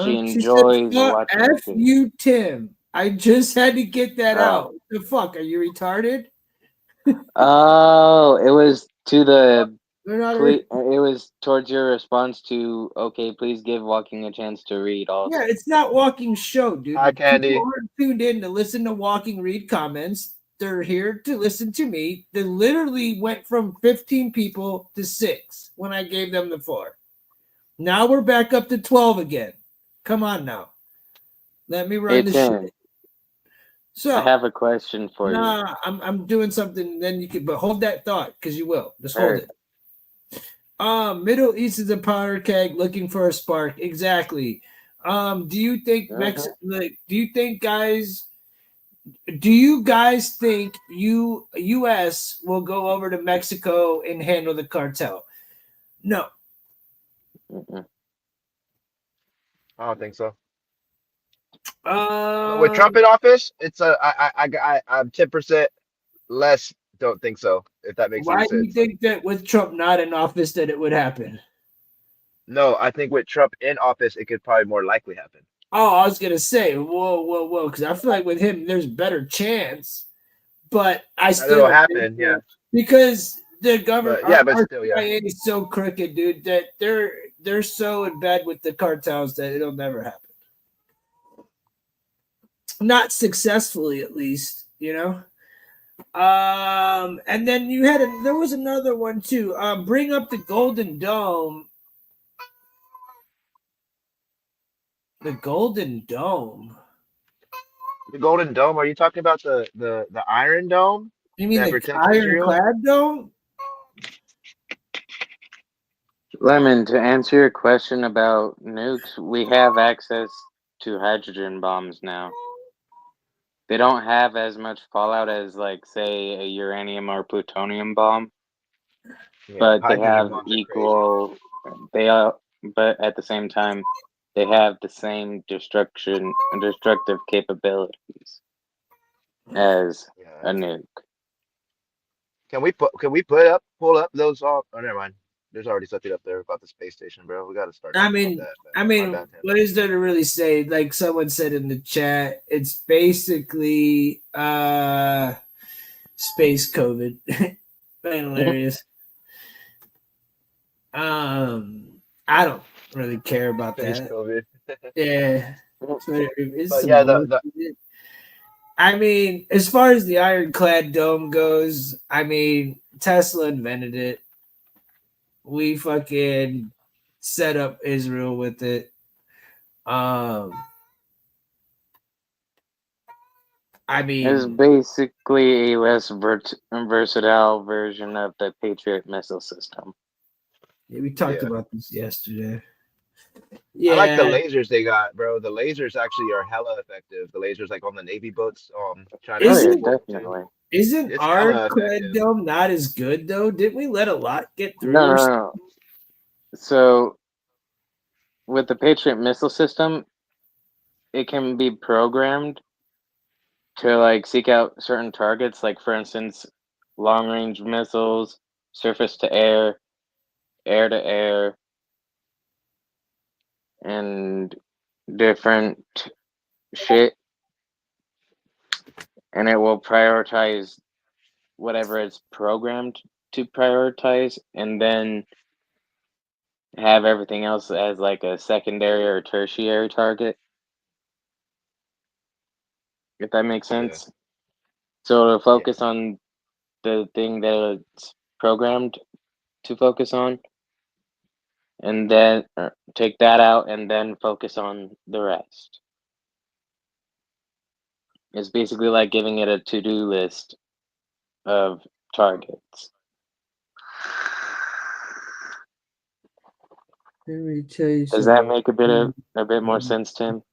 she She said, enjoys fuck watching F you. you, Tim. I just had to get that out. Oh. The fuck? Are you retarded? Oh, it was to the We're not it was towards your response to okay, please give Walking a chance to read Yeah, also. it's not Walking show, dude. Hi, People Candy. aren't tuned in to listen to Walking read comments. They're here to listen to me. They literally went from 15 people to 6 when I gave them the floor. Now we're back up to 12 again. Come on now. Let me run Hey the Tim, shit. I So, have a question for you. nah, I'm doing something. Then you can, but hold that thought because you will. Just hold Alright. it. Middle East is a powder keg looking for a spark. Exactly. Do you think do you think guys? Do you guys think U.S. will go over to Mexico and handle the cartel? No. Mm-mm. I don't think so. But with Trump Um, in office, I'm 10% less. Don't think so. If that makes any why do you sense. think that with Trump not in office that it would happen? No, I think with Trump in office, it could probably more likely happen. Oh, I was gonna say, whoa, because I feel like with him, there's better chance, but I That it'll still don't think happen, yeah. so. Because the government, But yeah, but our still, yeah. CIA is so crooked, dude, that they're so in bed with the cartels that it'll never happen. Not successfully, at least, you know. And then there was another one too. Bring up the Golden Dome. The Golden Dome. The Golden Dome. Are you talking about the Iron Dome You mean that the protects Israel? ironclad dome? Lemon, to answer your question about nukes, we have access to hydrogen bombs now. They don't have as much fallout as, like, say, a uranium or plutonium bomb, Yeah, but they hydrogen have bombs are crazy. but at the same time, they have the same destructive capabilities as Yeah. a nuke. Can we pull up those all? Oh, never mind. There's already something up there about the space station, bro. We got to start I talking about mean, that. My bad, Tim. what is there to really say? Like someone said in the chat, it's basically space COVID. Hilarious. I don't really care about Space that. COVID. Yeah. It's But some yeah, bullshit. I mean, as far as the ironclad dome goes, I mean, Tesla invented it. We fucking set up Israel with it. I It's mean, basically a less versatile version of the Patriot missile system. yeah, we talked yeah. about this yesterday. I like the Yeah, lasers they got, bro. The lasers actually are hella effective. The lasers like on the Navy boats, China Oh has yeah, isn't one too. definitely. isn't It's our hella clad effective. dome not as good though? Didn't we let a lot get through? No. So with the Patriot missile system, it can be programmed to like seek out certain targets, like for instance, long range missiles, surface to air, air to air, and different shit. And it will prioritize whatever it's programmed to prioritize, and then have everything else as like a secondary or tertiary target, if that makes Yeah. sense. So to Yeah. focus on the thing that it's programmed to focus on, and then take that out and then focus on the rest. It's basically like giving it a to-do list of targets. Let me tell you Does that something. make a bit more sense, Tim?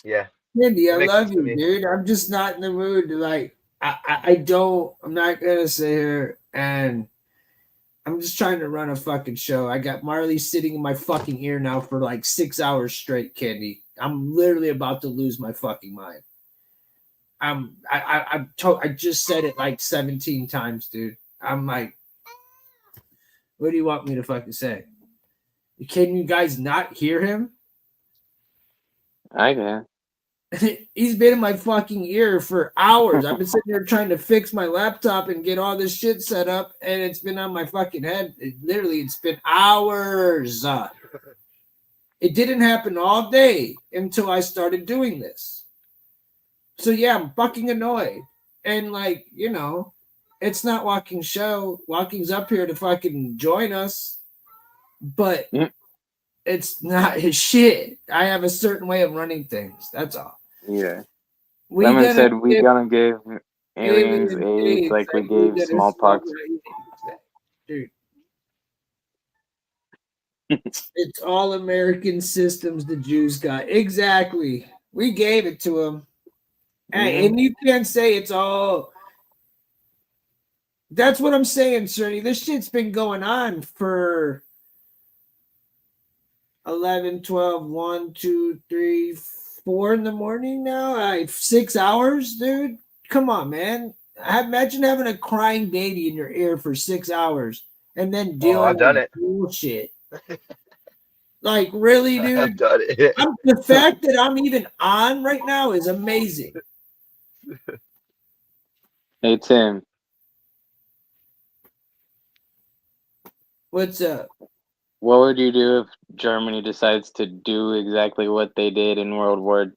Yeah. Mindy, I It makes love sense to you, me. dude. I'm just not in the mood to like. I'm not gonna sit here and I'm just trying to run a fucking show. I got Marley sitting in my fucking ear now for like 6 hours straight, Candy. I'm literally about to lose my fucking mind. I just said it like 17 times, dude. I'm like, what do you want me to fucking say? Can you guys not hear him? I can. He's been in my fucking ear for hours. I've been sitting there trying to fix my laptop and get all this shit set up, and it's been on my fucking head. It's been hours. It didn't happen all day until I started doing this. So yeah, I'm fucking annoyed. And like, it's not Walking show. Walking's up here to fucking join us, but it's not his shit. I have a certain way of running things. That's all. Yeah. We Lemon gonna said we give gonna give aliens alien AIDS AIDS like we like we gave gonna smallpox. Dude. It's all American systems the Jews got. Exactly. We gave it to them. Hey, and you can't say it's all. That's what I'm saying, Cerny. This shit's been going on for 11, 12, 1, 2, 3, 4 in the morning now. 6 hours, dude. Come on, man. Imagine having a crying baby in your ear for 6 hours and then Oh, dealing I've done with it. bullshit. Like, really, dude? I've done it. The fact that I'm even on right now is amazing. Hey, Tim. What's up? What would you do if Germany decides to do exactly what they did in World War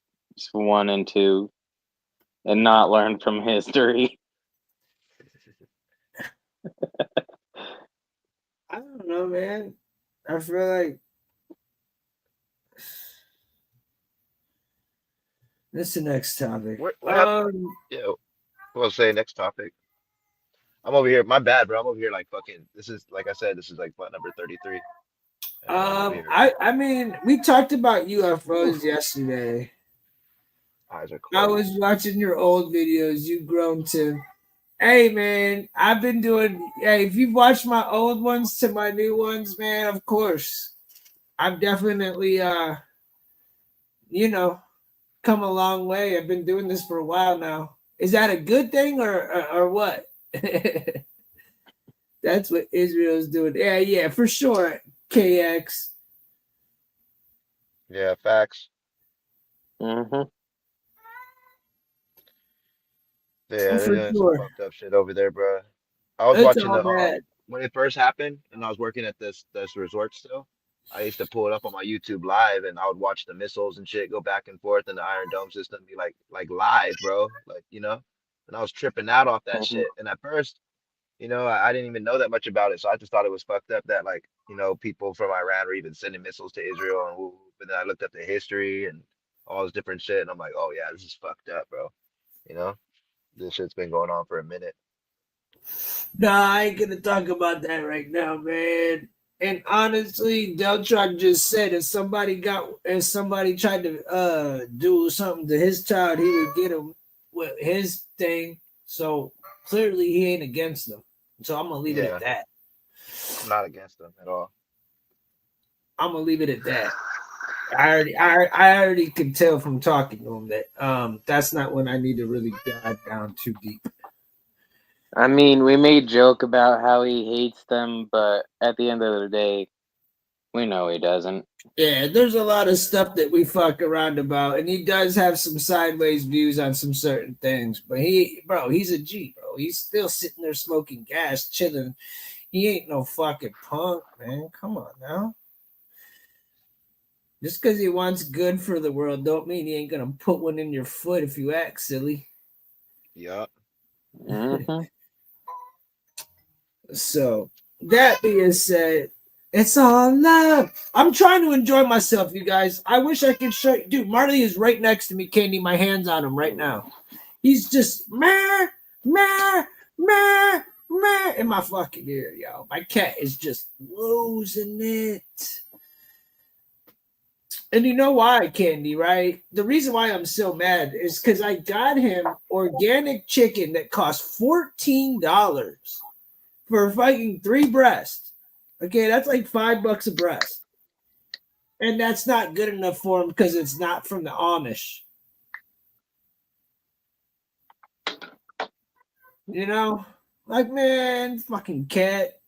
I and II and not learn from history? I don't know, man. I feel like this is the next topic. What happened? Yeah. We'll say next topic. I'm over here. My bad, bro. I'm over here like fucking. This is like I said. This is like what number 33. And I'm over here. I mean, we talked about UFOs yesterday. Eyes are I closed. was watching your old videos. You've grown to. Hey, man, I've been doing. Hey, if you've watched my old ones to my new ones, man, of course, I've definitely, come a long way. I've been doing this for a while now. Is that a good thing or what? That's what Israel's doing. Yeah, for sure. KX. Yeah, facts. Mm-hmm. Yeah, For they're doing some sure. fucked up shit over there, bro. I was It's watching all the bad. when it first happened, and I was working at this resort still. I used to pull it up on my YouTube live, and I would watch the missiles and shit go back and forth, and the Iron Dome system be like live, bro. Like and I was tripping out off that Mm-hmm. shit. And at first, I didn't even know that much about it, so I just thought it was fucked up that like people from Iran were even sending missiles to Israel, and whoop. But then I looked up the history and all this different shit, and I'm like, oh yeah, this is fucked up, bro. You know, this shit's been going on for a minute. Nah, I ain't gonna talk about that right now, man. And honestly, Deltron just said if somebody tried to do something to his child, he would get him with his thing. So clearly he ain't against them. So I'm gonna leave it at that. I'm not against them at all. I'm gonna leave it at that. I already can tell from talking to him that that's not when I need to really dive down too deep. I mean, we may joke about how he hates them, but at the end of the day, We know he doesn't. Yeah, there's a lot of stuff that we fuck around about, and he does have some sideways views on some certain things. But he's a G, bro. He's still sitting there smoking gas, chilling. He ain't no fucking punk, man. Come on now. Just because he wants good for the world, don't mean he ain't gonna put one in your foot if you act silly. Yup. Mm-hmm. So that being said, it's all love. I'm trying to enjoy myself, you guys. I wish I could show you. Dude, Marley is right next to me, Candy. My hand's on him right now. He's just meh, meh, meh, meh in my fucking ear, yo. My cat is just losing it. And you know why, Candy, right? The reason why I'm so mad is because I got him organic chicken that cost $14 for fucking 3 breasts. Okay, that's like $5 a breast. And that's not good enough for him because it's not from the Amish. You know? Like, man, fucking cat.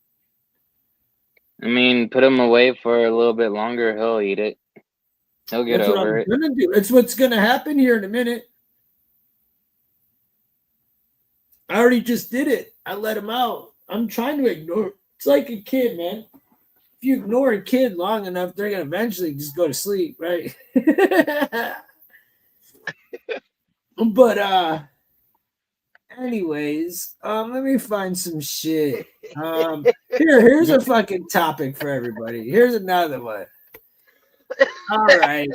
I mean, put him away for a little bit longer, he'll eat it. He'll get That's what over I'm it. gonna do. It's what's gonna happen here in a minute. I already just did it. I let him out. I'm trying to ignore. It's like a kid, man. If you ignore a kid long enough, they're gonna eventually just go to sleep, right? But anyways, let me find some shit. Here's a fucking topic for everybody. Here's another one. All right.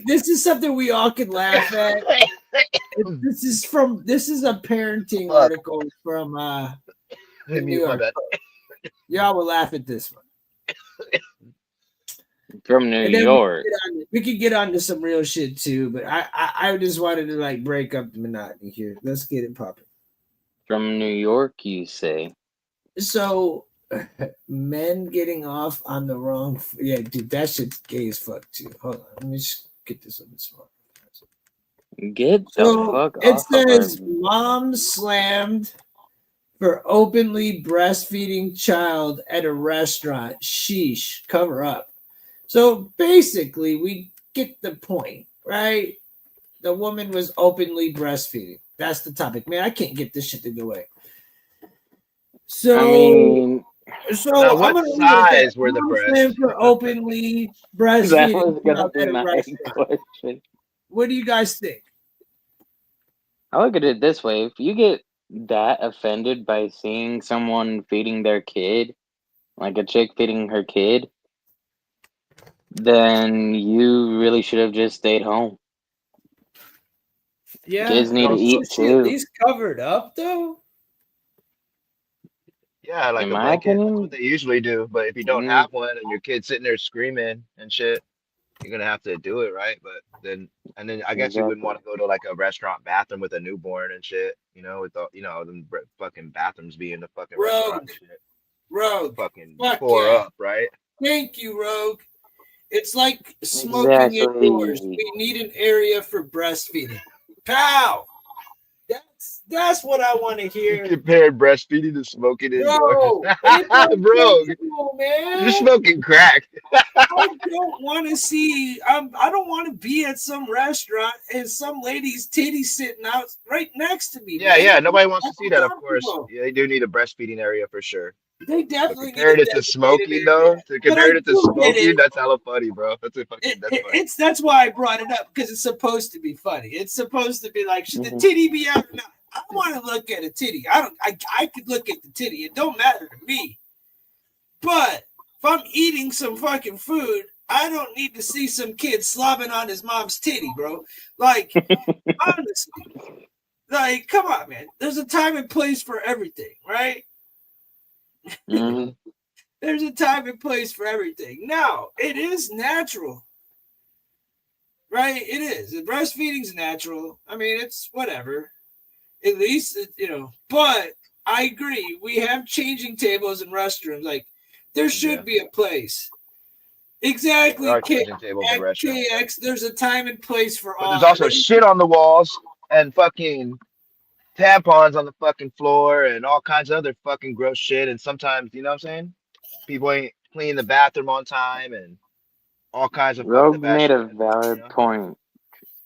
This is something we all can laugh at. This is a parenting article from the New York. Y'all will laugh at this one. From New York. We could get on to some real shit too, but I just wanted to like break up the monotony here. Let's get it popping. From New York, you say? So, men getting off on the wrong. Yeah, dude, that shit's gay as fuck too. Hold on, let me just get this on the smart. Get the fuck it off says of her. mom slammed for openly breastfeeding child at a restaurant. Sheesh, cover up. So basically, we get the point, right? The woman was openly breastfeeding. That's the topic. Man, I can't get this shit to go away. So, I mean, now, what size were the breasts? For openly breastfeeding. That was gonna be my question. What do you guys think? I look at it this way: if you get that offended by seeing someone feeding their kid, like a chick feeding her kid, then you really should have just stayed home. Yeah, kids need to eat too. At least covered up though. Yeah, like In a my blanket. opinion, That's what they usually do. But if you don't have one and your kid's sitting there screaming and shit, you're gonna have to do it, right? But then I guess you wouldn't want to go to like a restaurant bathroom with a newborn and shit, you know, with all, them fucking bathrooms being the fucking restaurant and shit. Rogue. Fucking pour up, right? Thank you, Rogue. It's like smoking indoors. We need an area for breastfeeding. Pow! That's what I want to hear. You compared breastfeeding to smoking indoors. Bro, man. You're smoking crack. I don't want to see. I don't want to be at some restaurant and some lady's titty sitting out right next to me. Yeah, man. yeah. Nobody wants to see that, of course. Yeah, they do need a breastfeeding area for sure. They definitely compared it to smoking, though. To compare it to smoking, that's hella funny, bro. That's a fucking. That's why I brought it up, because it's supposed to be funny. It's supposed to be like, should the titty be out or not? I want to look at a titty. I could look at the titty. It don't matter to me. But if I'm eating some fucking food, I don't need to see some kid slobbing on his mom's titty, bro. Like, honestly, like, come on, man. There's a time and place for everything, right? Mm-hmm. There's a time and place for everything. Now, it is natural, right? It is. Breastfeeding's natural. I mean, it's whatever. At least, but I agree. We have changing tables in restrooms. Like, there should be a place. Exactly. KX, there's a time and place for all. There's also shit on the walls and fucking tampons on the fucking floor and all kinds of other fucking gross shit. And sometimes, you know what I'm saying? People ain't clean the bathroom on time and all kinds of fucked Rogue up ass made a shit. valid point.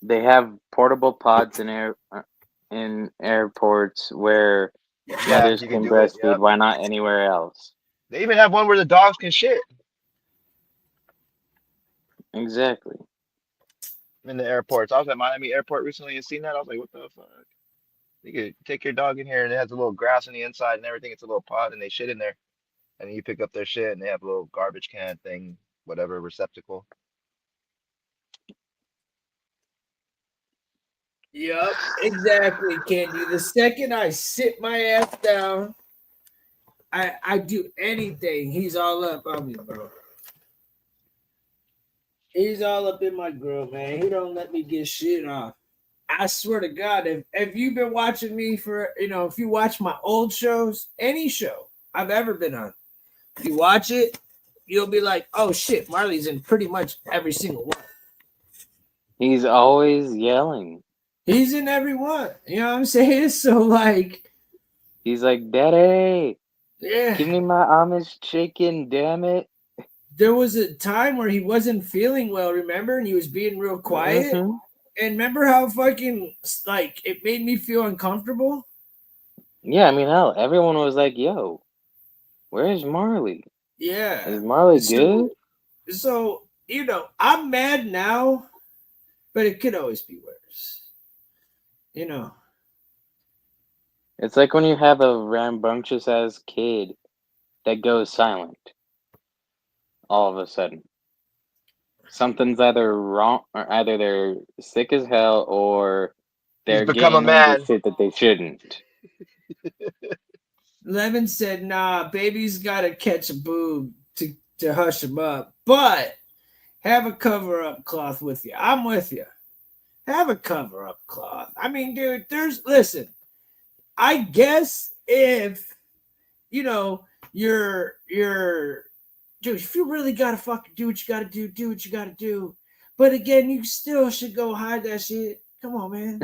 They have portable pods in airports where Yeah, mothers you can can do it. breastfeed. Yep. Why not anywhere else? They even have one where the dogs can shit Exactly. in the airports. I was at Miami Airport recently and seen that. I was like, what the fuck? You could take your dog in here and it has a little grass on the inside and everything. It's a little pod and they shit in there. And then you pick up their shit and they have a little garbage can thing, whatever receptacle. Yep, exactly, Candy. The second I sit my ass down, I do anything. He's all up on me, bro. He's all up in my grill, man. He don't let me get shit off. I swear to God, if you've been watching me for, if you watch my old shows, any show I've ever been on, if you watch it, you'll be like, oh shit, Marley's in pretty much every single one. He's always yelling. He's in every one. You know what I'm saying? So like, he's like, Daddy, yeah, give me my Amish chicken, damn it. There was a time where he wasn't feeling well, remember? And he was being real quiet. Mm-hmm. And remember how fucking, like, it made me feel uncomfortable? Yeah, I mean, hell, everyone was like, yo, where's Marley? Yeah. Is Marley good? So, I'm mad now, but it could always be worse. It's like when you have a rambunctious ass kid that goes silent all of a sudden. Something's either wrong, or either they're sick as hell, or they're become a getting into man. shit that they shouldn't. Levin said, nah, baby's got to catch a boob to hush him up. But have a cover-up cloth with you. I'm with you. Have a cover-up cloth. I mean, dude, listen, I guess if, you're dude, if you really gotta fucking do what you gotta do what you gotta do. But again, you still should go hide that shit. Come on, man.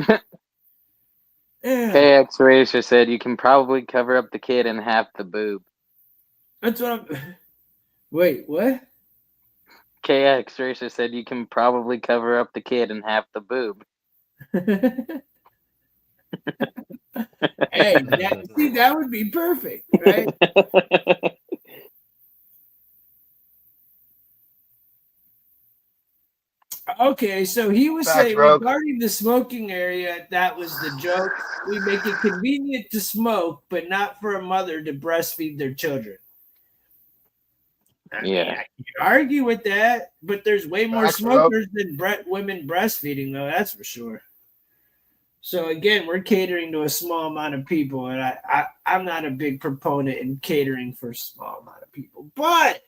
Yeah. KX Racer said you can probably cover up the kid in half the boob. That's what I'm. Wait, what? KX Racer said you can probably cover up the kid in half the boob. Hey, that would be perfect, right? Okay, so he was saying regarding the smoking area, that was the joke. We make it convenient to smoke, but not for a mother to breastfeed their children. I mean, I can argue with that, but there's way more smokers than women breastfeeding, though. That's for sure. So again, we're catering to a small amount of people, and I'm not a big proponent in catering for a small amount of people. But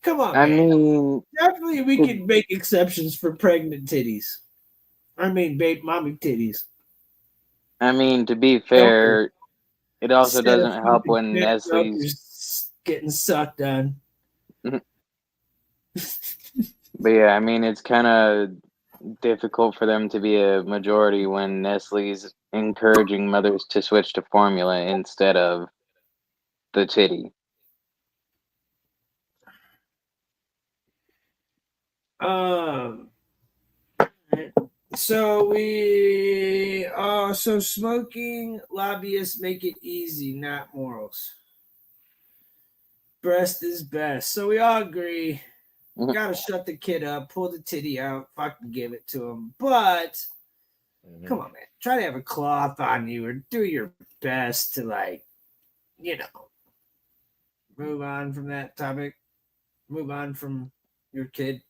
come on, I man. mean, Definitely we can make exceptions for pregnant titties. I mean, mommy titties. I mean, to be fair, it also Instead of doesn't help when fucking Nestle's getting sucked on. But yeah, I mean, it's kind of difficult for them to be a majority when Nestle's encouraging mothers to switch to formula instead of the titty. So so smoking lobbyists make it easy, not morals. Breast is best. So we all agree. Gotta shut the kid up, pull the titty out, fucking give it to him. But come on, man. Try to have a cloth on you or do your best to, like, move on from that topic. Move on from your kid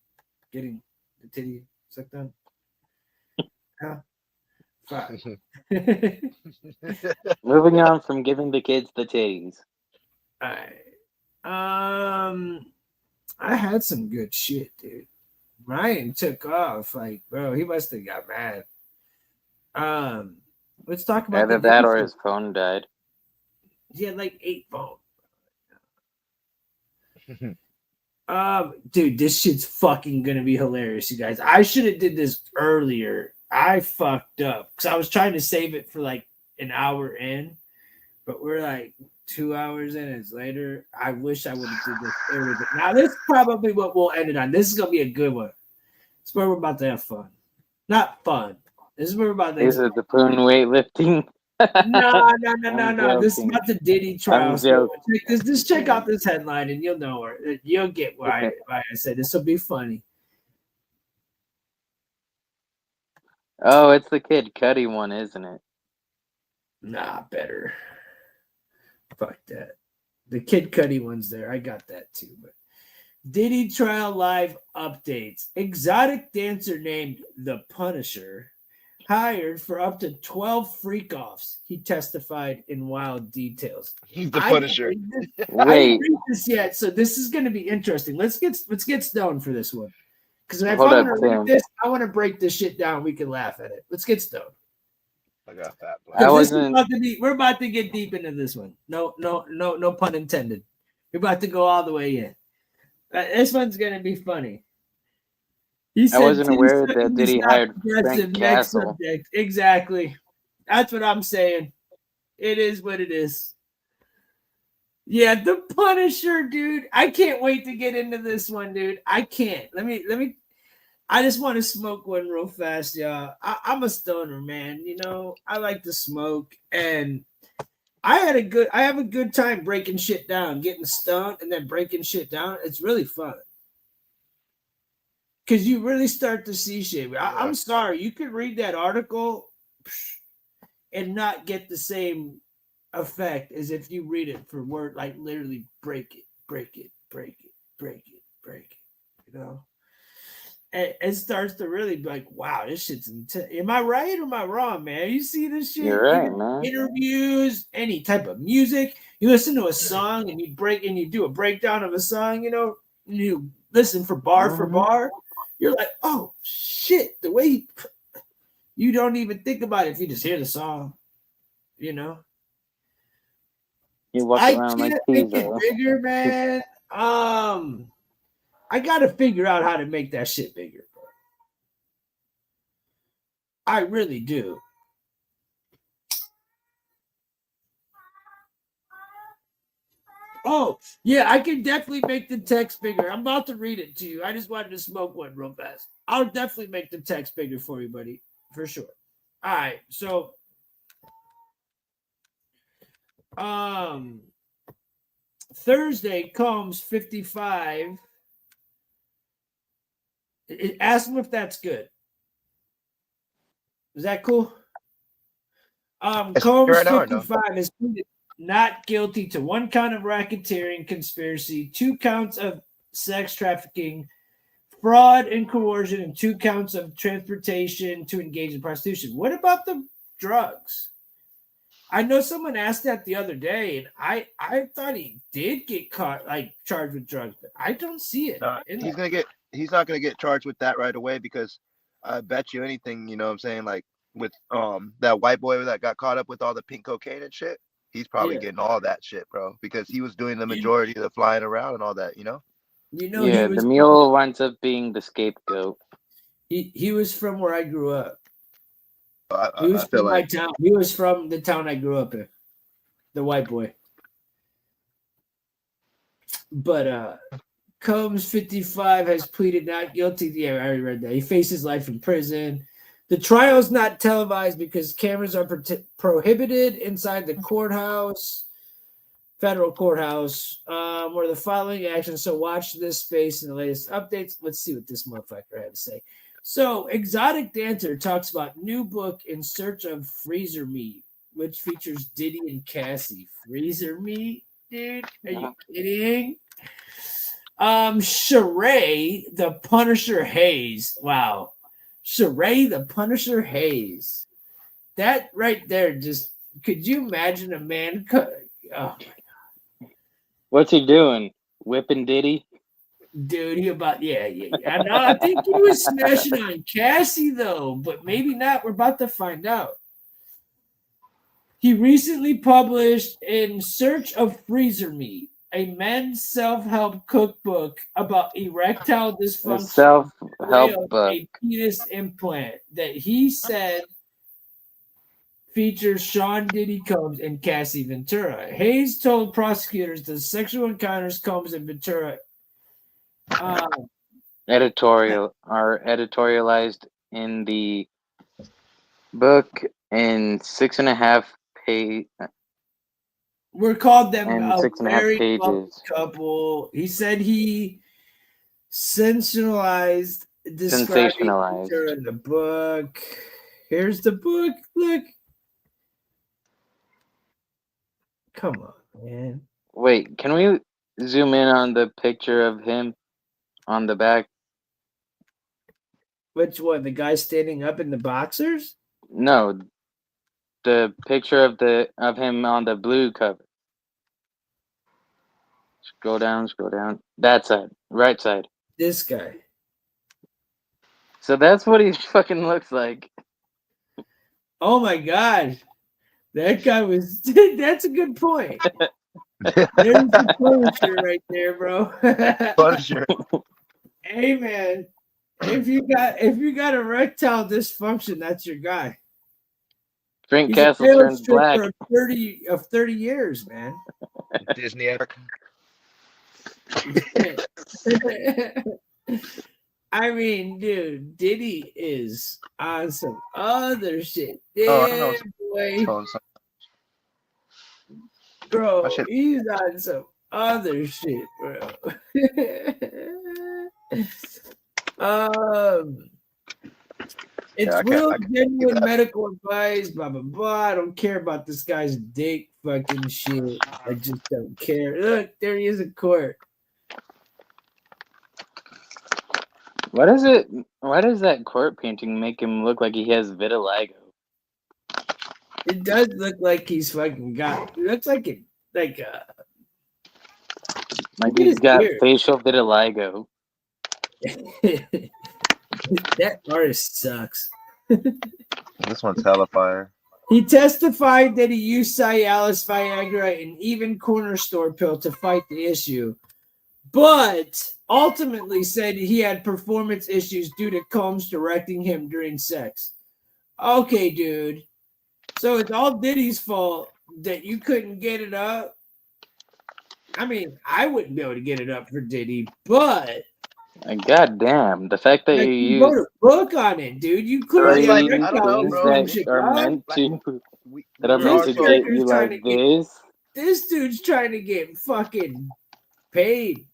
getting the titty sucked on. Moving on from giving the kids the titties. I had some good shit, dude. Ryan took off. Like, bro, he must have got mad. Let's talk about either that or his phone died. He had like 8 phones. Dude, this shit's fucking gonna be hilarious, you guys. I should have did this earlier. I fucked up because I was trying to save it for like an hour in, but we're like 2 hours in. It's later. I wish I would have did this earlier. Now this is probably what we'll end it on. This is gonna be a good one. It's where we're about to have fun. Not fun. This is where we're about to. Is it the Poon weightlifting? No. I'm This is joking. not the Diddy trial. I'm So joking. just check out this headline and you'll know where you'll get why I said this will be funny. Oh, it's the Kid Cudi one, isn't it? Nah, better. Fuck that. The Kid Cudi one's there. I got that too. But Diddy trial live updates. Exotic dancer named The Punisher hired for up to 12 freak-offs. He testified in wild details. He's the Punisher. I didn't Wait, read this yet, so this is going to be interesting. Let's get stoned for this one. Because if Hold I'm up, going to read Tim. this, I want to break this shit down. We can laugh at it. Let's get stoned. I got that. I wasn't. We're about to get deep into this one. No pun intended. We're about to go all the way in. This one's gonna be funny. He said, I wasn't aware "Tim that Diddy Sutton hired is not aggressive." Frank Next Castle. subject. Exactly. That's what I'm saying. It is what it is. Yeah, the Punisher, dude. I can't wait to get into this one, dude. I can't. Let me. I just want to smoke one real fast, y'all. I'm a stoner, man. You know, I like to smoke, and I have a good time breaking shit down, getting stoned, and then breaking shit down. It's really fun because you really start to see shit. I'm sorry, you could read that article and not get the same effect as if you read it for word, like literally break it. You know. It starts to really be like, wow, this shit's intense. Am I right or am I wrong, man? You see this shit? You're right, man. Interviews, any type of music. You listen to a song and you do a breakdown of a song, you know, and you listen for bar for bar. You're like, oh shit, the way you don't even think about it if you just hear the song, you know. You walk I around can't like make it Tizo. bigger, man. I gotta figure out how to make that shit bigger. I really do. Oh, yeah, I can definitely make the text bigger. I'm about to read it to you. I just wanted to smoke one real fast. I'll definitely make the text bigger for you, buddy, for sure. All right, so Thursday comes 55. Ask him if that's good. Is that cool? Combs right now or no? 55 is pleaded not guilty to 1 count of racketeering conspiracy, 2 counts of sex trafficking, fraud and coercion, and 2 counts of transportation to engage in prostitution. What about the drugs? I know someone asked that the other day, and I thought he did get caught, like charged with drugs, but I don't see it. He's not gonna get charged with that right away because I bet you anything, you know what I'm saying, like with that white boy that got caught up with all the pink cocaine and shit, he's probably getting all that shit, bro, because he was doing the majority of the flying around and all that, you know. Yeah, the mule winds up being the scapegoat. He was from where I grew up. I He was feel from like my town. He was from the town I grew up in. The white boy. But Combs 55 has pleaded not guilty. Yeah, I already read that. He faces life in prison. The trial is not televised because cameras are prohibited inside the courthouse, federal courthouse, where the following actions. So watch this space in the latest updates. Let's see what this motherfucker had to say. So Exotic Dancer talks about new book In Search of Freezer Meat, which features Diddy and Cassie. Freezer Meat, dude? Are you kidding? Sheree, the Punisher Hayes. Wow. Sheree, the Punisher Hayes. That right there, just could you imagine a man? Oh my God. What's he doing? Whipping Diddy? Dude, he about yeah. I think he was smashing on Cassie though, but maybe not. We're about to find out. He recently published In Search of Freezer Meat, a men's self-help cookbook about erectile dysfunction, Self-help book. a penis implant that he said features Sean Diddy Combs and Cassie Ventura. Hayes told prosecutors the sexual encounters Combs and Ventura editorialized in the book in 6.5 page were called them and a 6.5 very lovely pages. couple. He said he sensationalized describing Ventura in the book. Here's the book. Look. Come on, man. Wait, can we zoom in on the picture of him on the back? Which one? The guy standing up in the boxers? No, the picture of him on the blue cover. Scroll down. That side, right side. This guy. So that's what he fucking looks like. Oh my god. That guy was that's a good point. There's the Punisher right there, bro. Punisher. Hey man, if you got erectile dysfunction, that's your guy. Frank He's Castle a trailer turns black. stripper of 30 years, man. Disney epic. I mean, dude, Diddy is on some other shit. Oh, I don't know. Boy. Oh, sorry. Bro, I should- he's on some other shit, bro. It's Yeah, I can't- real I can't genuine that. medical advice, blah blah blah. I don't care about this guy's dick fucking shit. I just don't care. Look, there he is in court. Why does that court painting make him look like he has vitiligo? It does look like he's fucking got. It looks like it, like Like look at he's his got beard. facial vitiligo. That artist sucks. This one's hella fire. He testified that he used Cialis, Viagra, and even corner store pill to fight the issue, but ultimately said he had performance issues due to Combs directing him during sex. Okay, dude. So it's all Diddy's fault that you couldn't get it up? I mean, I wouldn't be able to get it up for Diddy, but God damn, the fact that like, you you use wrote a book on it, dude. You clearly like, three I don't know, things bro. that are meant to We that are we're meant to also- get you like this. This dude's trying to get fucking paid.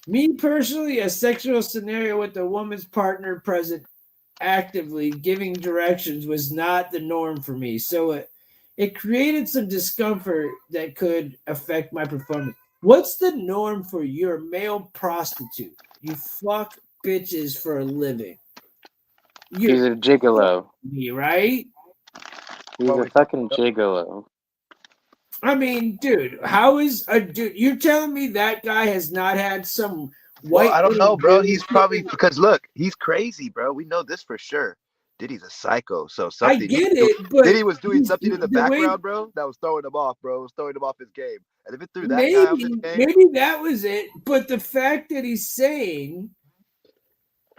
Me personally, a sexual scenario with a woman's partner present actively giving directions was not the norm for me. So it created some discomfort that could affect my performance. What's the norm for your male prostitute? You fuck bitches for a living. He's a gigolo. Me, right? He's a fucking gigolo. I mean, dude, how is a dude? You're telling me that guy has not had some white? Well, I don't know, bro. little He's probably because look, he's crazy, bro. We know this for sure. Diddy's a psycho, so something. I get it, but Diddy was doing something in the way- background, bro. That was throwing him off, bro. It was throwing him off his game. And if it threw that guy off his game, maybe that was it. But the fact that he's saying,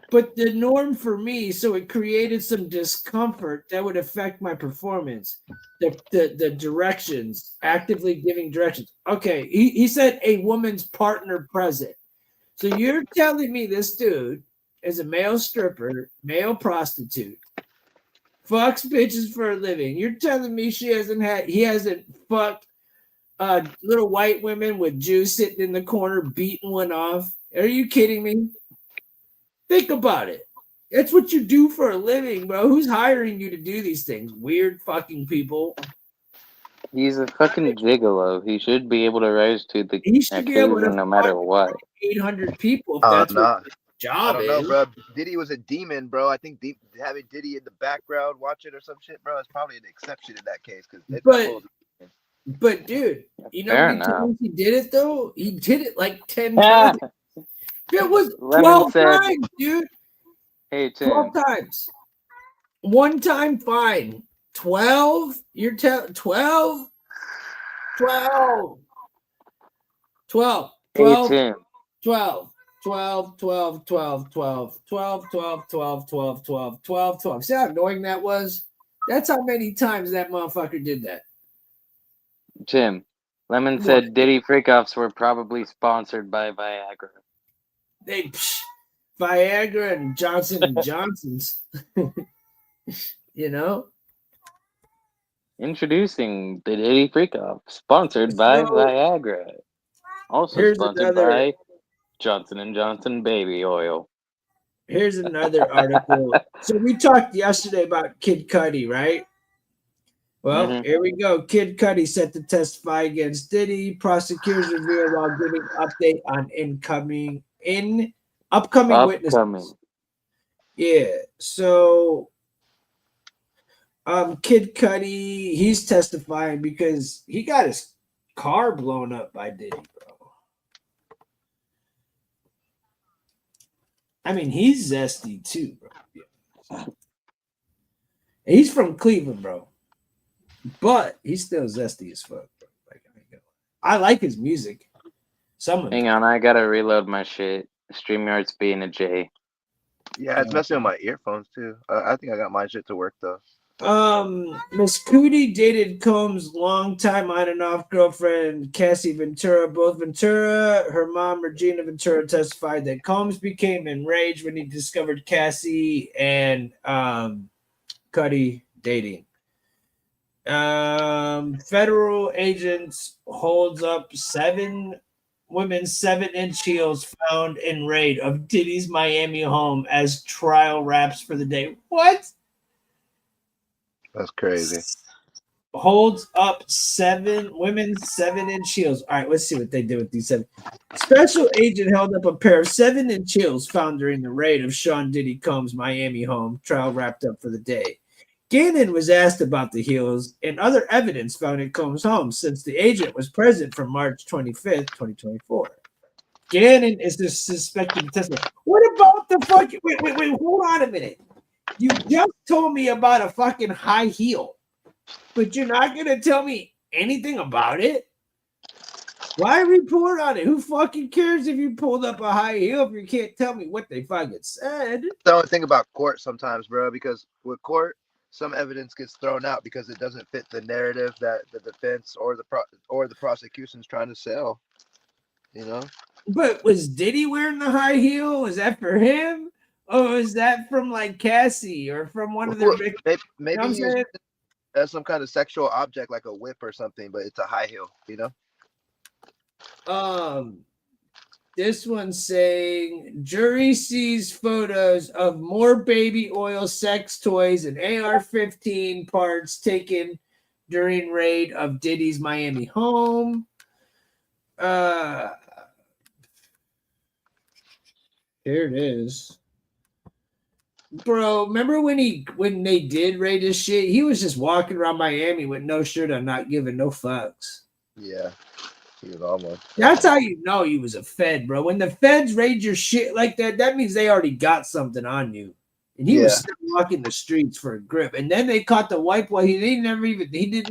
but the norm for me, so it created some discomfort that would affect my performance. The directions, actively giving directions. Okay, he said a woman's partner present. So you're telling me this dude is a male stripper, male prostitute, fucks bitches for a living. You're telling me he hasn't fucked little white women with Jews sitting in the corner beating one off? Are you kidding me? Think about it. That's what you do for a living, bro. Who's hiring you to do these things? Weird fucking people. He's a fucking gigolo. He should be able to rise to the He should be able to occasion no matter fuck what. 800 people if that's what his I job don't know, is. bro. Diddy was a demon, bro. I think having Diddy in the background watching or some shit, bro, is probably an exception in that case. But dude, you know Fair how many enough. times he did it though? He did it like 10 times. It was Lemon 12 said- times, dude. Hey, 12 Tim. times. One time, fine. 12? You're telling 12? 12. 12. Hey, 12. Tim. 12. 12, 12, 12, 12, 12, 12, 12, 12, 12, 12, 12. See how annoying that was? That's how many times that motherfucker did that. Jim, Lemon What? said Diddy freak-offs were probably sponsored by Viagra. Viagra and Johnson and Johnson's. You know? Introducing the Diddy freak-off, sponsored by So, Viagra. Also here's sponsored another by Johnson & Johnson baby oil. Here's another article. So we talked yesterday about Kid Cudi, right? Well, here we go. Kid Cudi set to testify against Diddy. Prosecutors reveal while giving update on upcoming witnesses. Yeah. So Kid Cudi, he's testifying because he got his car blown up by Diddy, bro. I mean, he's zesty too, bro. He's from Cleveland, bro. But he's still zesty as fuck, bro. Like, I like his music. Hang on, I gotta reload my shit. StreamYard's being a J. Yeah, it's messing with my earphones too. I think I got my shit to work though. Miss Cudi dated Combs' longtime on and off girlfriend Cassie Ventura. Both Ventura, her mom Regina Ventura, testified that Combs became enraged when he discovered Cassie and Cudi dating. Federal agents holds up 7 women's 7-inch heels found in raid of Diddy's Miami home as trial wraps for the day. What? That's crazy. Holds up 7 women's 7-inch heels. All right, let's see what they did with these 7. Special agent held up a pair of 7-inch heels found during the raid of Sean Diddy Combs' Miami home, trial wrapped up for the day. Gannon was asked about the heels and other evidence found at Combs' home since the agent was present from March 25th, 2024. Gannon is suspected of testify. What about the fucking... Wait, hold on a minute. You just told me about a fucking high heel, but you're not going to tell me anything about it? Why report on it? Who fucking cares if you pulled up a high heel if you can't tell me what they fucking said? The only thing about court sometimes, bro, because with court, some evidence gets thrown out because it doesn't fit the narrative that the defense or the prosecution's trying to sell. You know. But was Diddy wearing the high heel? Was that for him? Or is that from like Cassie or from one of their big? Maybe he used it as some kind of sexual object, like a whip or something, but it's a high heel. You know. This one's saying jury sees photos of more baby oil sex toys and AR-15 parts taken during raid of Diddy's Miami home. Here it is. Bro, remember when they did raid his shit? He was just walking around Miami with no shirt on, not giving no fucks. Yeah. He was almost. That's how you know he was a Fed, bro. When the Feds raid your shit like that, that means they already got something on you. And he was still walking the streets for a grip. And then they caught the white boy. He didn't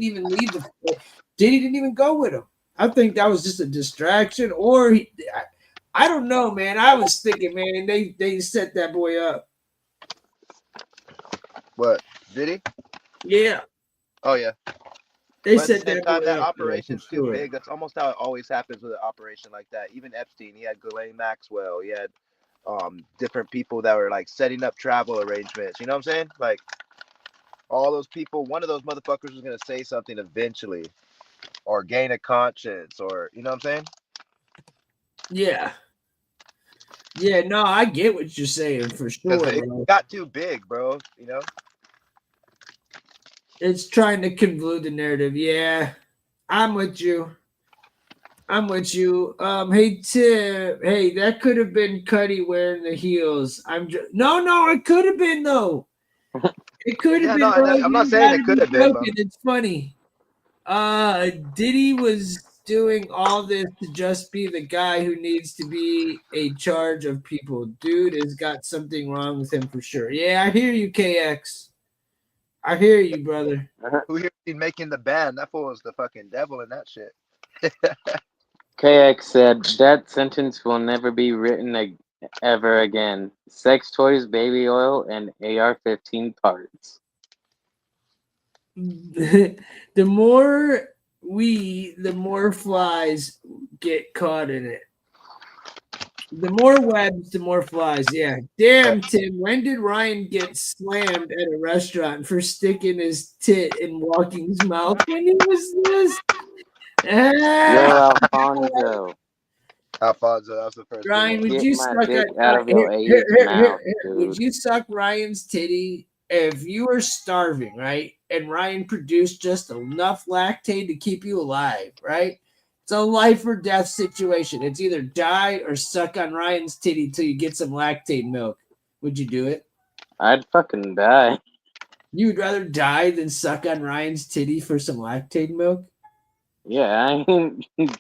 even leave Diddy didn't even go with him. I think that was just a distraction, or I don't know, man. I was thinking, man, they set that boy up. What? Did he? Yeah. Oh yeah. They but said that operation's too big. That's almost how it always happens with an operation like that. Even Epstein, he had Ghislaine Maxwell. He had different people that were like setting up travel arrangements. You know what I'm saying? Like all those people, one of those motherfuckers was gonna say something eventually, or gain a conscience, or you know what I'm saying? Yeah. Yeah, no, I get what you're saying for sure. It got too big, bro. You know. It's trying to convolute the narrative. Yeah, I'm with you. Hey Tim. Hey, that could have been Cudi wearing the heels. No, it could have been though. It could have been. No, I'm not saying it could have been. It's funny. Diddy was doing all this to just be the guy who needs to be in charge of people. Dude has got something wrong with him for sure. Yeah, I hear you, KX. I hear you, brother. Who here been making the band? That fool was the fucking devil in that shit. KX said that sentence will never be written ever again. Sex toys, baby oil, and AR-15 parts. the more the more flies get caught in it. The more webs, the more flies. Yeah. Damn, Tim. When did Ryan get slammed at a restaurant for sticking his tit in Walking's mouth? When he was this? Yo, Alfonso, Alfonso, that was the first good Ryan, one. would get you my suck dick a, out of your age mouth, would dude. you suck Ryan's titty if you were starving, right? And Ryan produced just enough lactate to keep you alive, right? It's a life or death situation. It's either die or suck on Ryan's titty till you get some lactate milk. Would you do it? I'd fucking die. You would rather die than suck on Ryan's titty for some lactate milk? Yeah, I ain't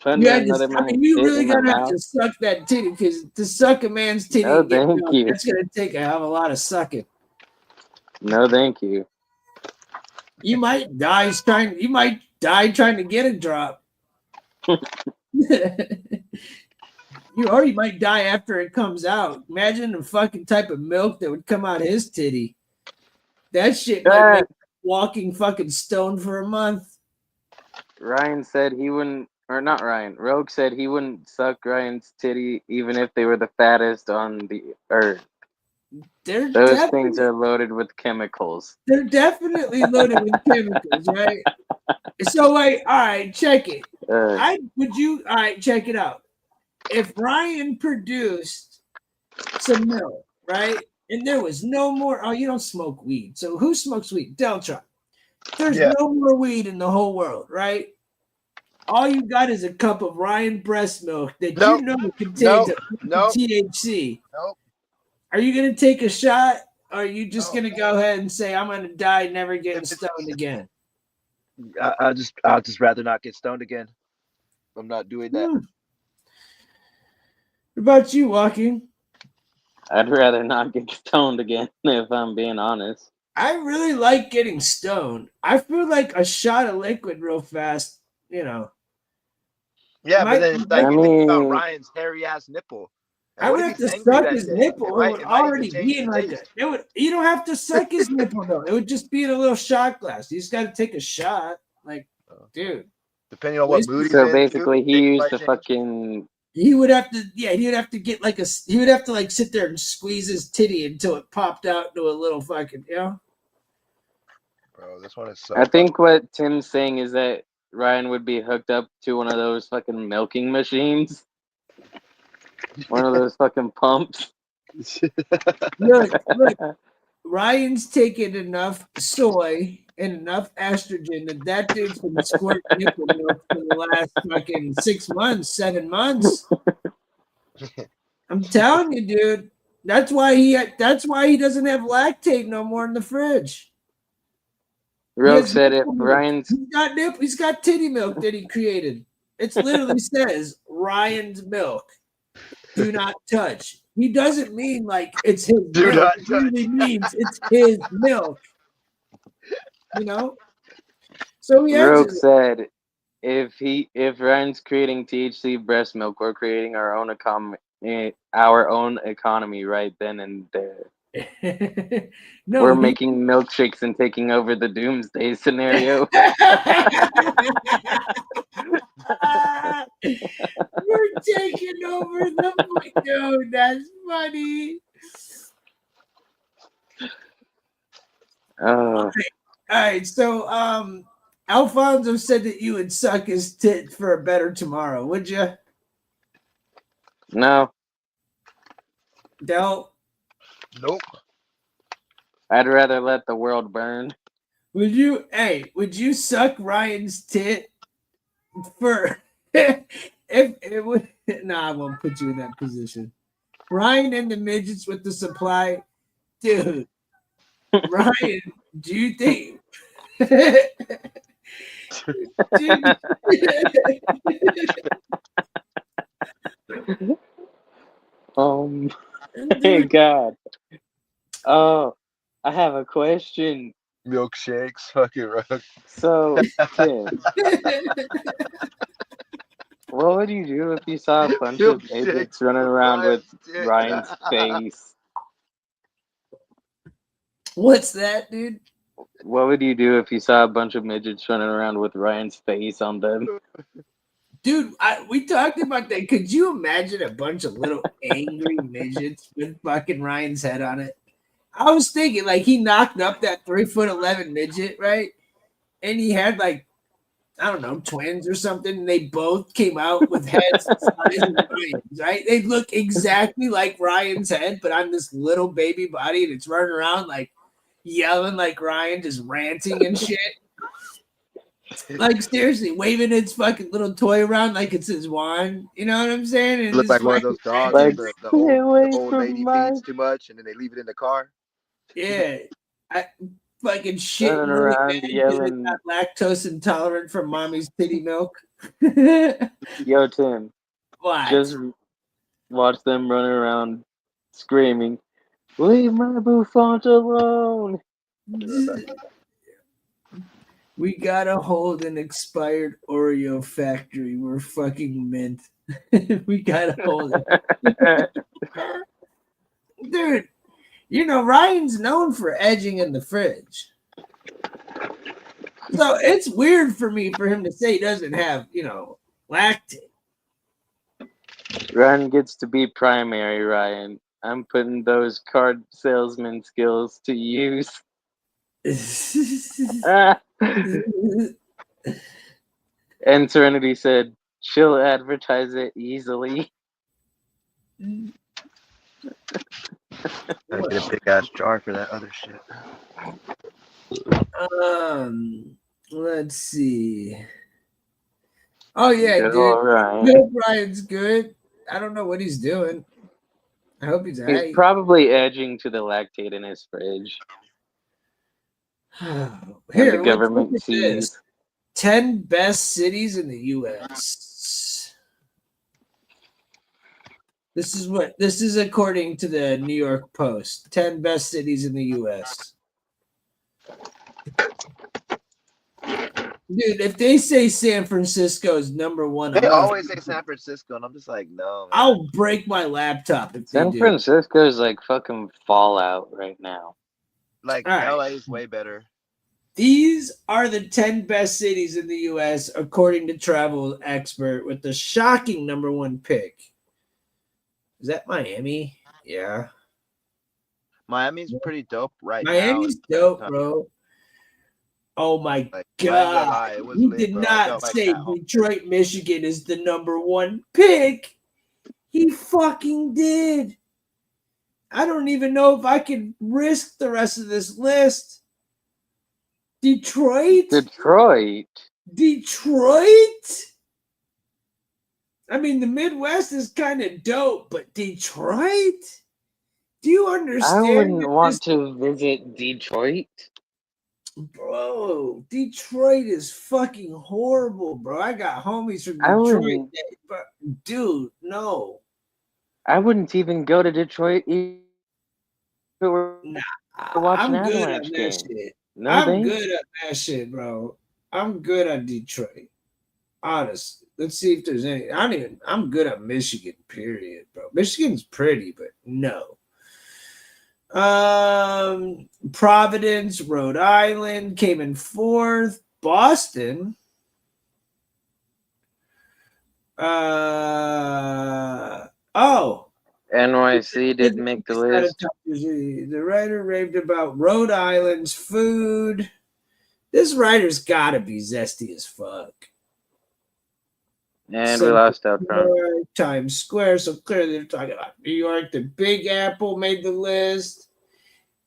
putting You had another to, I mean, man's you tit really in my gotta have mouth. to suck that titty because to suck a man's titty No, and get thank milk, you. that's gonna take a hell of a lot of sucking. No, thank you. You might die trying to get a drop. You might die after it comes out. Imagine the fucking type of milk that would come out his titty. That shit might make Walking fucking stoned for a month. Ryan said he wouldn't, or not Ryan. Rogue said he wouldn't suck Ryan's titty even if they were the fattest on the earth. Those things are loaded with chemicals. They're definitely loaded with chemicals, right? So, like, all right, check it. All right, check it out. If Ryan produced some milk, right, and there was no more, you don't smoke weed. So who smokes weed? Deltron. There's no more weed in the whole world, right? All you got is a cup of Ryan breast milk that you know contains THC. Nope. Are you gonna take a shot, or are you just gonna go ahead and say, "I'm gonna die, never getting stoned again"? I'll just rather not get stoned again. I'm not doing that. What about you, Walking? I'd rather not get stoned again, if I'm being honest. I really like getting stoned. I feel like a shot of liquid real fast, you know. Yeah, but then it's like you think about Ryan's hairy ass nipple. I would have to suck his nipple. It would already be in like you don't have to suck his nipple though. It would just be in a little shot glass. You just got to take a shot, like, dude. Depending on what mood he's so in. Basically, he used the fucking. He would have to, he would have to get like he would have to like sit there and squeeze his titty until it popped out into a little fucking, Bro, this one is so. I think what Tim's saying is that Ryan would be hooked up to one of those fucking milking machines. One of those fucking pumps. Look, Ryan's taking enough soy and enough estrogen that dude's been squirting nipple milk for the last fucking 6 months, 7 months. I'm telling you, dude. That's why he doesn't have lactate no more in the fridge. Rogue said if Ryan's he's got titty milk that he created. It literally says Ryan's milk. Do not touch. He doesn't mean like it's his milk. It really means it's his milk. You know? So Rogue said if Ryan's creating THC breast milk, we're creating our own economy right then and there. No, we're making milkshakes and taking over the doomsday scenario. We're taking over the dude. That's funny. All right. So, Alfonso said that you would suck his tit for a better tomorrow. Would you? No. Del? Nope. I'd rather let the world burn. Would you suck Ryan's tit for if it would? Nah, I won't put you in that position. Ryan and the midgets with the supply, dude. Ryan, do you think? Hey God. Oh, I have a question. Milkshakes, fucking rough. So, Tim, what would you do if you saw a bunch of midgets running around with Ryan's face? What's that, dude? What would you do if you saw a bunch of midgets running around with Ryan's face on them? Dude, we talked about that. Could you imagine a bunch of little angry midgets with fucking Ryan's head on it? I was thinking, like, he knocked up that 3'11" midget, right? And he had, like, I don't know, twins or something. And they both came out with heads the size of Ryan's, right? They look exactly like Ryan's head, but on this little baby body, and it's running around, like, yelling like Ryan, just ranting and shit. Like, seriously, waving its fucking little toy around like it's his wand. You know what I'm saying? And Look it's like one of those dogs Like, that the stay away old from lady my feeds too much and then they leave it in the car. yeah, I fucking shit running really around bad 'cause yelling, it's not lactose intolerant from mommy's titty milk. "Yo, Tim, What? just watch them running around screaming, 'Leave my bouffant alone!'" We gotta hold an expired Oreo factory. We're fucking mint. We gotta hold it. Dude, you know, Ryan's known for edging in the fridge. So it's weird for me for him to say he doesn't have, you know, lactate. Ryan gets to be primary, Ryan. I'm putting those card salesman skills to use. And Serenity said, "She'll advertise it easily." Gotta get a big ass jar for that other shit. Let's see. Oh yeah, Good dude. old Ryan. I hope Ryan's good. I don't know what he's doing. I hope he's He's alright. probably edging to the lactate in his fridge. Here, And the let's government look at sees. this. 10 best cities in the U.S. This is according to the New York Post. 10 best cities in the U.S. Dude, if they say San Francisco is number one, They always say San Francisco, and I'm just like, no. Man. I'll break my laptop if they San do. Francisco is like fucking Fallout right now. Like, All right. LA is way better. These are the 10 best cities in the U.S. according to Travel Expert, with the shocking number one pick. Is that Miami? Yeah. Miami's pretty dope right now. Miami's dope, bro. Oh my Like, I ain't gonna God. lie, it was He lit, did bro. I not felt like say at home. Detroit, Michigan is the number one pick. He fucking did. I don't even know if I can risk the rest of this list. Detroit? Detroit? I mean, the Midwest is kind of dope, but Detroit? Do you understand? I wouldn't want to visit Detroit. Bro, Detroit is fucking horrible, bro. I got homies from I Detroit. wouldn't- But dude, no. I wouldn't even go to Detroit if it were watching I'm an good on Avalanche that game. shit. No I'm thanks. good at that shit, bro. I'm good on Detroit. Honestly. Let's see if there's any. I'm good at Michigan, period, bro. Michigan's pretty, but no. Providence, Rhode Island came in fourth. Boston. NYC did make the list. The writer raved about Rhode Island's food. This writer's got to be zesty as fuck. And we lost out front. Times Square. So clearly they're talking about New York. The Big Apple made the list.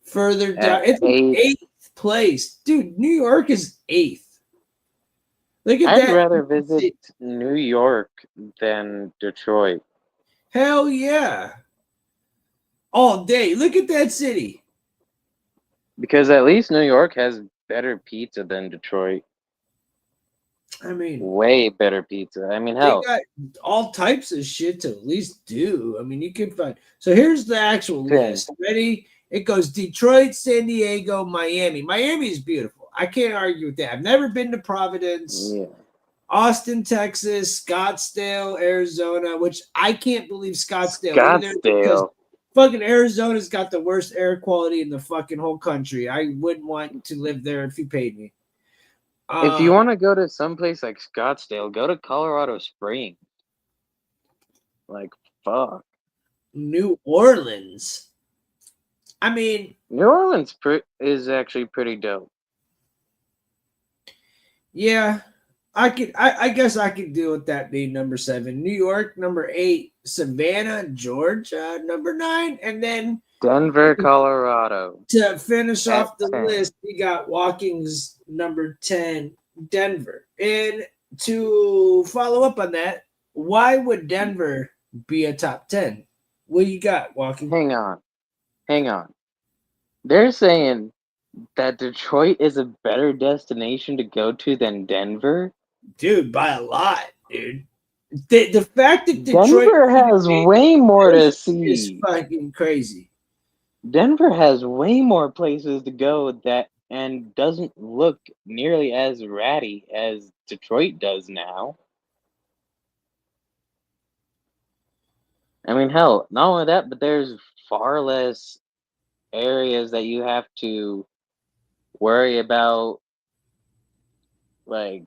Further down, it's eighth place. Dude, New York is eighth. Look at that. I'd rather visit New York than Detroit. Hell yeah. All day. Look at that city. Because at least New York has better pizza than Detroit. I mean, way better pizza. I mean, hell, they got all types of shit to at least do. I mean, you can find. So here's the actual list. Ready? It goes Detroit, San Diego, Miami. Miami is beautiful. I can't argue with that. I've never been to Providence. Yeah. Austin, Texas, Scottsdale, Arizona, which I can't believe Scottsdale. Either because Fucking Arizona's got the worst air quality in the fucking whole country. I wouldn't want to live there if you paid me. If you want to go to someplace like Scottsdale, go to Colorado Springs. Like, fuck. New Orleans. I mean, New Orleans is actually pretty dope. yeah, I guess I could deal with that being number 7. New York, number 8. Savannah, Georgia, number 9. And then Denver, Colorado. to finish At off the 10. list, we got Walking's number 10, Denver. And to follow up on that, why would Denver be a top 10? What you got, Walking? Hang on. They're saying that Detroit is a better destination to go to than Denver? Dude, by a lot, dude. The fact that Detroit Denver has way more to is see. fucking crazy. Denver has way more places to go and doesn't look nearly as ratty as Detroit does now. I mean, hell, not only that, but there's far less areas that you have to worry about, like,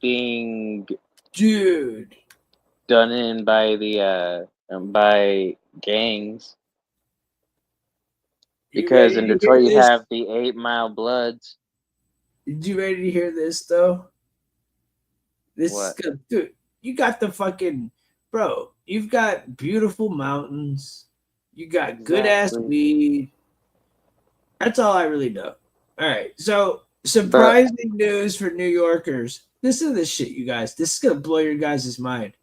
being Dude, done in by by gangs. Because in Detroit you have the 8 Mile Bloods. You ready to hear this though? This What? is good, dude. You got the fucking bro. You've got beautiful mountains. You got good ass Exactly. weed. That's all I really know. All right. So surprising news for New Yorkers. Listen to this shit, you guys. This is gonna blow your guys' mind.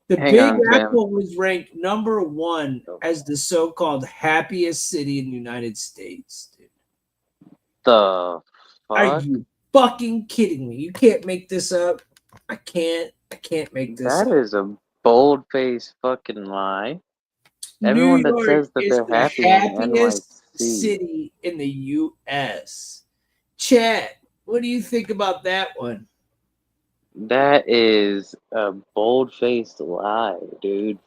The Hang Big on, Tim. Apple was ranked number 1 as the so-called happiest city in the United States. Dude. The Are fuck? you fucking kidding me? You can't make this up. I can't make this That up. is a bold-faced fucking lie. Everyone New that York says that is they're the happy in happiest NYC. city in the U.S. Chad, what do you think about that one? That is a bold-faced lie, dude.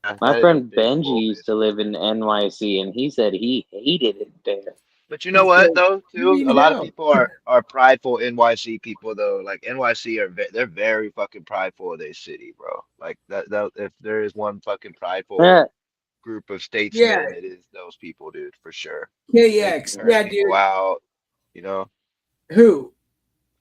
That My is a friend big Benji bull. used to live in NYC, and he said he hated it there. But you know what So, though, you too? need A lot of help. people are prideful NYC people though. Like NYC they're very fucking prideful of their city, bro. Like that if there is one fucking prideful Yeah, group of Yeah, statesmen, it is those people, dude, for sure. They KX. curse Yeah, people dude. out, you know. Who?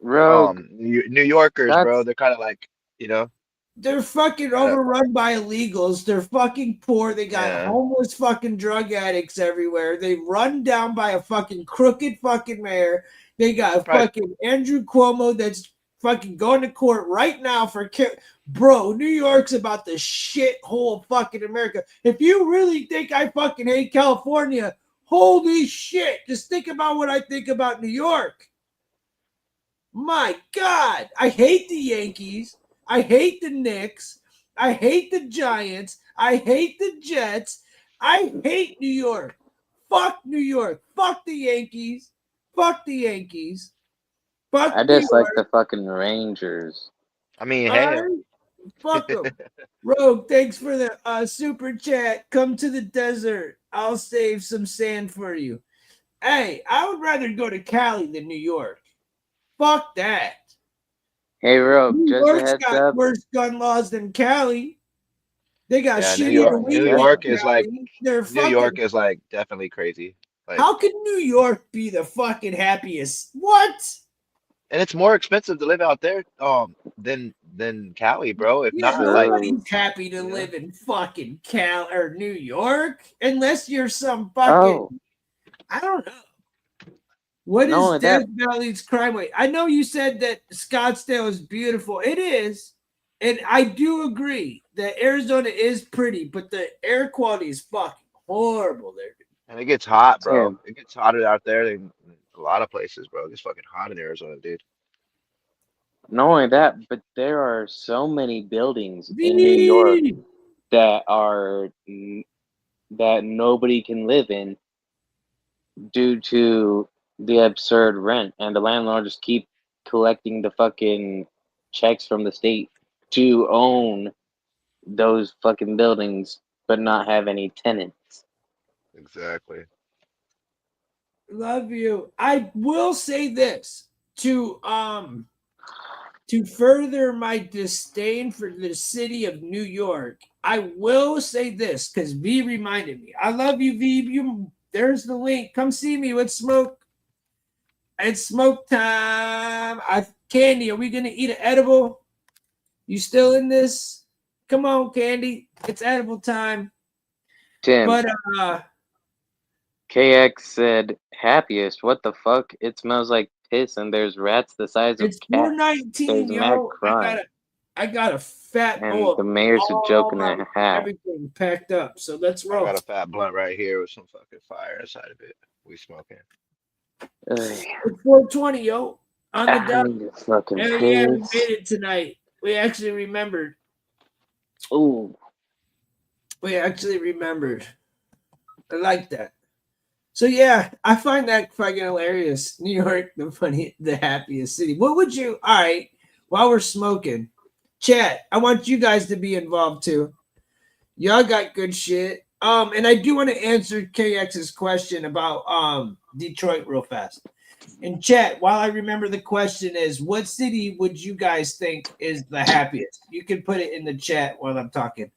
Rogue. New Yorkers, bro. That's They're kind of like, you know, They're fucking uh, overrun by illegals. They're fucking poor. They got yeah, homeless fucking drug addicts everywhere. They run down by a fucking crooked fucking mayor. They got probably fucking Andrew Cuomo that's fucking going to court right now for bro. New York's about the shithole fucking America. If you really think I fucking hate California, holy shit! Just think about what I think about New York. My God, I hate the Yankees. I hate the Knicks. I hate the Giants. I hate the Jets. I hate New York. Fuck New York. Fuck the Yankees. Fuck the Yankees. Fuck I New just like York. the fucking Rangers. I mean, All hey, right? Fuck them. Rogue, thanks for the super chat. Come to the desert. I'll save some sand for you. Hey, I would rather go to Cali than New York. Fuck that. Hey, Rogue, New just a York's heads got up. worse gun laws than Cali. They got yeah, shittier New weed York than is like Cali. They're New York fucking. is like definitely crazy. Like, How can New York be the fucking happiest? What? and it's more expensive to live out there, than Cali, bro. If Yeah, not, like, True. nobody's happy to you know, live in fucking Cal or New York unless you're some fucking. Oh, I don't know. What not is only Death that, Valley's crime rate? I know you said that Scottsdale is beautiful. It is. And I do agree that Arizona is pretty, but the air quality is fucking horrible there. and it gets hot, bro. Tim, It gets hotter out there than a lot of places, bro. It gets fucking hot in Arizona, dude. not only that, but there are so many buildings in New York Dude. that that nobody can live in due to the absurd rent, and the landlord just keep collecting the fucking checks from the state to own those fucking buildings but not have any tenants. Exactly. Love you. I will say this to further my disdain for the city of New York. I will say this because V reminded me. I love you, V. There's the link. Come see me with smoke. It's smoke time. Candy, are we gonna eat an edible? You still in this? Come on, Candy. It's edible time. Tim, But KX said, happiest. What the fuck? It smells like piss and there's rats the size of it's cats. 419, There's Matt yo. crying. I got a fat And bowl. the mayor's a joke and a half. Everything packed up. So let's I roll. got a fat blunt right here with some fucking fire inside of it. We smoking. It's 420, yo. On the I dot. need a fucking Hell yeah, we piss. made it tonight. We actually remembered. Ooh. We actually remembered. I like that. So yeah, I find that fucking hilarious. New York, the happiest city. What would you? All right, while we're smoking, chat. I want you guys to be involved too. Y'all got good shit. And I do want to answer KX's question about Detroit real fast. In chat, while I remember the question is, what city would you guys think is the happiest? You can put it in the chat while I'm talking.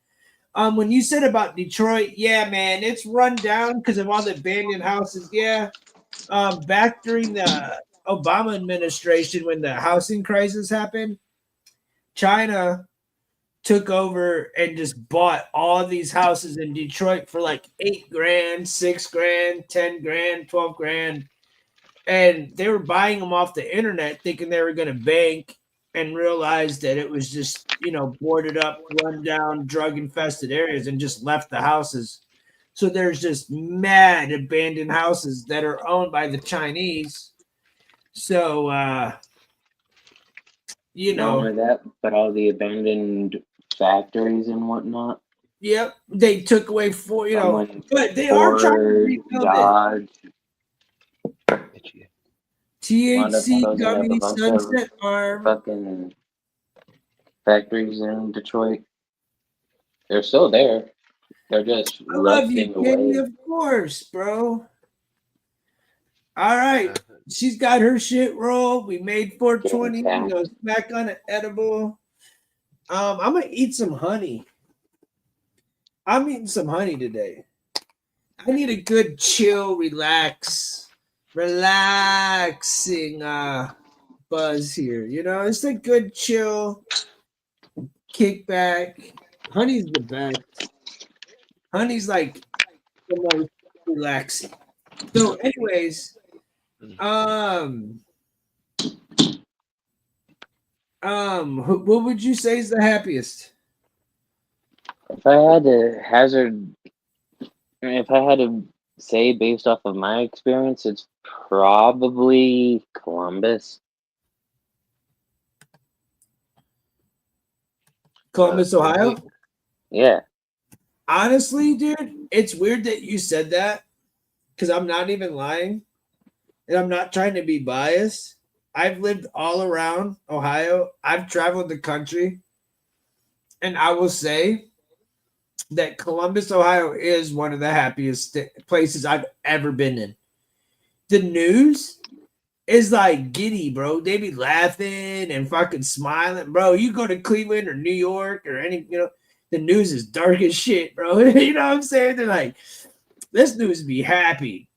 When you said about Detroit, yeah, man, it's run down because of all the abandoned houses. Yeah. Back during the Obama administration, when the housing crisis happened, China took over and just bought all these houses in Detroit for like $8 grand, $6 grand, 10 grand, 12 grand. And they were buying them off the internet thinking they were going to bank, and realized that it was just, boarded up, run down, drug infested areas, and just left the houses. So there's just mad abandoned houses that are owned by the Chinese. So, Not only that, but all the abandoned factories and whatnot. Yep, they took away but they are trying to rebuild Dodge. it. THC Gummy Sunset Farm. Fucking factories in Detroit. They're still there. They're just I love you, rusting Kenny, away. of course, bro. All right. She's got her shit rolled. We made 420. We go back on an edible. I'm gonna eat some honey. I'm eating some honey today. I need a good chill, relaxing buzz here. It's a good chill kickback. Honey's the best. Honey's like the most relaxing. So, anyways, what would you say is the happiest? If I had to say based off of my experience, it's probably Columbus. Columbus, Ohio? Yeah. Honestly, dude, it's weird that you said that, because I'm not even lying, and I'm not trying to be biased. I've lived all around Ohio. I've traveled the country, and I will say that Columbus, Ohio is one of the happiest places I've ever been in. The news is like giddy, bro. They be laughing and fucking smiling. Bro, you go to Cleveland or New York or the news is dark as shit, bro. You know what I'm saying? They're like, this news be happy.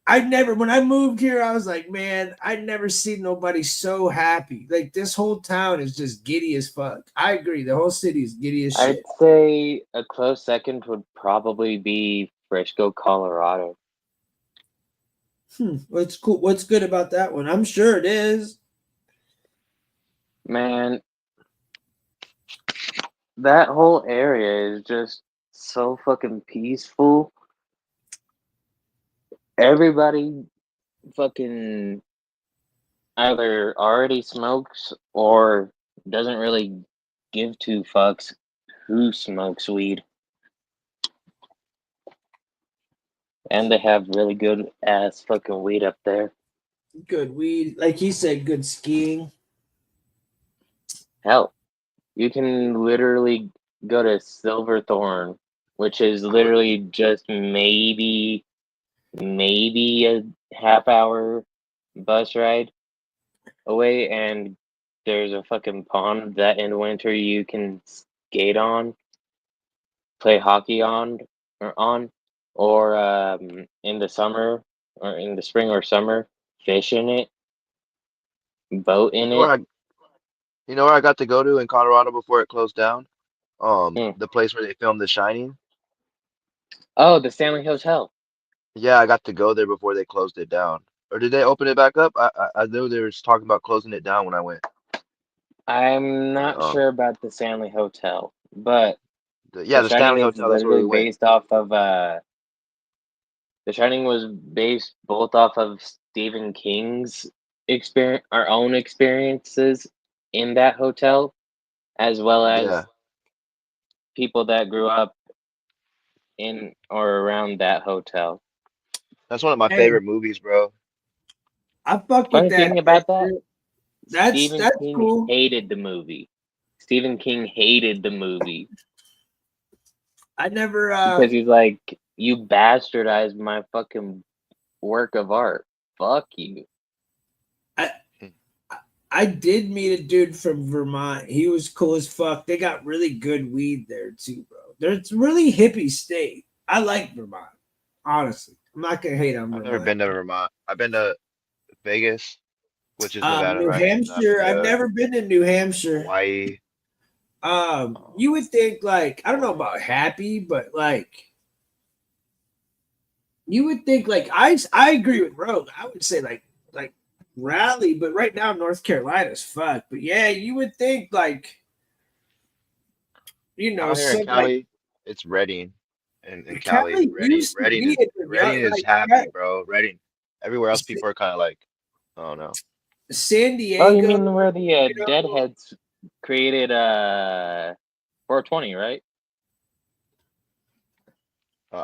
When I moved here, I was like, man, I'd never seen nobody so happy. Like, this whole town is just giddy as fuck. I agree. The whole city is giddy as shit. I'd say a close second would probably be Frisco, Colorado. What's cool? What's good about that one? I'm sure it is. Man, that whole area is just so fucking peaceful. Everybody fucking either already smokes or doesn't really give two fucks who smokes weed. And they have really good ass fucking weed up there. Good weed. Like he said, good skiing. Hell, you can literally go to Silverthorne which is literally just maybe a half-hour bus ride away, and there's a fucking pond that in winter you can skate on, play hockey on, or in the summer or in the spring or summer, fish in it, boat You in know where it. you know where I got to go to in Colorado before it closed down? Hmm. The place where they filmed The Shining. Oh, the Stanley Hotel. Yeah, I got to go there before they closed it down. Or did they open it back up? I knew they were talking about closing it down when I went. I'm But not sure about the Stanley Hotel, but yeah, The the Shining Stanley is Hotel. That's where literally we went. based off of The Shining was based both off of Stephen King's experience, our own experiences in that hotel, as well Yeah, as people that grew up in or around that hotel. that's one of my Hey, favorite movies, bro. I fuck with Funny that. thing about that, Stephen That's King cool. hated the movie. Stephen King hated the movie I never because he's like, "You bastardized my fucking work of art. Fuck you." I I did meet a dude from Vermont. He was cool as fuck. They got really good weed there too, bro. There's really hippie state. I like Vermont. Honestly. I'm not gonna hate on I've never Vermont. been to Vermont. I've been to Vegas, which is Nevada, New right? And I've Hampshire. been I've to never been to New Hampshire. Hawaii. You would think like I don't know about happy, but like you would think like I agree with Rogue. I would say like Raleigh, but right now North Carolina's fuck. But yeah, you would think like Out here in some like Cali, it's Redding, and Cali. Cali used to be Redding is happy, bro. Redding. Everywhere else, people are kind of like, oh no. San Oh, you Diego, mean where the you know, Deadheads created 420, right?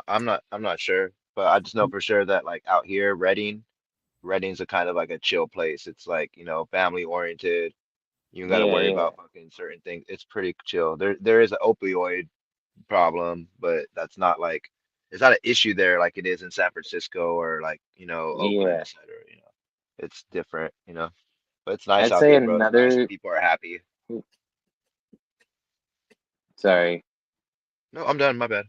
I'm not sure, but I just know for sure that like out here, Redding's a kind of like a chill place. It's like, family oriented. You don't got to Yeah, worry yeah. about fucking certain things. It's pretty chill. There is an opioid problem, but that's not like it's not an issue there like it is in San Francisco or like, Oakland, Yeah. etc. It's different. But it's nice I'd out say there, bro. It's nice. another, People are happy. sorry. No, I'm done. My bad.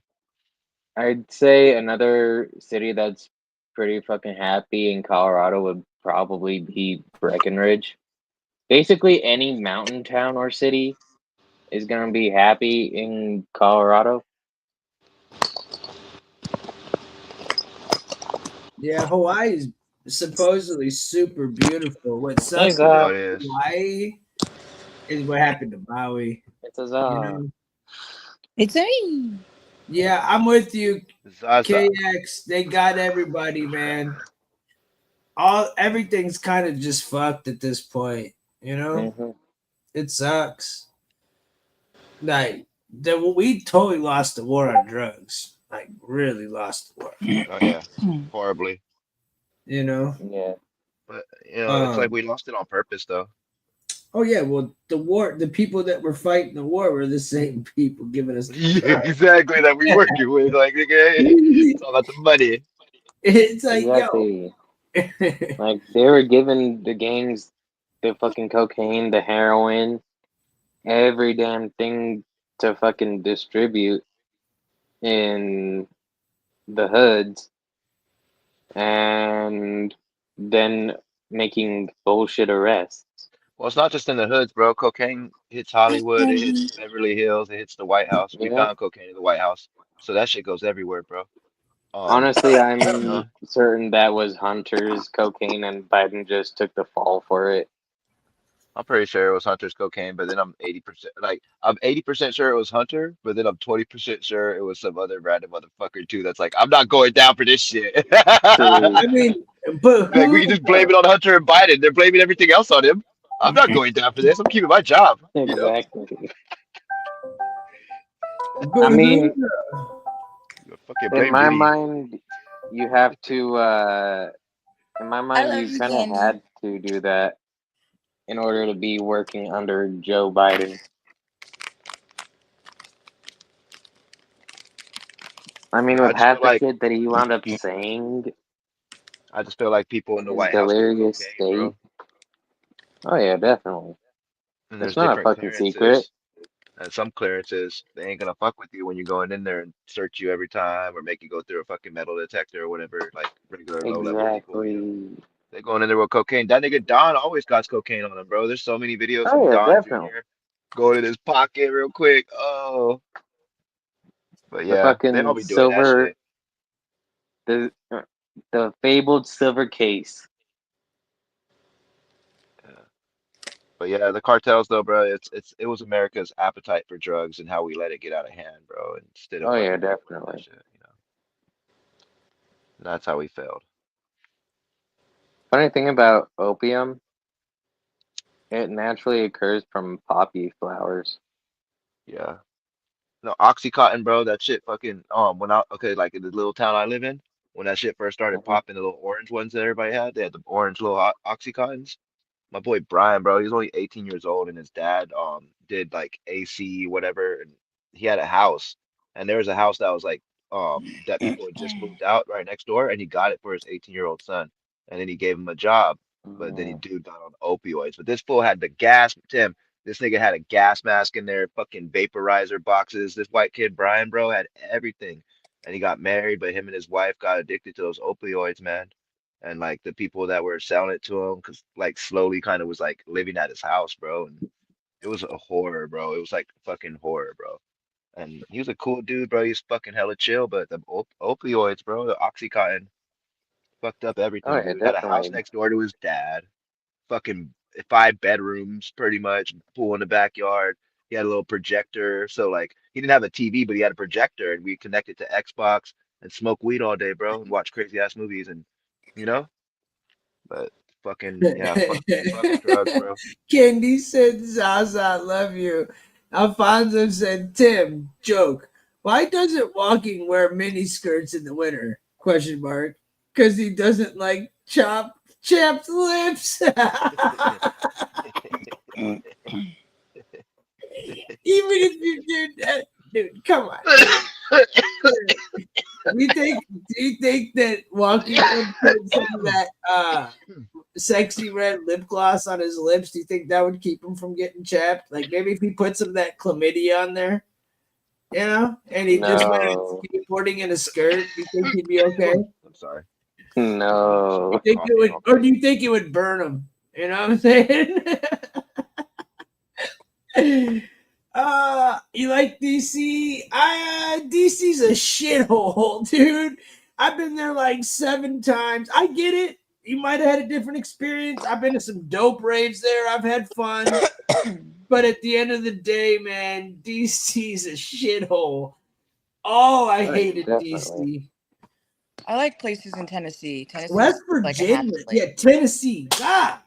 I'd say another city that's pretty fucking happy in Colorado would probably be Breckenridge. Basically, any mountain town or city is gonna be happy in Colorado. yeah, Hawaii is supposedly super beautiful. What Hey, sucks Zah. No, about it is. Hawaii is what happened to Maui. It's a You Zah. know? It's me. Yeah, I'm with you, Zaza. KX. They got everybody, man. Everything's kind of just fucked at this point. Mm-hmm. It sucks. Like we totally lost the war on drugs. Like really lost the war. Oh yeah, horribly. You know. Yeah. But it's like Um. we lost it on purpose, though. Oh yeah. Well, the people that were fighting the war were the same people giving us the Yeah, drugs. exactly. That we working with, like, okay, it's all about the money. It's like yo. Exactly. Like they were giving the gangs the fucking cocaine, the heroin, every damn thing to fucking distribute in the hoods, and then making bullshit arrests. Well, it's not just in the hoods, bro. Cocaine hits Hollywood, it hits Beverly Hills, it hits the White House. We Yeah. found cocaine in the White House, so that shit goes everywhere, bro. Um, Honestly, you know, I'm certain that was Hunter's cocaine and Biden just took the fall for it. I'm pretty sure it was Hunter's cocaine, but then I'm 80% like I'm 80% sure it was Hunter, but then I'm 20% sure it was some other random motherfucker too. That's like, I'm not going down for this shit. True. I mean, but Like we who? can just blame it on Hunter and Biden. They're blaming everything else on him. I'm not going down for this. I'm keeping my job. Exactly. I But mean, who? Fucking in blame my Diddy. mind, you have to, in my I mind, love you you, kind of Candy. had to do that in order to be working under Joe Biden. I mean, I with just feel half the like shit that he wound up saying people in in the his White House do delirious cocaine, state. bro. Oh yeah, definitely. And It's there's not a different fucking secret. clearances. And some clearances, they ain't gonna fuck with you when you're going in there and search you every time or make you go through a fucking metal detector or whatever, like regular low level people, you know. Exactly. They going in there with cocaine. That nigga Don always got cocaine on him, bro. There's so many videos Oh of yeah, Don definitely. Jr. going in his pocket real quick. Oh, but The yeah, they all fucking be doing that silver, shit. the the fabled silver case. Yeah. But yeah, the cartels though, bro, it was America's appetite for drugs and how we let it get out of hand, bro, instead of Oh yeah, fucking regulating that definitely. shit, you know. That's how we failed. Funny thing about opium, it naturally occurs from poppy flowers. Yeah. No, Oxycontin, bro, that shit fucking when I okay, like in the little town I live in, when that shit first started Mhm. popping, the little orange ones that everybody had, they had the orange little Oxycontins. My boy Brian, bro, he's only 18 years old, and his dad did like AC whatever, and he had a house, and there was a house that was like that people had just moved out right next door, and he got it for his 18-year-old son, and then he gave him a job, but then he Mm. dude got on opioids. But this fool had the gas, Tim. This nigga had a gas mask in there, fucking vaporizer boxes. This white kid Brian, bro, had everything, and he got married, but him and his wife got addicted to those opioids, man, and like the people that were selling it to him, because like slowly kind of was like living at his house, bro. And it was a horror, bro. It was like fucking horror, bro. And he was a cool dude, bro. He's fucking hella chill, but the opioids, bro, the Oxycontin fucked up Oh everything, yeah, dude. Had a house definitely. next door to his dad, fucking 5 bedrooms, pretty much, pool in the backyard. He had a little projector, so like he didn't have a TV, but he had a projector, and we connected to Xbox and smoke weed all day, bro, and watch crazy ass movies, and you know. But fucking yeah, fuck drugs, bro. Candy said, Zaza, love you. Alfonso said, Tim, joke. Why doesn't Walking wear mini skirts in the winter? Question mark. Because he doesn't like chapped lips. Even if you do that, dude, come on. Do you think that Walking would put some of that sexy red lip gloss on his lips? Do you think that would keep him from getting chapped? Like maybe if he put some of that chlamydia on there, you know, and he just went out No, skateboarding in a skirt, do you think he'd be okay? I'm sorry. no. Think it Coughing would, all or do crazy. you think it would burn him? You know what I'm saying? You like DC? DC's a shithole, dude. I've been there like 7 times. I get it. You might have had a different experience. I've been to some dope raves there. I've had fun. But at the end of the day, man, DC's a shithole. Oh, I Oh yeah, hated definitely. DC. I like places in Tennessee. Tennessee West is like a happy Virginia. place. Yeah, Tennessee. God,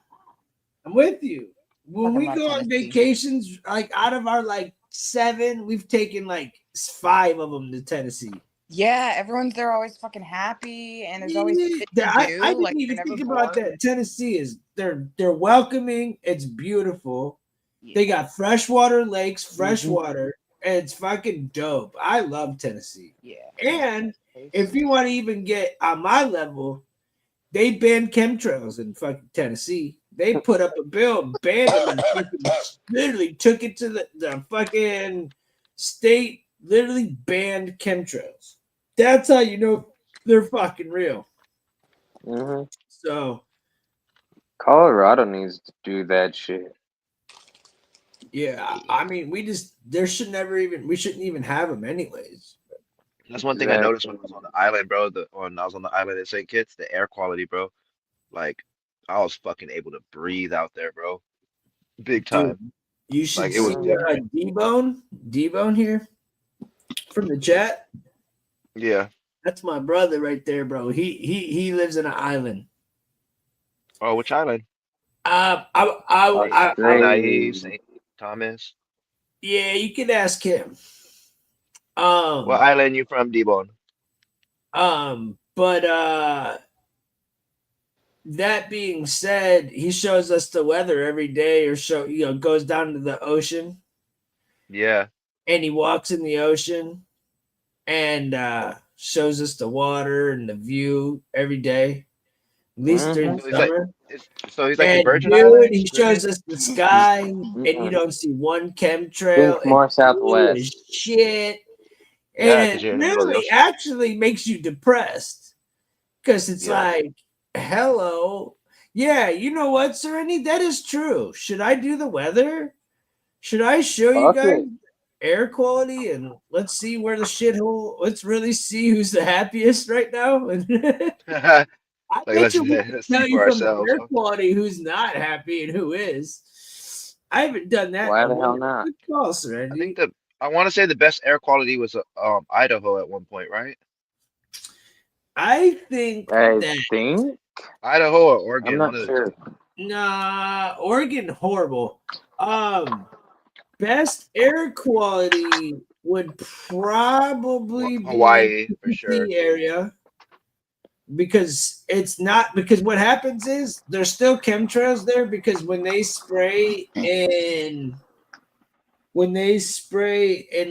I'm with you. When Fucking we love go on Tennessee. vacations, like out of our like 7, we've taken like 5 of them to Tennessee. Yeah, everyone's there always fucking happy, and there's always shit to I do. didn't Like even you're never think about bored. that. Tennessee is they're welcoming. It's beautiful. Yeah. They got freshwater lakes, fresh Mhm. water, and it's fucking dope. I love Tennessee. Yeah. And if you want to even get on my level, they banned chemtrails in fucking Tennessee. They put up a bill, banned them, and fucking literally took it to the fucking state, literally banned chemtrails. That's how you know they're fucking real. Hmm. So, Colorado needs to do that shit. yeah, I mean, we shouldn't even have them anyways. That's one thing I noticed when I Exactly. was on the island, bro. When I was on the island in St. Kitts, the air quality, bro. Like I was fucking able to breathe out there, bro. Big Dude, time. you Like should it was see Mm. different. D-Bone here from the chat. Yeah. That's my brother right there, bro. He lives in an island. Oh, which island? St. Naive, Australia. St. Thomas. Yeah, you can ask him. What island you from, D-Bone? But that being said, he shows us the weather every day, or goes down to the ocean Yeah. and he walks in the ocean and shows us the water and the view every day, at least during the So he's like, summer. so he's like the And Virgin dude, he Islands. shows Really? us the sky, and you don't see one chemtrail. Think And more blue as southwest. shit. Yeah, And because it you're in the middle of the really ocean. actually makes you depressed because it's Yeah. like, hello. Yeah, you know what, Serenity? That is true. Should I do the weather? Should I show you Fuck guys it. air quality and let's see where the shithole? Let's really see who's the happiest right now. I Like bet you we can let's see tell you for from the ourselves. air quality who's not happy and who is. I haven't done that Why in a the hell while. not? Good call, I think Serenity. I want to say the best air quality was Idaho at one point, right? I think I that think. Idaho or I'm Oregon, one not of the sure. two. nah, Oregon horrible. Best air quality would probably be in Hawaii for the sure. DC area because it's not because what happens is there's still chemtrails there because when they spray in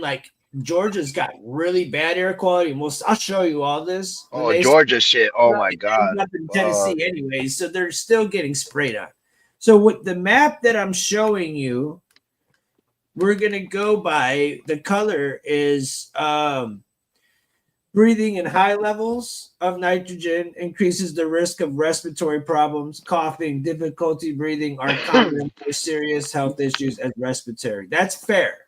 like Georgia's got really bad air quality. I'll show you all this when Oh, they Georgia shit. Oh well, my it ends God. up in Fuck. Tennessee anyways, so they're still getting sprayed on. So with the map that I'm showing you, we're gonna go by the color is breathing in high levels of nitrogen increases the risk of respiratory problems, coughing, difficulty breathing are common more serious health issues as respiratory. That's fair.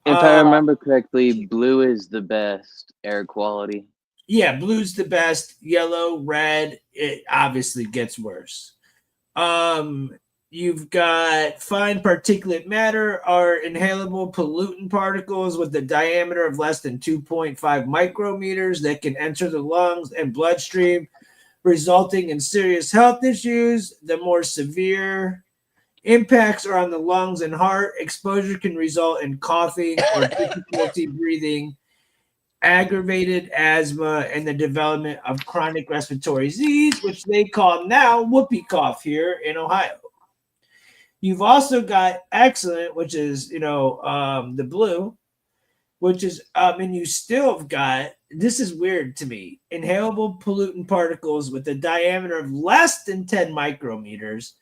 If I remember correctly, blue is the best air quality. Yeah, blue's the best. Yellow, red, it obviously gets worse. You've got fine particulate matter are inhalable pollutant particles with a diameter of less than 2.5 micrometers that can enter the lungs and bloodstream, resulting in serious health issues. The more severe impacts are on the lungs and heart. Exposure can result in coughing or difficulty breathing, aggravated asthma, and the development of chronic respiratory disease, which they call now whoopee cough here in Ohio. You've also got excellent, which is the blue, which is and you still have got this is weird to me inhalable pollutant particles with a diameter of less than 10 micrometers,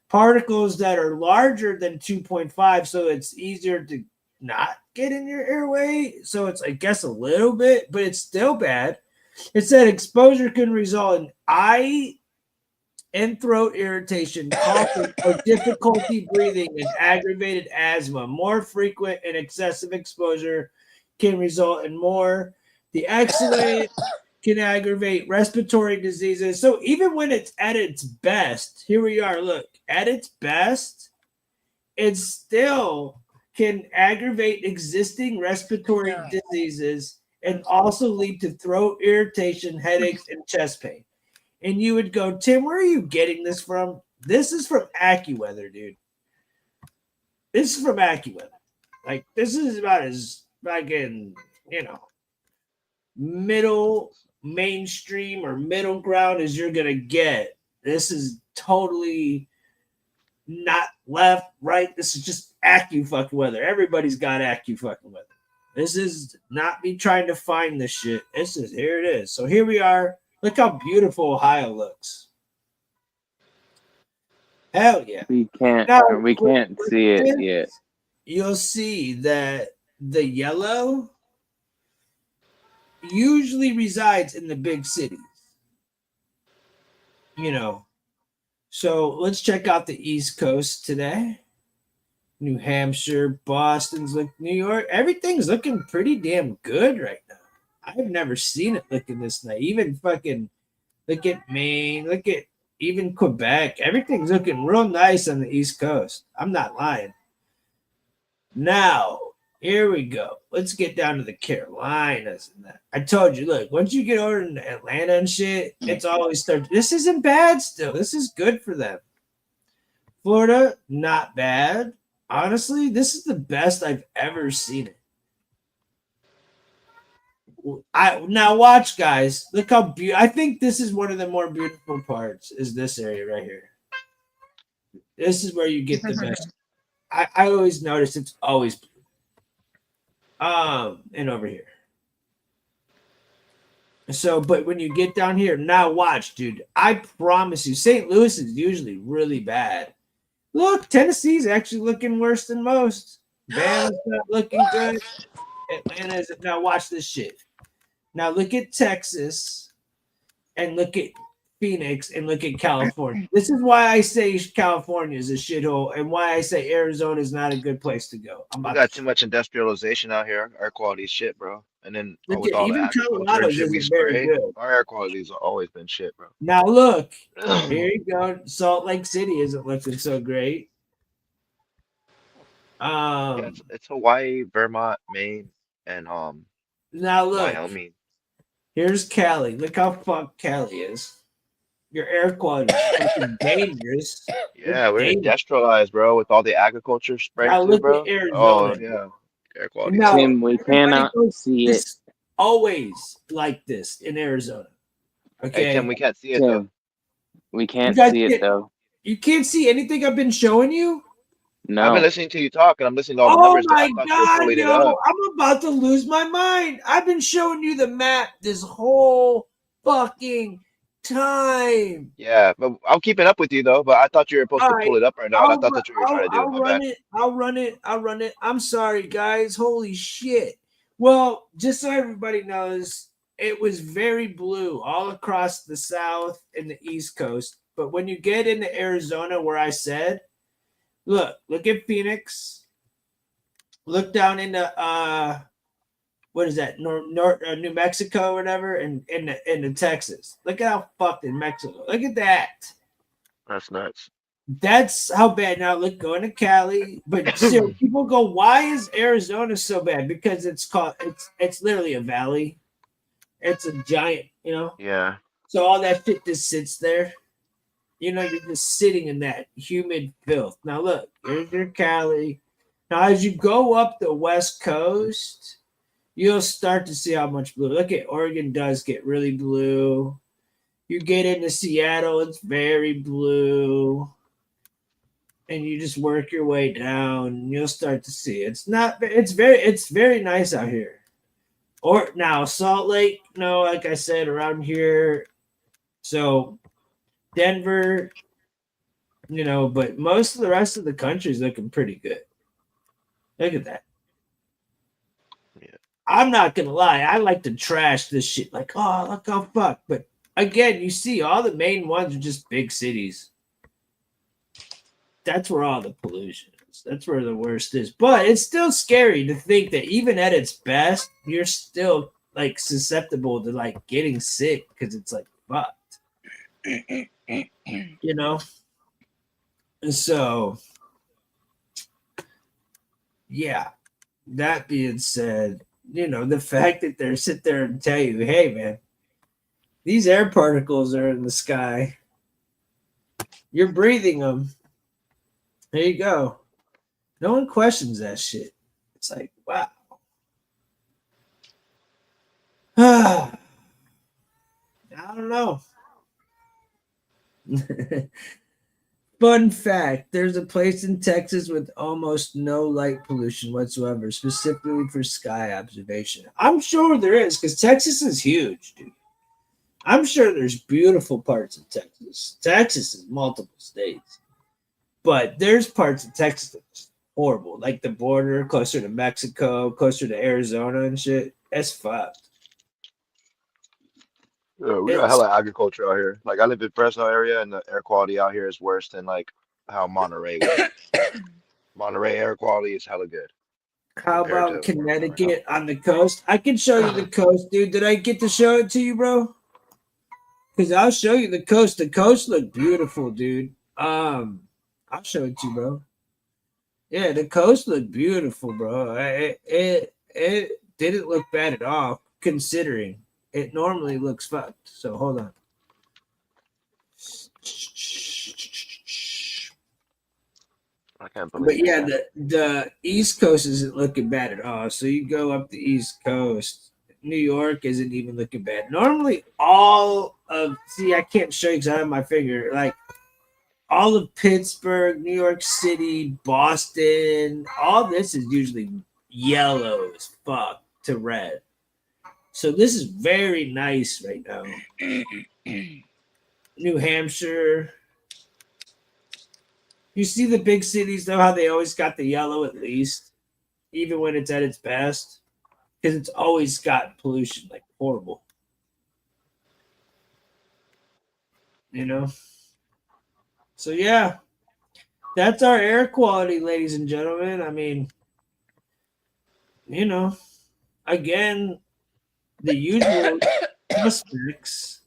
particles that are larger than 2.5, so it's easier to not get in your airway. So it's I guess a little bit, but it's still bad. It said exposure can result in eye and throat irritation, coughing, or difficulty breathing and aggravated asthma. More frequent and excessive exposure can result in more. The excellent can aggravate respiratory diseases. So even when it's at its best, here we are. Look, at its best, it still can aggravate existing respiratory diseases and also lead to throat irritation, headaches, and chest pain. And you would go, Tim, where are you getting this from? This is from AccuWeather, dude. This is from AccuWeather. Like, this is about as fucking, middle mainstream or middle ground as you're going to get. This is totally not left, right. This is just fucking weather. Everybody's got fucking weather. This is not me trying to find this shit. This is here it is. So here we are. Look how beautiful Ohio looks. Hell yeah. We can't see it yet. You'll see that the yellow usually resides in the big cities. So let's check out the East Coast today. New Hampshire, Boston's New York. Everything's looking pretty damn good right now. I've never seen it looking this nice. Even fucking look at Maine, look at even Quebec. Everything's looking real nice on the East Coast. I'm not lying. Now, here we go. Let's get down to the Carolinas and that. I told you, look, once you get over to Atlanta and shit, it's always start. This isn't bad still. This is good for them. Florida, not bad. Honestly, this is the best I've ever seen it. Now watch, guys. Look how beautiful. I think this is one of the more beautiful parts. Is this area right here? This is where you get the best. I always notice it's always blue. And over here. So, but when you get down here, now watch, dude. I promise you, St. Louis is usually really bad. Look, Tennessee's actually looking worse than most. Bama's not looking good. Atlanta's now watch this shit. Now look at Texas and look at Phoenix and look at California. This is why I say California is a shithole and why I say Arizona is not a good place to go. We got too much industrialization out here. Air quality is shit, bro. And then Look with at all the even agriculture and Colorado's shit we isn't very spray, good. our air quality's always been shit, bro. Now look, here you go. Salt Lake City isn't looking so great. Yeah, it's Hawaii, Vermont, Maine, and Now look, Wyoming. here's Cali. Look how fucked Cali is. Your air quality is fucking dangerous. Yeah, we're dangerous. industrialized, bro, with all the agriculture spray Now too, look bro. at Arizona. Oh yeah, air quality. Now, Tim, we cannot see it. it's always like this in Arizona. Okay. Hey Tim, we can't see it Tim, though. we can't guys see it can't- though. You can't see anything I've been showing you? I've been No. listening to you talk, and I'm listening to all the Oh numbers. But my I thought you were god, pulling it yo! up. I'm about to lose my mind. I've been showing you the map this whole fucking time. Yeah, but I'm keeping up with you though. But I thought you were supposed to pull it up right now, and I thought that's what you were trying to do. My bad. I'll run it. I'm sorry, guys. Holy shit. Well, just so everybody knows, it was very blue all across the South and the East Coast. But when you get into Arizona, where I said, look at Phoenix. Look down into what is that? New Mexico or whatever, and into Texas. Look at how fucked in Mexico. Look at that. That's nuts. That's how bad. Now look, going to Cali, but still, people go, why is Arizona so bad? Because it's literally a valley. It's a giant, Yeah. So all that shit just sits there. You're just sitting in that humid filth. Now look, here's your Cali. Now as you go up the West Coast, you'll start to see how much blue. Look at Oregon does get really blue. You get into Seattle, it's very blue. And you just work your way down, and you'll start to see it's very nice out here. Or now Salt Lake, no, like I said, around here. So Denver, but most of the rest of the country is looking pretty good. Look at that. Yeah. I'm not gonna lie, I like to trash this shit. Like, oh, look how fucked. But again, you see, all the main ones are just big cities. That's where all the pollution is. That's where the worst is. But it's still scary to think that even at its best, you're still like susceptible to like getting sick because it's like fucked. And so, yeah. That being said, the fact that they sit there and tell you, hey, man, these air particles are in the sky. You're breathing them. There you go. No one questions that shit. It's like, wow. I don't know. Fun fact, there's a place in Texas with almost no light pollution whatsoever, specifically for sky observation. I'm sure there is, because Texas is huge, dude. I'm sure there's beautiful parts of Texas. Texas is multiple states. But there's parts of Texas that's horrible, like the border, closer to Mexico, closer to Arizona and shit. That's fucked. Yeah, we got hella agriculture out here. Like I live in Fresno area, and the air quality out here is worse than like how Monterey was. Monterey air quality is hella good. How about Connecticut on the coast? I can show you the coast, dude. Did I get to show it to you, bro? Because I'll show you the coast. The coast looked beautiful, dude. I'll show it to you, bro. Yeah, the coast looked beautiful, bro. It didn't look bad at all, considering it normally looks fucked. So hold on. I can't believe it. But yeah, the East Coast isn't looking bad at all. So you go up the East Coast. New York isn't even looking bad. Normally, I can't show you because I have my finger. Like, all of Pittsburgh, New York City, Boston, all this is usually yellow as fuck to red. So this is very nice right now. New Hampshire. You see the big cities though, how they always got the yellow at least, even when it's at its best, because it's always got pollution like horrible. You know. So yeah, that's our air quality, ladies and gentlemen. I mean, you know, again, the usual suspects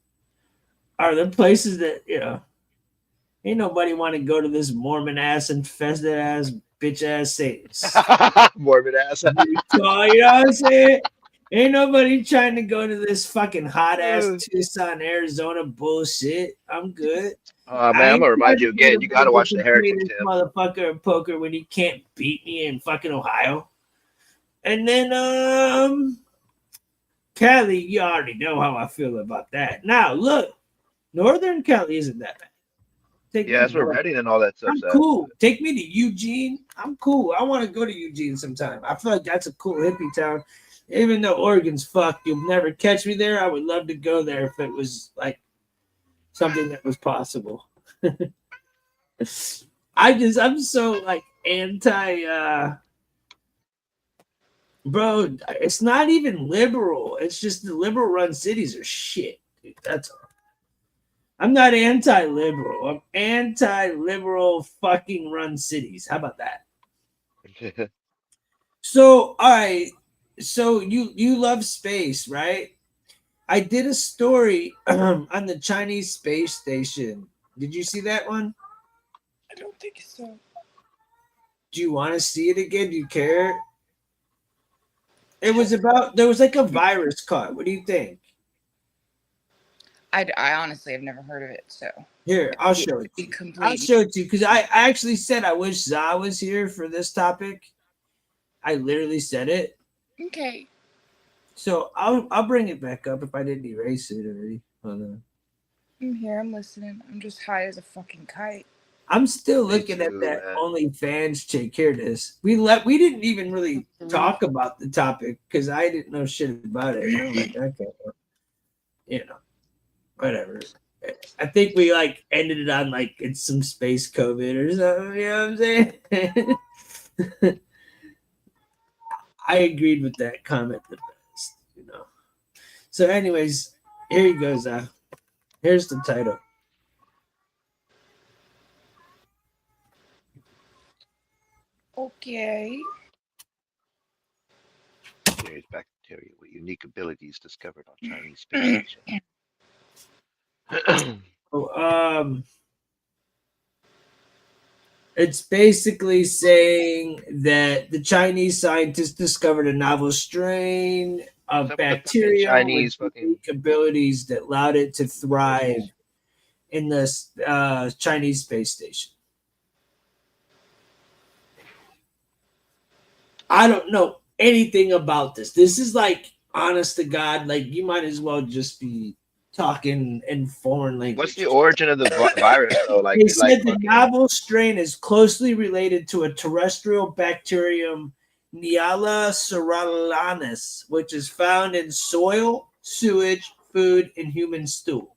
are the places that, ain't nobody want to go to this Mormon ass infested ass bitch ass Satan's. Morbid ass. So, you know what I'm saying? Ain't nobody trying to go to this fucking hot ass Tucson, Arizona bullshit. I'm good. Man, I I'm ain't gonna remind you trying to go again. You gotta watch the play Heretics, this Tim. motherfucker in poker when he can't beat me in fucking Ohio. And then Cali, you already know how I feel about that. Now look, Northern Cali isn't that bad. Yeah, that's where Reading and all that stuff's I'm at. cool. Take me to Eugene. I'm cool. I want to go to Eugene sometime. I feel like that's a cool hippie town. Even though Oregon's fucked, you'll never catch me there. I would love to go there if it was like something that was possible. I'm so like anti bro, it's not even liberal. It's just the liberal run cities are shit. Dude, that's all. I'm not anti-liberal. I'm anti-liberal fucking run cities. How about that? So, all right. So you love space, right? I did a story on the Chinese space station. Did you see that one? I don't think so. Do you want to see it again? Do you care? It was about there was like a virus caught. What do you think? I honestly have never heard of it. So Here, I'll show it to you. I'll show it to you because I actually said I wish Zah was here for this topic. I literally said it. Okay. So I'll bring it back up if I didn't erase it already. Hold on. I'm here. I'm listening. I'm just high as a fucking kite. I'm still looking at that OnlyFans chick. Here it is. We didn't even really talk about the topic because I didn't know shit about it. I'm like, okay, whatever. I think we like ended it on like it's some space COVID or something. You know what I'm saying? I agreed with that comment the best, So, anyways, here he goes. Here's the title. Okay. There's bacteria with unique abilities discovered on Chinese space station. It's basically saying that the Chinese scientists discovered a novel strain of bacteria Chinese with unique abilities that allowed it to thrive in the Chinese space station. I don't know anything about this. This is like, honest to God, like you might as well just be talking in foreign language. What's the origin of the virus, though? Like, they said the novel strain is closely related to a terrestrial bacterium, Niala cerularis, which is found in soil, sewage, food, and human stool,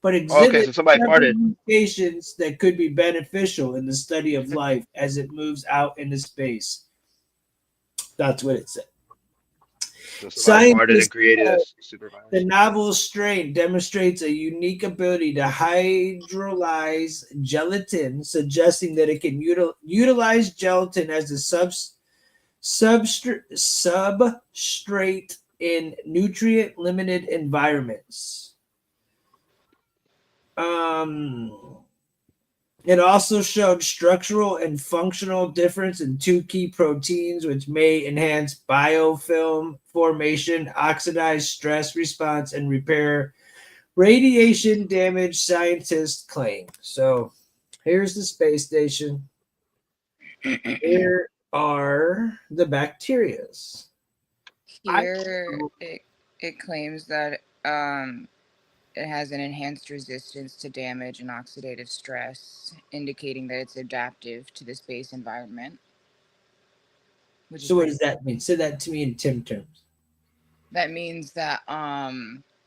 but exhibits mutations that could be beneficial in the study of life as it moves out into space. That's what it said. Scientists the novel strain demonstrates a unique ability to hydrolyze gelatin, suggesting that it can utilize gelatin as a substrate in nutrient-limited environments. It also showed structural and functional difference in two key proteins, which may enhance biofilm formation, oxidize stress response, and repair radiation damage, scientists claim. So here's the space station. Here are the bacterias. Here it claims that it has an enhanced resistance to damage and oxidative stress, indicating that it's adaptive to the space environment. So what does that mean? Say that to me in Tim terms. That means that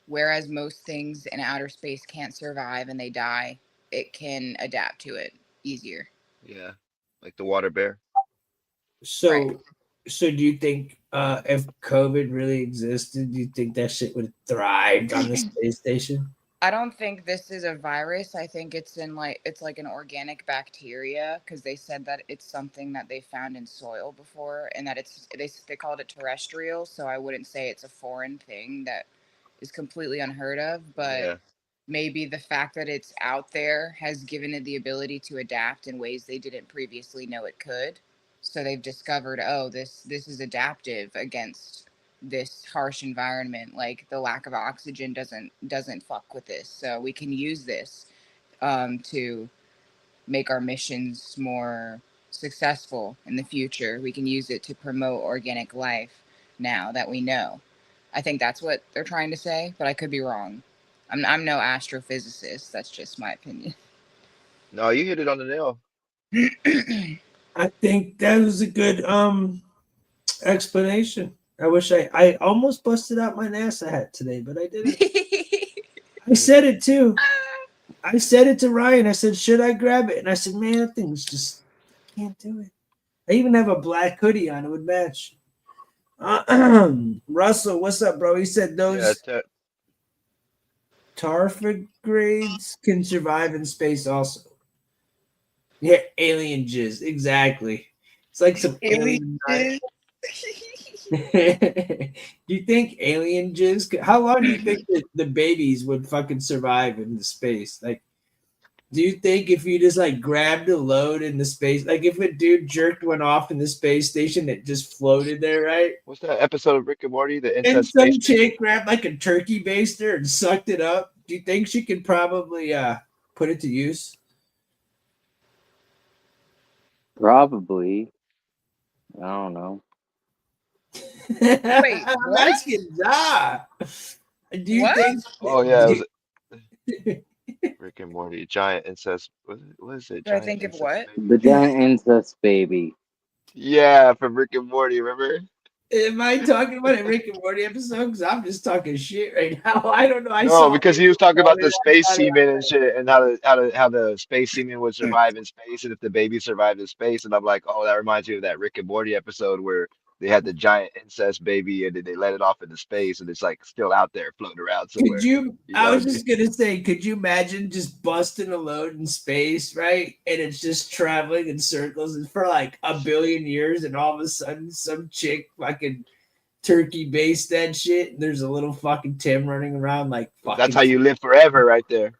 whereas most things in outer space can't survive and they die, it can adapt to it easier. Yeah, like the water bear. So, so do you think if COVID really existed, do you think that shit would have thrived on the space station? I don't think this is a virus. I think it's like an organic bacteria because they said that it's something that they found in soil before and that they called it terrestrial. So I wouldn't say it's a foreign thing that is completely unheard of, but Yeah. maybe the fact that it's out there has given it the ability to adapt in ways they didn't previously know it could. So they've discovered, oh, this is adaptive against this harsh environment. Like the lack of oxygen doesn't fuck with this. So we can use this to make our missions more successful in the future. We can use it to promote organic life now that we know. I think that's what they're trying to say, but I could be wrong. I'm no astrophysicist. That's just my opinion. No, you hit it on the nail. I think that was a good explanation. I wish I almost busted out my NASA hat today, but I didn't. I said it too. I said it to Ryan. I said, should I grab it? And I said, man, that thing's just, I can't do it. I even have a black hoodie on. It would match. Russell, what's up, bro? He said those tardigrades can survive in space also. Yeah, alien jizz. Exactly. It's like some alien jizz. Do you think alien jizz? How long do you think the babies would fucking survive in the space? Like, do you think if you just like grabbed a load in the space, like if a dude jerked one off in the space station, it just floated there, right? What's that episode of Rick and Morty? The And incest some space chick grabbed like a turkey baster and sucked it up. Do you think she could probably put it to use? Probably. I don't know. Wait, I'm what? asking Zah. Do you What? think? Oh yeah, do it was Rick and Morty. Giant incest. What is it? Do I Giant think of incest what? baby. The giant incest baby. Yeah, from Rick and Morty. Remember? Am I talking about a Rick and Morty episode? Because I'm just talking shit right now. I don't know. I No, saw because it. he was talking about I the space thought it- semen and shit, and how the space semen would survive in space, and if the baby survived in space, and I'm like, oh, that reminds me of that Rick and Morty episode where they had the giant incest baby, and then they let it off into space, and it's like still out there floating around Could somewhere. you? You I know? was just gonna say, could you imagine just busting a load in space, right? And it's just traveling in circles and for like a billion years, and all of a sudden, some chick fucking turkey based that shit. And there's a little fucking Tim running around like That's how fucking. you live forever, right there.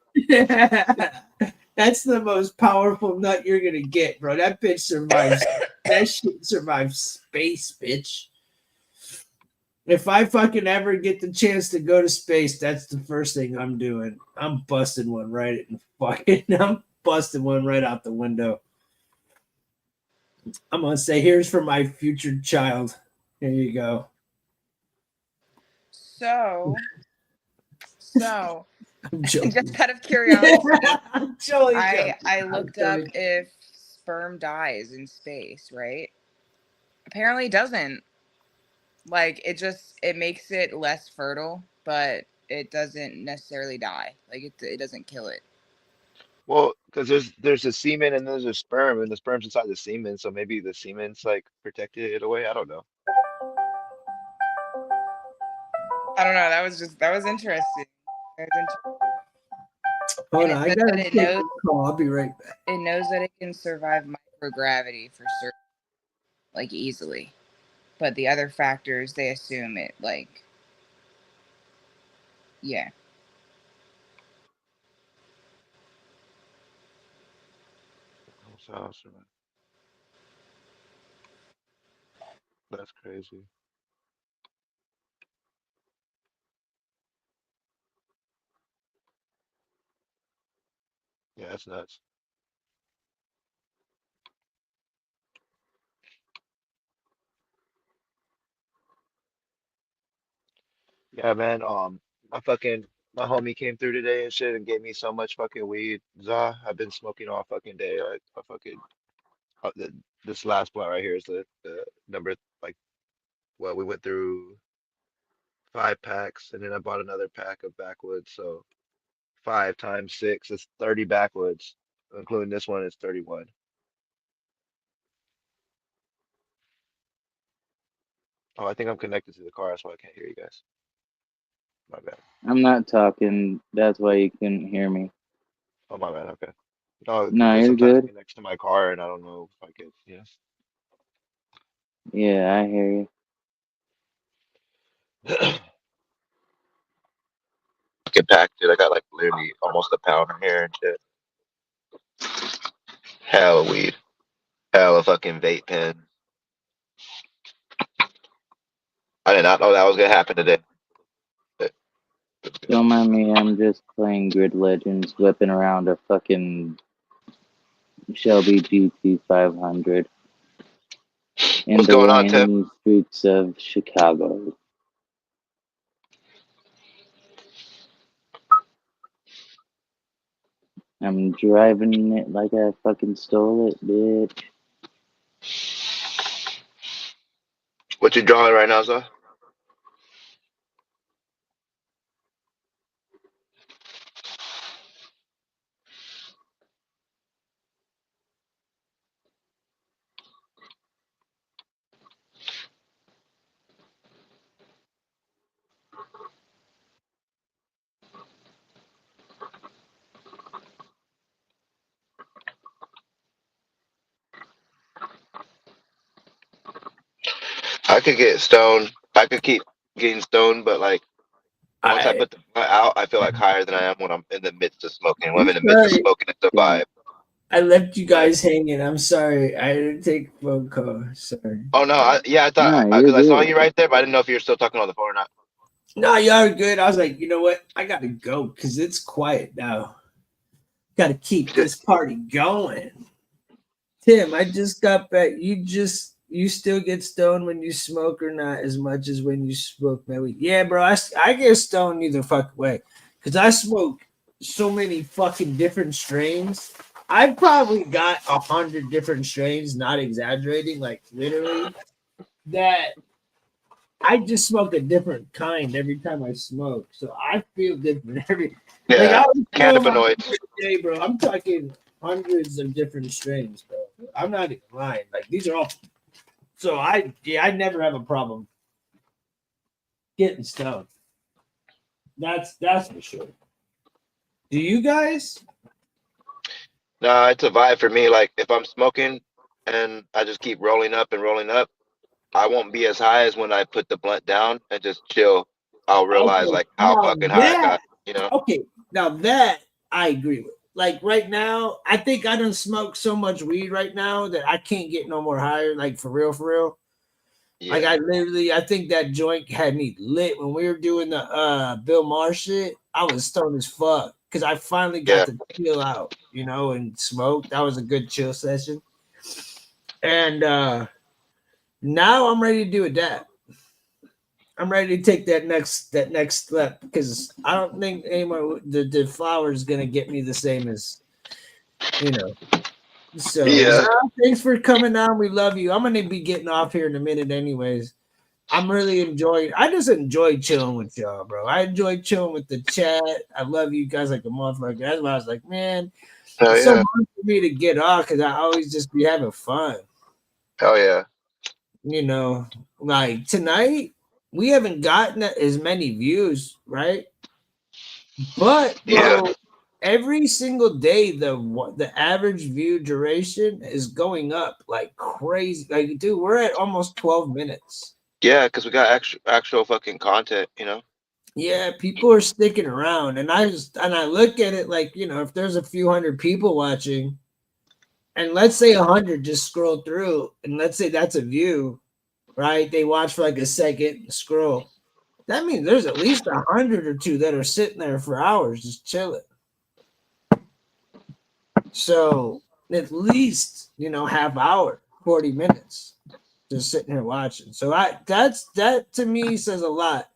That's the most powerful nut you're gonna get, bro. That bitch survives. That shit survives space, bitch. If I fucking ever get the chance to go to space, that's the first thing I'm doing. I'm busting one right in fucking. I'm busting one right out the window. I'm gonna say, "Here's for my future child." Here you go. So, I'm joking. just out of curiosity, I'm totally joking. I I'm looked up totally- if sperm dies in space, right? Apparently it doesn't. Like it makes it less fertile, but it doesn't necessarily die. Like it doesn't kill it. Well, because there's a semen and there's a sperm, and the sperm's inside the semen, so maybe the semen's like protected it away. I don't know. I don't know. That was interesting. That was interesting. Hold And on, it I says gotta that take a call. I'll be right back. it knows that it can survive microgravity for certain, like easily. But the other factors, they assume it like, yeah. So, that's crazy. Yeah, that's nuts. Yeah, man. My homie came through today and shit and gave me so much fucking weed. Zah, I've been smoking all fucking day. Like, I fucking this last blunt right here is the number like well we went through 5 packs, and then I bought another pack of backwoods. So 5 times 6 is 30 backwoods, including this one is 31. Oh, I think I'm connected to the car, that's why I can't hear you guys. My bad. I'm not talking. That's why you couldn't hear me. Oh, my bad. Okay. No, No, because you're sometimes it good. connects to my car, and I don't know if I could. Yeah, I hear you. Get packed, dude. I got like literally almost a pound in here and shit. Hella weed. Hella fucking vape pen. I did not know that was gonna happen today. Don't mind me. I'm just playing Grid Legends, whipping around a fucking Shelby GT 500 in What's the going on, Tim? rainy streets of Chicago. I'm driving it like I fucking stole it, bitch. What you drawing right now, Zah? I could get stoned. I could keep getting stoned, but like once I I put the blunt out, I feel like higher than I am when I'm in the midst of smoking. When I'm I'm in the midst of sorry. smoking, it's a Yeah. vibe. I left you But guys hanging. I'm sorry. I didn't take a phone call. Sorry. oh no, I thought No, you're because I saw good. you right there, but I didn't know if you were still talking on the phone or not. No, y'all are good. I was like, you know what? I gotta go because it's quiet now. Gotta keep Shit. this party going. Tim, I just got back. You still get stoned when you smoke or not as much as when you smoke maybe? Yeah, bro. I get stoned either fucking way because I smoke so many fucking different strains. I've probably got 100 different strains, not exaggerating, like literally. That I just smoke a different kind every time I smoke, so I feel different every. Like I Yeah, was smoking my cannabinoids. first day, bro. I'm talking hundreds of different strains, bro. I'm not even lying. Like these are all. So I never have a problem getting stoned. That's for sure. Do you guys? No, it's a vibe for me. Like if I'm smoking and I just keep rolling up and rolling up, I won't be as high as when I put the blunt down and just chill. I'll realize Okay, like how now fucking high I that got, you know? okay, now that I agree with. Like right now, I think I don't smoke so much weed right now that I can't get no more higher. Like for real, for real. Like Yeah. I literally, I think that joint had me lit when we were doing the Bill Maher shit. I was stoned as fuck because I finally got Yeah. to chill out, and smoke. That was a good chill session. And now I'm ready to do a dab. I'm ready to take that next step because I don't think anymore the flower is gonna get me the same as you know. So Yeah. thanks for coming on. We love you. I'm gonna be getting off here in a minute, anyways. I'm really enjoying. I just enjoy chilling with y'all, bro. I enjoy chilling with the chat. I love you guys like a motherfucker. That's why I was like, man, Hell it's so yeah. hard for me to get off because I always just be having fun. Hell yeah. Like tonight, we haven't gotten as many views, right? But Yeah. bro, every single day the average view duration is going up like crazy. Like, dude, we're at almost 12 minutes. Yeah, because we got actual fucking content, you know? Yeah, people are sticking around, and I look at it like if there's a few hundred people watching, and let's say 100 just scroll through, and let's say that's a view, right? They watch for like a second, scroll. That means there's at least 100 or two that are sitting there for hours just chilling. So at least half hour, 40 minutes, just sitting here watching. So that to me says a lot.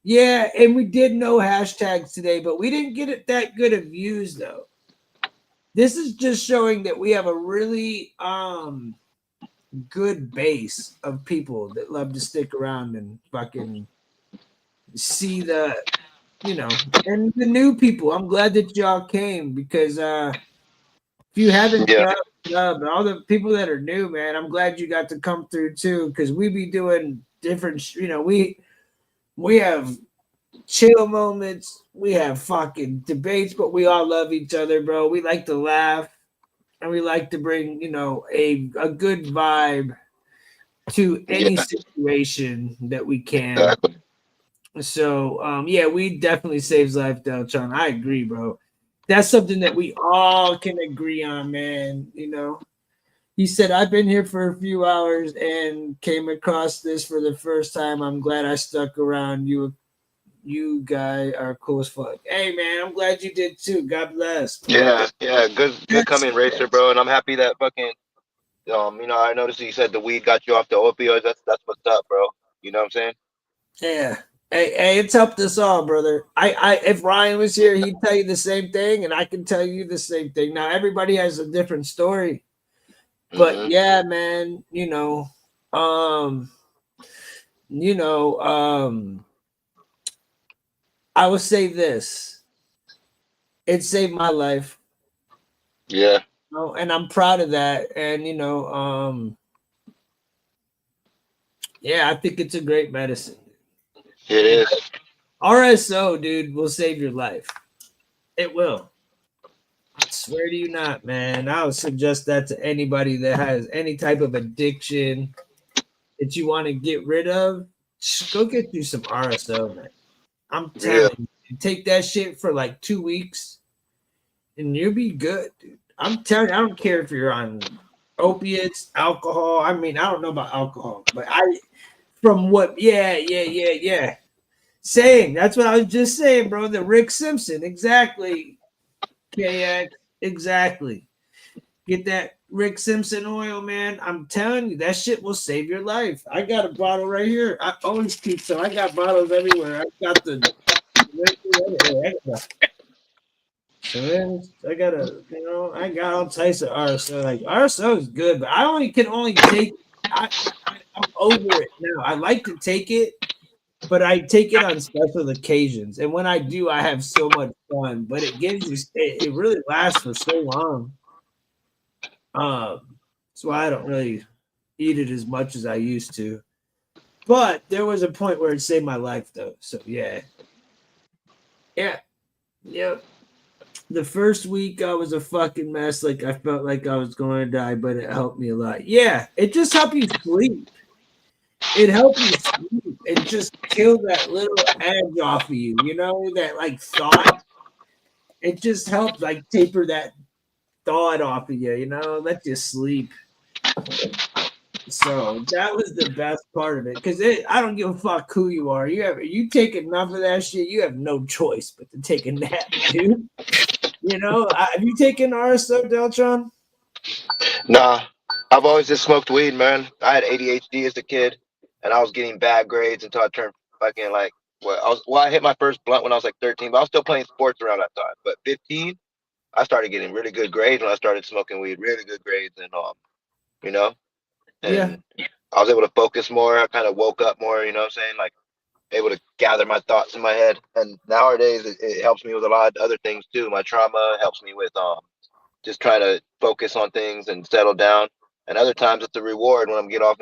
Yeah, and we did no hashtags today, but we didn't get it that good of views though. This is just showing that we have a really good base of people that love to stick around and fucking see the, and the new people. I'm glad that y'all came because if you haven't all the people that are new, man, I'm glad you got to come through too because we be doing different. We have chill moments. We have fucking debates, but we all love each other, bro. We like to laugh and we like to bring, a good vibe to any situation that we can. So, we definitely saves life, Deltron. I agree, bro. That's something that we all can agree on, man. He said, I've been here for a few hours and came across this for the first time. I'm glad I stuck around. You guys are cool as fuck. Hey, man, I'm glad you did too. God bless. Bro. Yeah. Good coming, Racer, bro. And I'm happy that fucking, I noticed you said the weed got you off the opioids. That's what's up, bro. You know what I'm saying? Yeah. Hey, it's helped us all, brother. If Ryan was here, he'd tell you the same thing, and I can tell you the same thing. Now, everybody has a different story. But yeah, man, I will say this. It saved my life. Yeah. And I'm proud of that. And I think it's a great medicine. It is. RSO, dude, will save your life. It will. I swear to you not, man. I would suggest that to anybody that has any type of addiction that you want to get rid of. Just go get you some RSO, man. I'm telling you, take that shit for like 2 weeks and you'll be good, dude. I'm telling you, I don't care if you're on opiates, alcohol. I mean, I don't know about alcohol, but Same. That's what I was just saying, bro. The Rick Simpson. Exactly. KX. Exactly. Get that Rick Simpson oil, man. I'm telling you, that shit will save your life. I got a bottle right here. I always keep some. I got bottles everywhere. I got I got all types of RSO. Like RSO is good, but I can only take. I'm over it now. I like to take it, but I take it on special occasions, and when I do, I have so much fun. But it gives you, it really lasts for so long. That's why I don't really eat it as much as I used to. But there was a point where it saved my life, though. So yeah. The first week I was a fucking mess. Like I felt like I was going to die, but it helped me a lot. Yeah, it just helped you sleep. It helped you sleep. It just killed that little edge off of you. That like thought. It just helped like taper that thought off of you. Let you sleep. So that was the best part of it, because I don't give a fuck who you are. You take enough of that shit, you have no choice but to take a nap, dude. Have you taken RSO, Deltron? Nah, I've always just smoked weed, man. I had ADHD as a kid, and I was getting bad grades until I turned fucking like I hit my first blunt when I was like 13, but I was still playing sports around that time. But 15, I started getting really good grades when I started smoking weed, really good grades, and and I was able to focus more. I kind of woke up more, you know what I'm saying? Like able to gather my thoughts in my head. And nowadays it helps me with a lot of other things too. My trauma helps me with just trying to focus on things and settle down. And other times it's a reward when I get off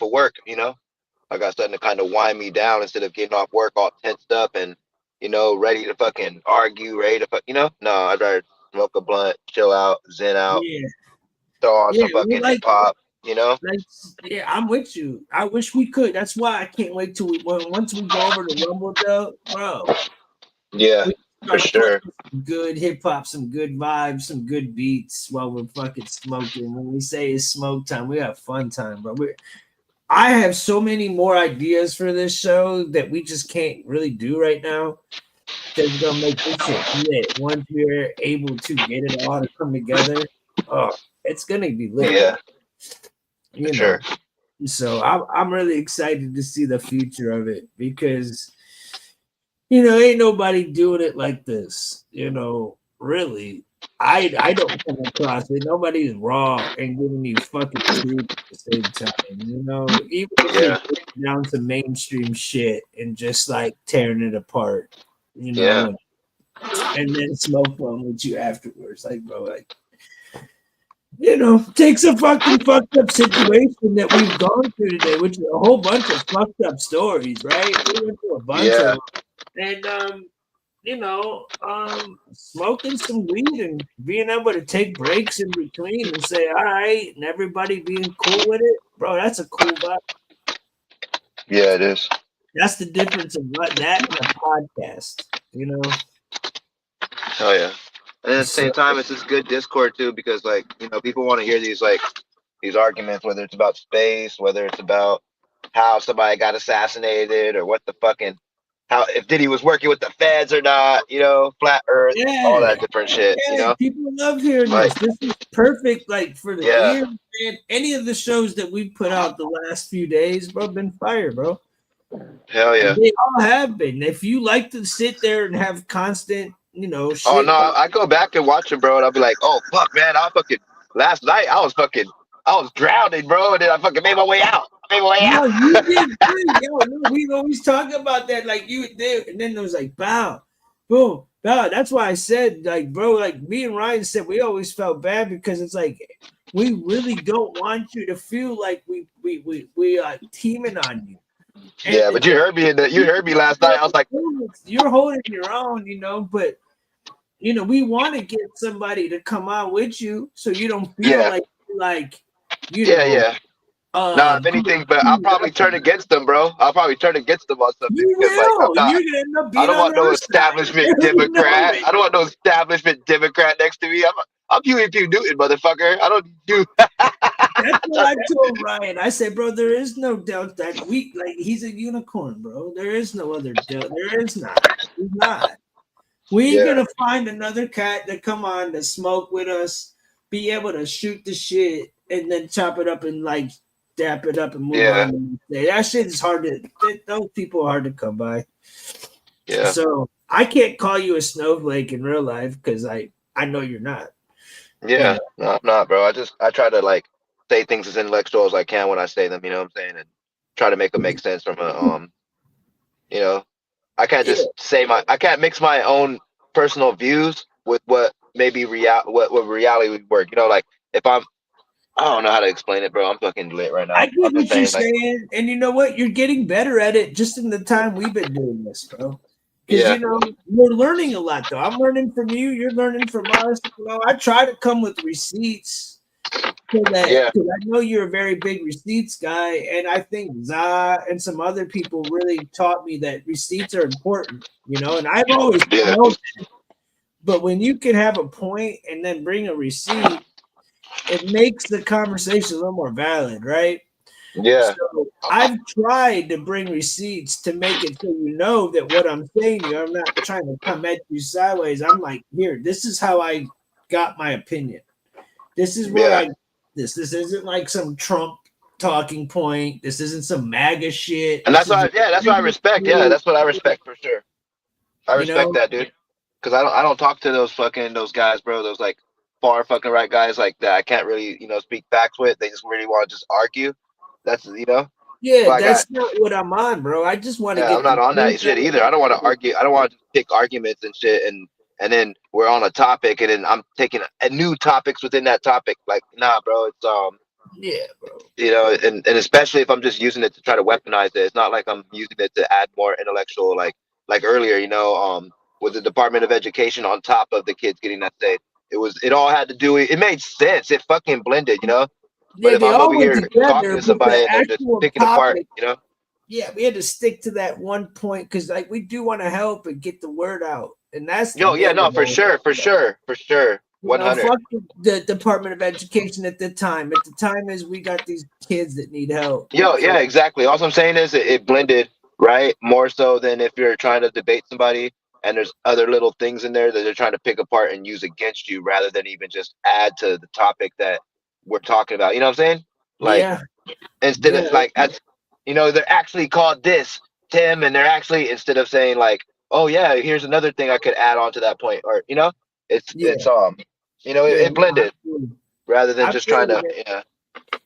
of work, I got something to kind of wind me down instead of getting off work all tensed up and ready to fucking argue, ready to no, I'd rather smoke a blunt, chill out, zen out, throw on some fucking hip hop. I'm with you. I wish we could. That's why I can't wait till once we go over to Rumble, though, bro. Yeah, for sure. Some good hip hop, some good vibes, some good beats while we're fucking smoking. When we say it's smoke time, we have fun time, bro. I have so many more ideas for this show that we just can't really do right now. That's gonna make this shit lit. Once we're able to get it all to come together, it's gonna be lit. Yeah. Sure. So I'm really excited to see the future of it because ain't nobody doing it like this. Really, I don't come across it. Nobody's raw and giving you fucking truth at the same time. You know, even if you're Yeah. breaking down some mainstream shit and just like tearing it apart, you Yeah. know, and then smoke one with you afterwards. Like, bro, like, you know, takes a fucking fucked up situation that we've gone through today, which is a whole bunch of fucked up stories, right? We went through a bunch of Yeah. them. And you know, smoking some weed and being able to take breaks in between and say, all right, and everybody being cool with it, bro, that's a cool vibe. Yeah, it is. That's the difference of what that and a podcast, you know? Oh yeah. And at the So, same time, it's just good Discord too, because like, you know, people want to hear these arguments, whether it's about space, whether it's about how somebody got assassinated, or what the fucking how if Diddy was working with the feds or not, you know, flat Earth, all yeah, that different shit, you yeah, know. people love hearing Like, this. This is perfect, like, for the yeah, ear, man. Any of the shows that we put out the last few days, bro, been fire, bro. hell yeah. And they all have been. If you like to sit there and have constant, you know, Oh shit. no, I go back and watch them, bro, and I'll be like, oh fuck, man, last night I was drowning, bro, and then I fucking made my way out. No, you did good. Yo, no, we always talk about that, like you did, and then it was like, bow, boom, bow. That's why I said, like, bro, like me and Ryan said, we always felt bad because it's like we really don't want you to feel like we are teaming on you. And Yeah, but you heard me last night. I was like, you're holding your own, you know, but you know, we want to get somebody to come out with you so you don't feel yeah, like you yeah, know. yeah. Nah, if anything, but I'll probably turn against them, bro. I'll probably turn against them on something You because, like, will. You're gonna end up I being don't on want no our side. establishment Democrat. I don't want no establishment Democrat next to me. I'm Huey P. Newton, motherfucker. I don't do. That's what I told Ryan. I said, bro, there is no doubt that he's a unicorn, bro. There is no other doubt. There is not. He's not. We ain't gonna find another cat to come on to smoke with us, be able to shoot the shit, and then chop it up and like dap it up and move on. That shit is hard to. Those people are hard to come by. Yeah. So I can't call you a snowflake in real life because I know you're not. Yeah, no, I'm not, bro. I try to like say things as intellectual as I can when I say them. You know what I'm saying, and try to make them make sense from a you know, I can't just I can't mix my own personal views with what maybe what reality would work. You know, like if I don't know how to explain it, bro. I'm fucking lit right now. I get I'm what just you're saying, like, saying, and you know what? You're getting better at it just in the time we've been doing this, bro. Because you know we're learning a lot, though. I'm learning from you. You're learning from us. You know, I try to come with receipts because I know you're a very big receipts guy, and I think Zah and some other people really taught me that receipts are important. You know, and I've always known that. But when you can have a point and then bring a receipt, it makes the conversation a little more valid, right? Yeah. So I've tried to bring receipts to make it so you know that what I'm saying to you, I'm not trying to come at you sideways. I'm like, here, this is how I got my opinion. This is where this isn't like some Trump talking point. This isn't some MAGA shit. And that's what I respect. Yeah, that's what I respect for sure. I respect that, dude. Because I don't talk to those guys, bro. Those like far fucking right guys like that. I can't really speak facts with. They just really want to just argue. That's Yeah, that's not what I'm on, bro. I just want to get. I'm not on that shit either. I don't want to argue. I don't want to pick arguments and shit, and then we're on a topic, and then I'm taking new topics within that topic. Like, nah, bro. It's yeah, bro. You know, and especially if I'm just using it to try to weaponize it. It's not like I'm using it to add more intellectual, like earlier, with the Department of Education on top of the kids getting that say. It all had to do. It made sense. It fucking blended, But if I'm over here talking to somebody and they're just picking apart, Yeah, we had to stick to that one point because, like, we do want to help and get the word out, and that's for sure, 100. Fuck the Department of Education at the time. At the time, is we got these kids that need help. Yeah, exactly. All I'm saying is it blended, right? More so than if you're trying to debate somebody and there's other little things in there that they're trying to pick apart and use against you, rather than even just add to the topic that we're talking about. You know what I'm saying? Like, instead of like, they're actually called this, Tim, and they're actually, instead of saying like, oh yeah, here's another thing I could add on to that point, or it's You know, Yeah, it blended rather than I just feel trying to. it. Yeah.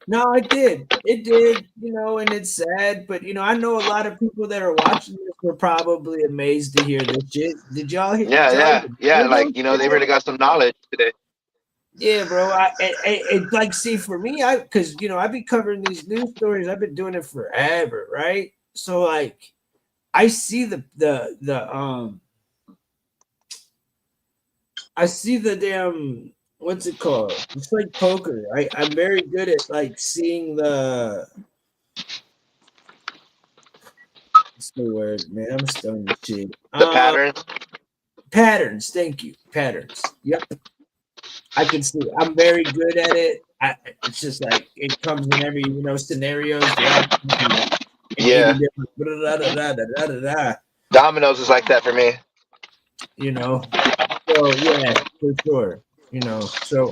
No, it did. It did, you know, and it's sad, but you know, I know a lot of people that are watching this were probably amazed to hear this shit. Did y'all hear? Yeah, Did y'all yeah, even yeah. hear Like those you know, they shit? really got some knowledge today. Yeah, bro. It like see for me, because you know I've been covering these news stories. I've been doing it forever, right? So like, I see I see the damn what's it called? It's like poker. I'm very good at like seeing what's the word, man? I'm stoned shit. The pattern. Patterns. Thank you. Patterns. Yep. I can see. I'm very good at it. It's just like it comes in every scenarios. The outcomes and like in 80 Yeah. different. Dominoes is like that for me. You know. So yeah, for sure. You know. So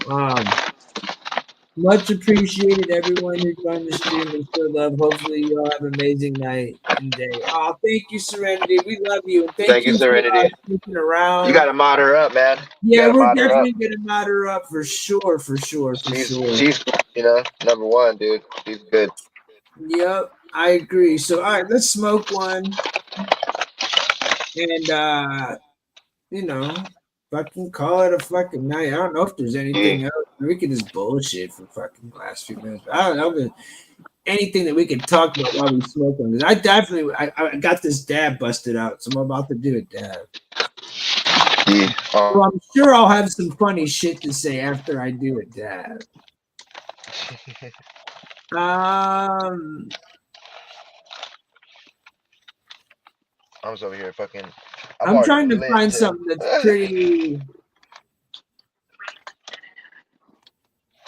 much appreciated everyone who joined the stream and showed love. Hopefully you all have an amazing night and day. Oh, thank you, Serenity. We love you and thank Thank you, you for Serenity. sticking You around. got to mod her up, man. You Yeah, got to we're mod her up. definitely gonna mod her up for sure, for sure, for sure. She's you know #1, dude. She's good. Yep, I agree. So all right, let's smoke one and you know, fucking call it a fucking night. I don't know if there's anything else. We can just bullshit for fucking the last few minutes. I don't know if there's anything that we can talk about while we smoke on this. I definitely I got this dab busted out, so I'm about to do a dab. Yeah. So I'm sure I'll have some funny shit to say after I do a dab. I was over here fucking. I'm already trying to lit, find Tim. something that's pretty.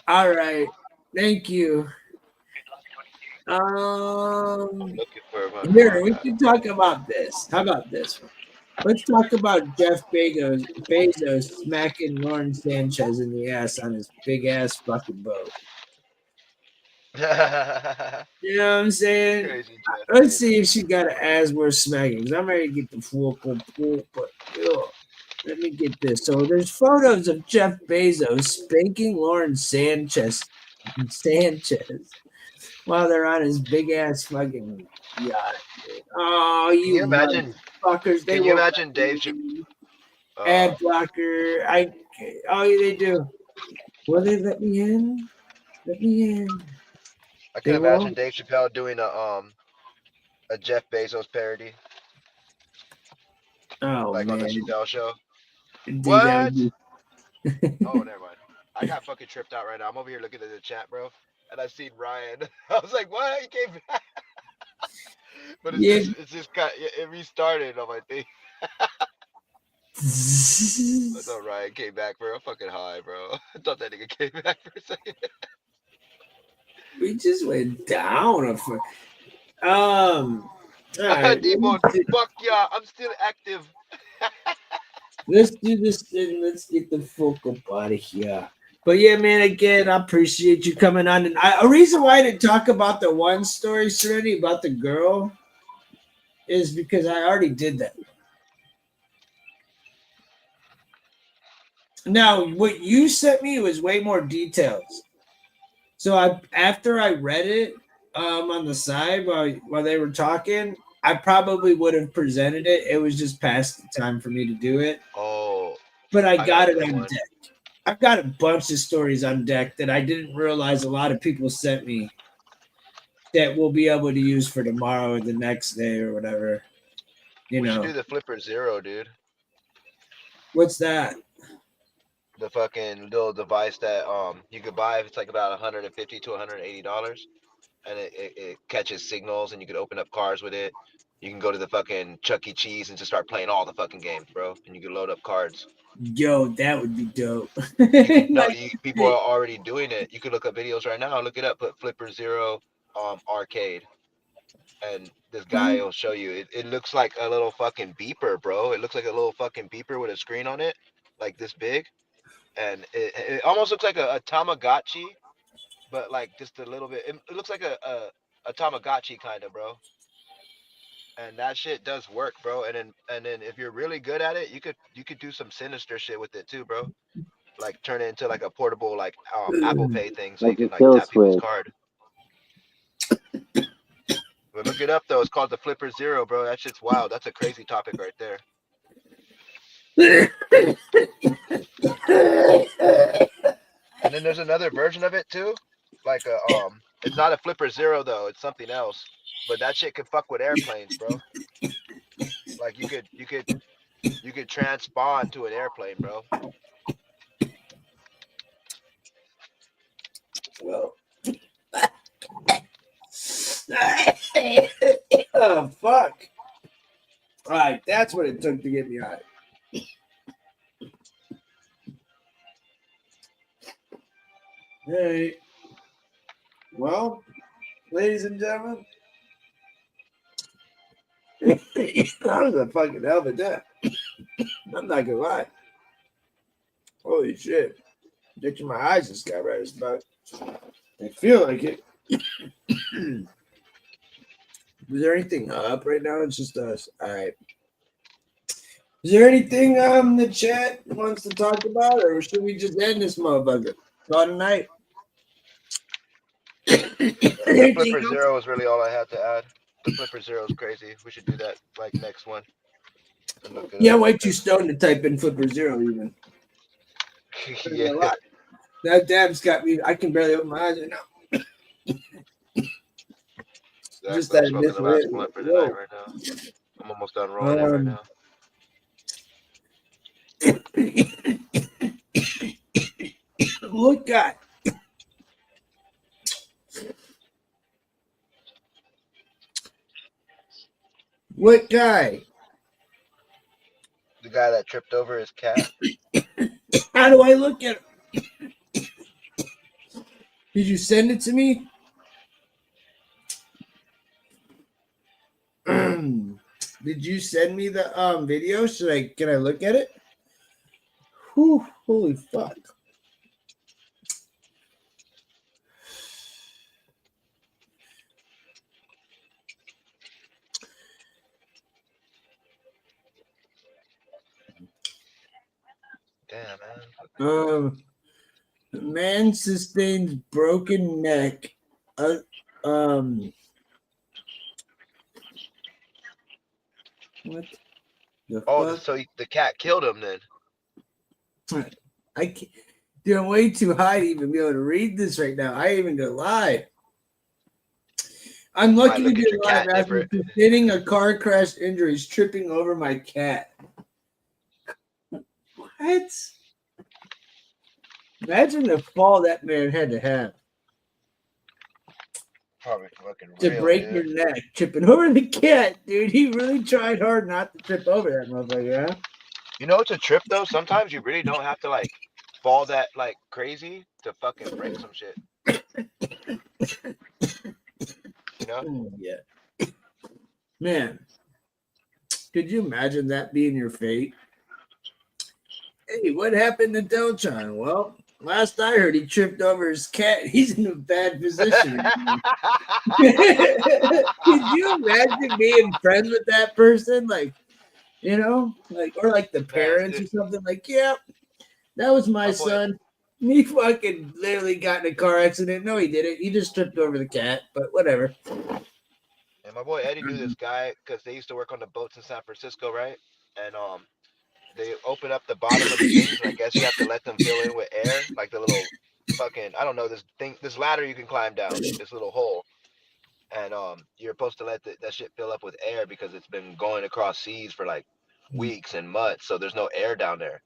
All right, thank you. Looking for a fucking Here we Hawkeye. can talk about this. How about this one? Let's talk about Jeff Bezos smacking Lauren Sanchez in the ass on his big ass fucking boat. You know what I'm saying? Crazy Jeff Let's Bezos. see if she got an ass worth smacking. Because I'm ready to get the full pool, but let me get this. So there's photos of Jeff Bezos spanking Lauren Sanchez while they're on his big ass fucking yacht. Oh, Can you imagine? fuckers! They Can you won't imagine Dave? ad blocker. Oh, yeah, they do. Will they let me in? Let me in. I They can imagine won't. Dave Chappelle doing a Jeff Bezos parody, Oh like on the man, Chappelle show. dude, that would What? be. Oh, never mind. I got fucking tripped out right now. I'm over here looking at the chat, bro, and I seen Ryan. I was like, "What? He came back?" But Yeah. it's just got it restarted on my thing. I thought Ryan came back, bro. I'm fucking high, bro. I thought that nigga came back for a second. We just went down. All right. D-Bone, fuck yeah, I'm still active. Let's do this thing. Let's get the fuck up out of here. But yeah, man, again, I appreciate you coming on. And a reason why I didn't talk about the one story, Serenity, about the girl is because I already did that. Now, what you sent me was way more details. So after I read it on the side while they were talking, I probably would have presented it. It was just past the time for me to do it. Oh. But I got got a it good on one. deck. I've got a bunch of stories on deck that I didn't realize a lot of people sent me that we'll be able to use for tomorrow or the next day or whatever. You We should know. do the Flipper Zero, dude. What's that? The fucking little device that you could buy if it's like about $150 to $180, and it catches signals, and you could open up cars with it. You can go to the fucking Chuck E. Cheese and just start playing all the fucking games, bro. And you can load up cards. Yo, that would be dope. People are already doing it. You could look up videos right now. Look it up. Put Flipper Zero arcade, and this guy will show you. It looks like a little fucking beeper, bro. It looks like a little fucking beeper with a screen on it, like this big, and it almost looks like a Tamagotchi, but like just a little bit. It looks like a Tamagotchi kind of, bro. And that shit does work, bro. And then if you're really good at it, you could do some sinister shit with it too, bro. like turn it into like a portable like Apple Pay thing, so you Like a can like kill tap people's switch. card. But look it up though. It's called the Flipper Zero, bro. That shit's wild. That's a crazy topic right there. And then there's another version of it too, like it's not a Flipper Zero though. It's something else. But that shit could fuck with airplanes, bro. Like you could transpond to an airplane, bro. Well, oh fuck! All right, that's what it took to get me high. Hey, well, ladies and gentlemen, that was a fucking hell of a death. I'm not gonna lie. Holy shit! Ditching my eyes just got right as fuck. I feel like it. Is there anything up right now? It's just us. All right. Is there anything the chat wants to talk about, or should we just end this motherfucker? Call tonight. The Flipper Zero is really all I had to add. The Flipper Zero is crazy. We should do that like next one. Yeah, way too stoned to type in Flipper Zero even. Yeah. That dab's got me. I can barely open my eyes right now. Just that I'm smoking the last blunt for tonight right now. I'm almost done rolling it right now. Look, guy. What guy? The guy that tripped over his cat. How do I look at it? Did you send it to me? Did you send me the video? Can I look at it? Whew, holy fuck. Damn, man. Man sustains broken neck. What? So the cat killed him then. I can't, dude, I'm way too high to even be able to read this right now. I ain't even gonna lie. I'm lucky to be alive after sustaining a car crash injuries, tripping over my cat. What? Imagine the fall that man had to have. Probably fucking To real, break dude. your neck, tripping over the cat, dude. He really tried hard not to trip over that motherfucker, huh? You know it's a trip though? Sometimes you really don't have to like fall that like crazy to fucking break some shit. You know? Yeah. Man, could you imagine that being your fate? Hey, what happened to Deltron? Well, last I heard, he tripped over his cat. He's in a bad position. Could you imagine being friends with that person? Like, you know, like, or like the parents or something. Like, yeah, that was my son. He fucking literally got in a car accident. No, he didn't. He just tripped over the cat, but whatever. And my boy Eddie knew this guy because they used to work on the boats in San Francisco, right? And they open up the bottom of the things, and I guess you have to let them fill in with air, like the little fucking, I don't know, this ladder you can climb down, this little hole. And you're supposed to let that shit fill up with air because it's been going across seas for like weeks and months, so there's no air down there.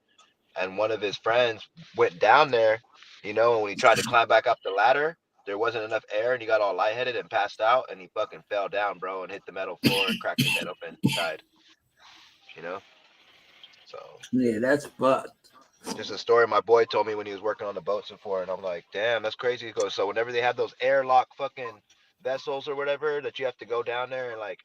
And one of his friends went down there, and when he tried to climb back up the ladder, there wasn't enough air, and he got all lightheaded and passed out, and he fucking fell down, bro, and hit the metal floor and cracked his head open, died. So yeah, that's fucked. Just a story my boy told me when he was working on the boats before, and I'm like, damn, that's crazy. He goes, so whenever they have those airlock fucking vessels or whatever that you have to go down there and like,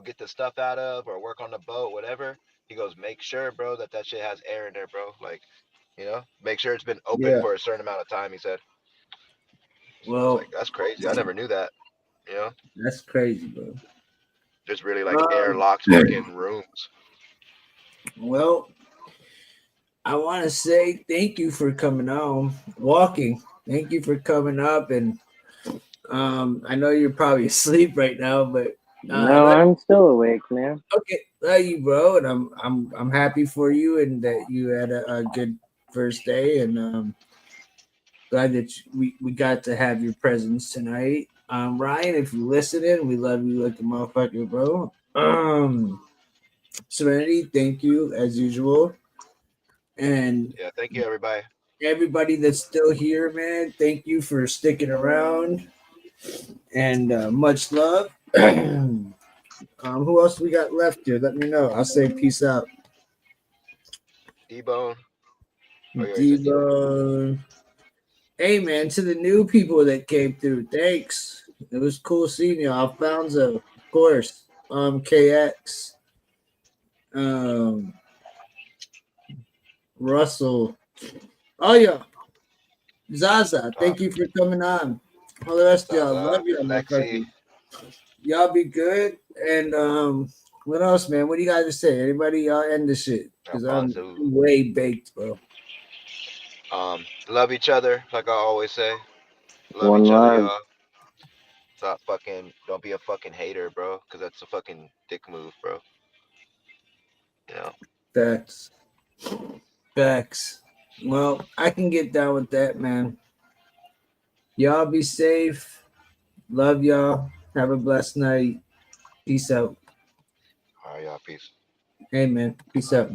get the stuff out of or work on the boat, whatever. He goes, make sure, bro, that shit has air in there, bro. Like, make sure it's been open for a certain amount of time. He said. Well, like, that's crazy. I never knew that. That's crazy, bro. There's really like airlocked fucking rooms. Well, I want to say thank you for coming on, walking. Thank you for coming up, and I know you're probably asleep right now, but No, I'm still awake, man. okay, love you, bro, and I'm happy for you, and that you had a good first day, and glad that we got to have your presence tonight. Ryan, if you're listening, we love you like a motherfucker, bro. Serenity, thank you as usual, and Yeah, thank you, everybody. everybody that's still here, man. Thank you for sticking around, and much love. Who else we got left here? Let me know. I'll say peace out. D-Bone. Oh, yeah, he said D-Bone. D-Bone. Hey, man, to the new people that came through, thanks. It was cool seeing you. Alfonso, of course. KX. Russell. Oh, yeah. Zaza, thank you for coming on. All the rest of y'all, love y'all, motherfuckers. Y'all be good. And what else, man? What do you guys to say? Anybody, y'all end this shit? Because I'm way baked, bro. Love each other, like I always say. Love One each other, love. y'all. Stop fucking. Don't be a fucking hater, bro. Because that's a fucking dick move, bro. You know. Facts. Facts. Well, I can get down with that, man. Y'all be safe. Love y'all. Have a blessed night. Peace out. All right, y'all. Peace. Hey, man. Peace out, man.